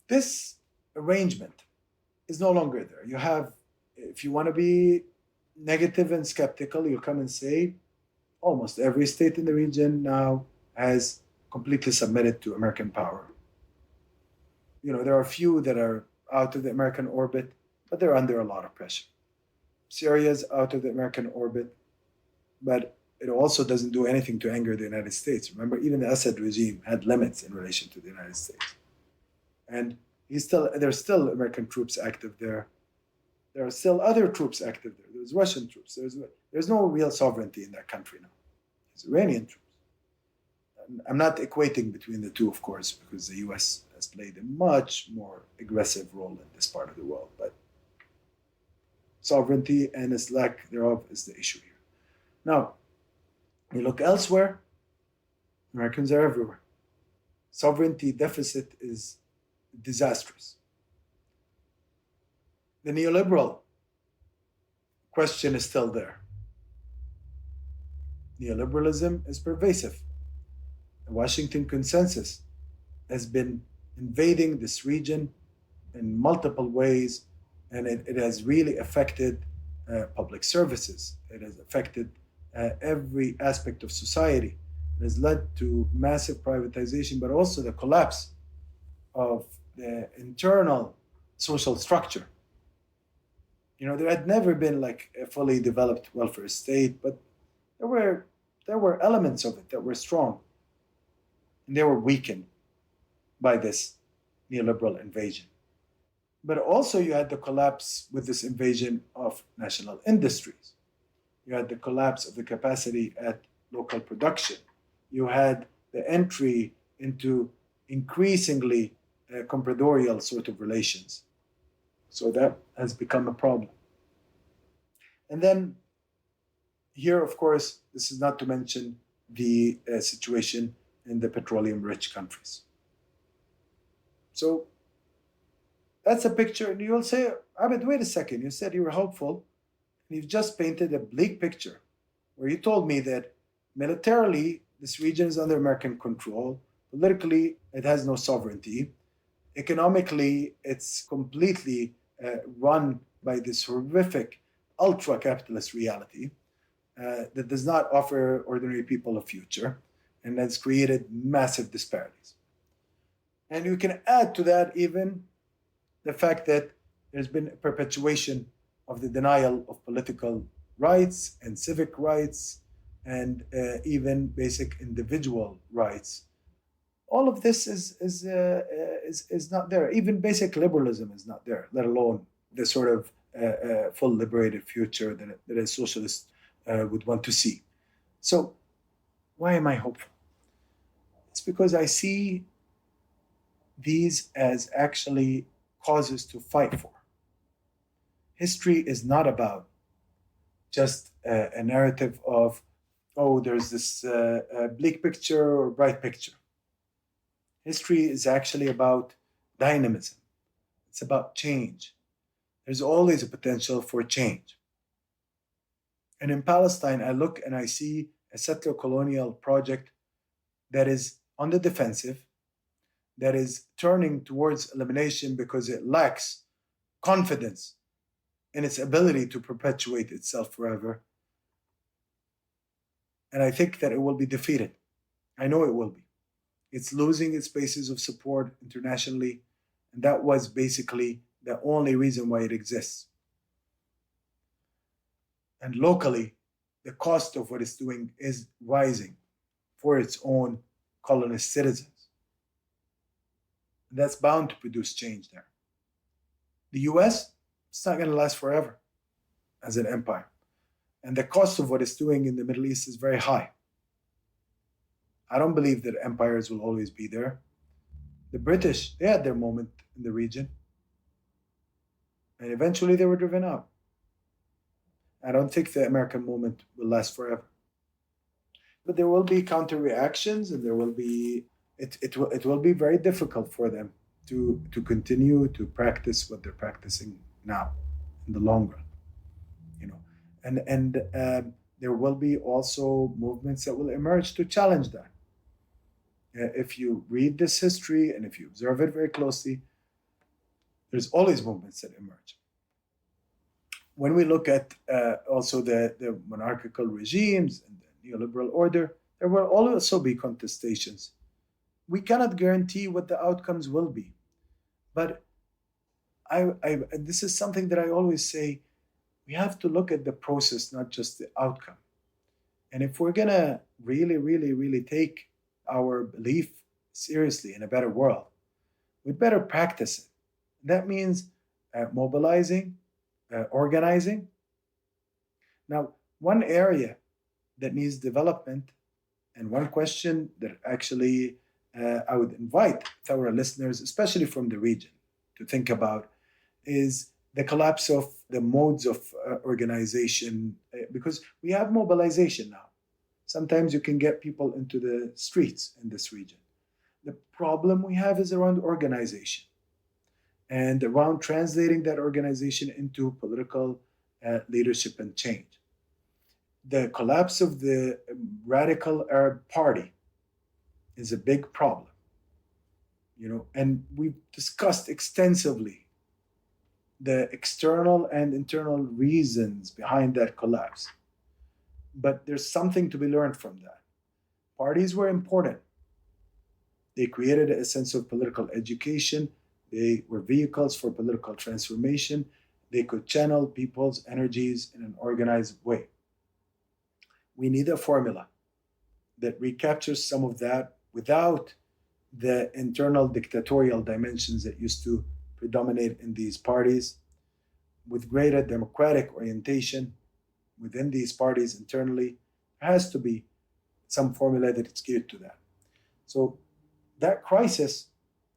this arrangement is no longer there. You have, if you want to be negative and skeptical, you come and say almost every state in the region now has completely submitted to American power. There are a few that are out of the American orbit, but they're under a lot of pressure. Syria's out of the American orbit, but it also doesn't do anything to anger the United States. Remember, even the Assad regime had limits in relation to the United States. And there's still American troops active there. There are still other troops active there. There's Russian troops. There's no real sovereignty in that country now. There's Iranian troops. I'm not equating between the two, of course, because the U.S. has played a much more aggressive role in this part of the world. But sovereignty and its lack thereof is the issue here. Now, you look elsewhere, Americans are everywhere. Sovereignty deficit is disastrous. The neoliberal question is still there. Neoliberalism is pervasive. The Washington Consensus has been invading this region in multiple ways, and it has really affected public services. It has affected every aspect of society. It has led to massive privatization, but also the collapse of the internal social structure. There had never been like a fully developed welfare state, but there were elements of it that were strong, and they were weakened by this neoliberal invasion. But also you had the collapse with this invasion of national industries. You had the collapse of the capacity at local production. You had the entry into increasingly compradorial sort of relations. So that has become a problem. And then here, of course, this is not to mention the situation in the petroleum-rich countries. So that's a picture. And you'll say, Abed, wait a second. You said you were hopeful. And you've just painted a bleak picture where you told me that militarily, this region is under American control. Politically, it has no sovereignty. Economically, it's completely run by this horrific ultra-capitalist reality that does not offer ordinary people a future and has created massive disparities. And you can add to that even the fact that there's been a perpetuation of the denial of political rights and civic rights and even basic individual rights. All of this is not there. Even basic liberalism is not there, let alone the sort of full liberated future that a socialist would want to see. So why am I hopeful? It's because I see these as actually causes to fight for. History is not about just a narrative of, there's this bleak picture or bright picture. History is actually about dynamism. It's about change. There's always a potential for change. And in Palestine, I look and I see a settler colonial project that is on the defensive, that is turning towards elimination because it lacks confidence in its ability to perpetuate itself forever. And I think that it will be defeated. I know it will be. It's losing its basis of support internationally, and that was basically the only reason why it exists. And locally, the cost of what it's doing is rising for its own colonist citizens. And that's bound to produce change there. The US, it's not going to last forever as an empire. And the cost of what it's doing in the Middle East is very high. I don't believe that empires will always be there. The British, they had their moment in the region. And eventually they were driven out. I don't think the American moment will last forever. But there will be counter reactions, and there will be it will be very difficult for them to continue to practice what they're practicing now in the long run. And there will be also movements that will emerge to challenge that. If you read this history and if you observe it very closely, there's always movements that emerge. When we look at also the monarchical regimes and the neoliberal order, there will also be contestations. We cannot guarantee what the outcomes will be. But this is something that I always say, we have to look at the process, not just the outcome. And if we're going to really, really, really take our belief seriously in a better world, we'd better practice it. That means mobilizing, organizing. Now, one area that needs development, and one question that actually I would invite our listeners, especially from the region, to think about is the collapse of the modes of organization, because we have mobilization now. Sometimes you can get people into the streets in this region. The problem we have is around organization and around translating that organization into political leadership and change. The collapse of the radical Arab Party is a big problem, and we've discussed extensively the external and internal reasons behind that collapse. But there's something to be learned from that. Parties were important. They created a sense of political education. They were vehicles for political transformation. They could channel people's energies in an organized way. We need a formula that recaptures some of that without the internal dictatorial dimensions that used to predominate in these parties, with greater democratic orientation within these parties internally. There has to be some formula that is geared to that. So that crisis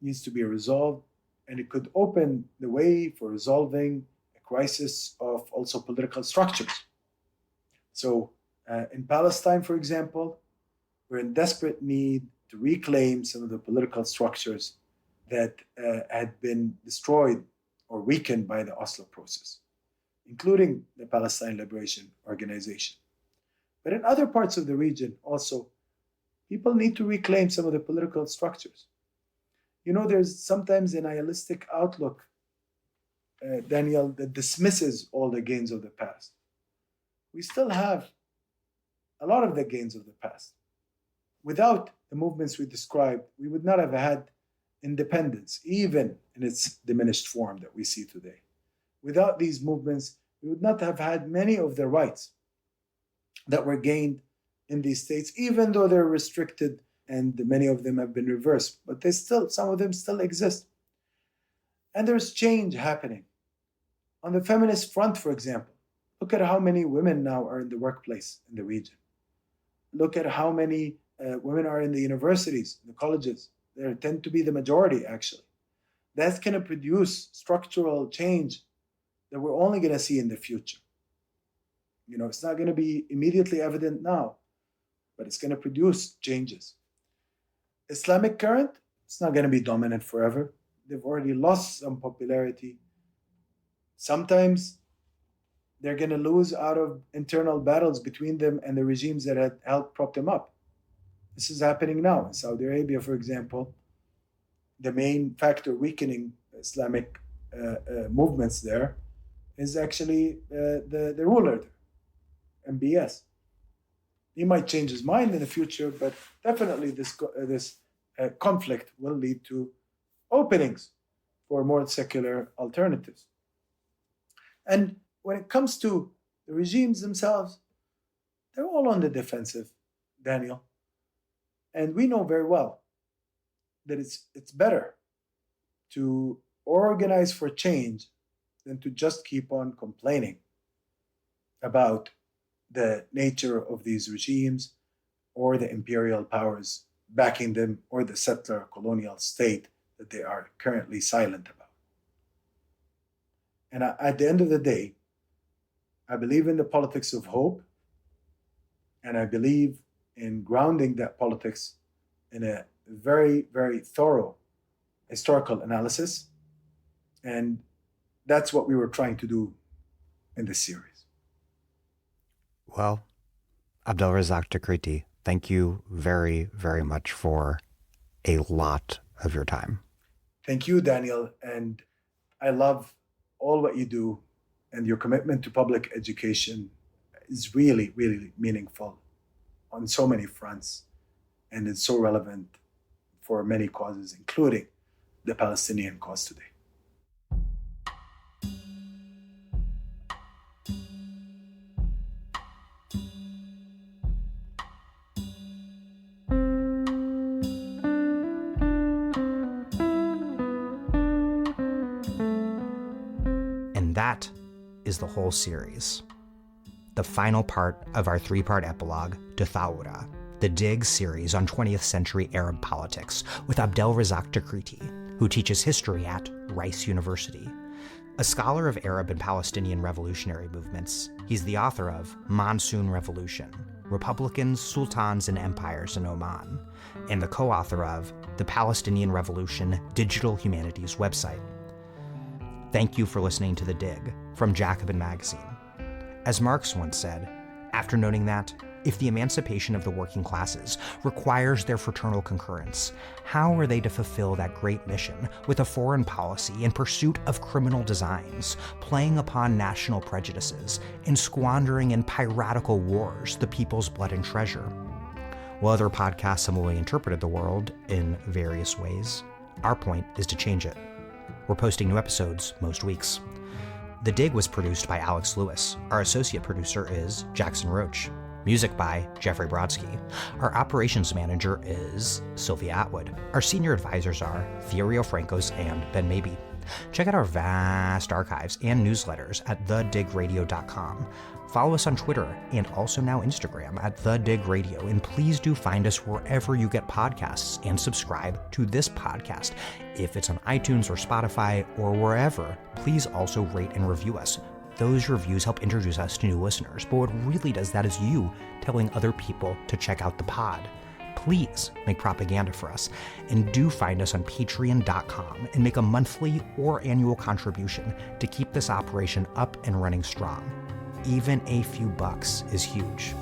needs to be resolved, and it could open the way for resolving a crisis of also political structures. So in Palestine, for example, we're in desperate need to reclaim some of the political structures that had been destroyed or weakened by the Oslo process, including the Palestine Liberation Organization. But in other parts of the region also, people need to reclaim some of the political structures. There's sometimes a nihilistic outlook, Daniel, that dismisses all the gains of the past. We still have a lot of the gains of the past. Without the movements we described, we would not have had independence, even in its diminished form that we see today. Without these movements, we would not have had many of the rights that were gained in these states, even though they're restricted and many of them have been reversed, but some of them still exist. And there's change happening. On the feminist front, for example, look at how many women now are in the workplace in the region. Look at how many women are in the universities, the colleges. They tend to be the majority, actually. That's going to produce structural change that we're only going to see in the future. It's not going to be immediately evident now, but it's going to produce changes. Islamic current, it's not going to be dominant forever. They've already lost some popularity. Sometimes they're going to lose out of internal battles between them and the regimes that had helped prop them up. This is happening now. In Saudi Arabia, for example, the main factor weakening Islamic movements there is actually the ruler there, MBS. He might change his mind in the future, but definitely this conflict will lead to openings for more secular alternatives. And when it comes to the regimes themselves, they're all on the defensive, Daniel. And we know very well that it's better to organize for change than to just keep on complaining about the nature of these regimes or the imperial powers backing them or the settler colonial state that they are currently silent about. And at the end of the day, I believe in the politics of hope, and I believe in grounding that politics in a very, very thorough historical analysis. And that's what we were trying to do in this series. Well, Abdel Razzaq Takriti, thank you very, very much for a lot of your time. Thank you, Daniel. And I love all what you do, and your commitment to public education is really, really meaningful on so many fronts. And it's so relevant for many causes, including the Palestinian cause today. And that is the whole series. The final part of our 3-part epilogue to Thawra, the Dig series on 20th century Arab politics with Abdel Razzaq Takriti, who teaches history at Rice University. A scholar of Arab and Palestinian revolutionary movements, he's the author of Monsoon Revolution, Republicans, Sultans, and Empires in Oman, and the co-author of the Palestinian Revolution Digital Humanities website. Thank you for listening to The Dig from Jacobin Magazine. As Marx once said, after noting that, if the emancipation of the working classes requires their fraternal concurrence, how are they to fulfill that great mission with a foreign policy in pursuit of criminal designs, playing upon national prejudices, and squandering in piratical wars the people's blood and treasure? While other podcasts similarly interpreted the world in various ways, our point is to change it. We're posting new episodes most weeks. The Dig was produced by Alex Lewis. Our associate producer is Jackson Roach. Music by Jeffrey Brodsky. Our operations manager is Sylvia Atwood. Our senior advisors are Fiorio Francos and Ben Mabey. Check out our vast archives and newsletters at thedigradio.com. Follow us on Twitter and also now Instagram at thedigradio, and please do find us wherever you get podcasts and subscribe to this podcast. If it's on iTunes or Spotify or wherever, please also rate and review us. Those reviews help introduce us to new listeners, but what really does that is you telling other people to check out the pod. Please make propaganda for us, and do find us on patreon.com and make a monthly or annual contribution to keep this operation up and running strong. Even a few bucks is huge.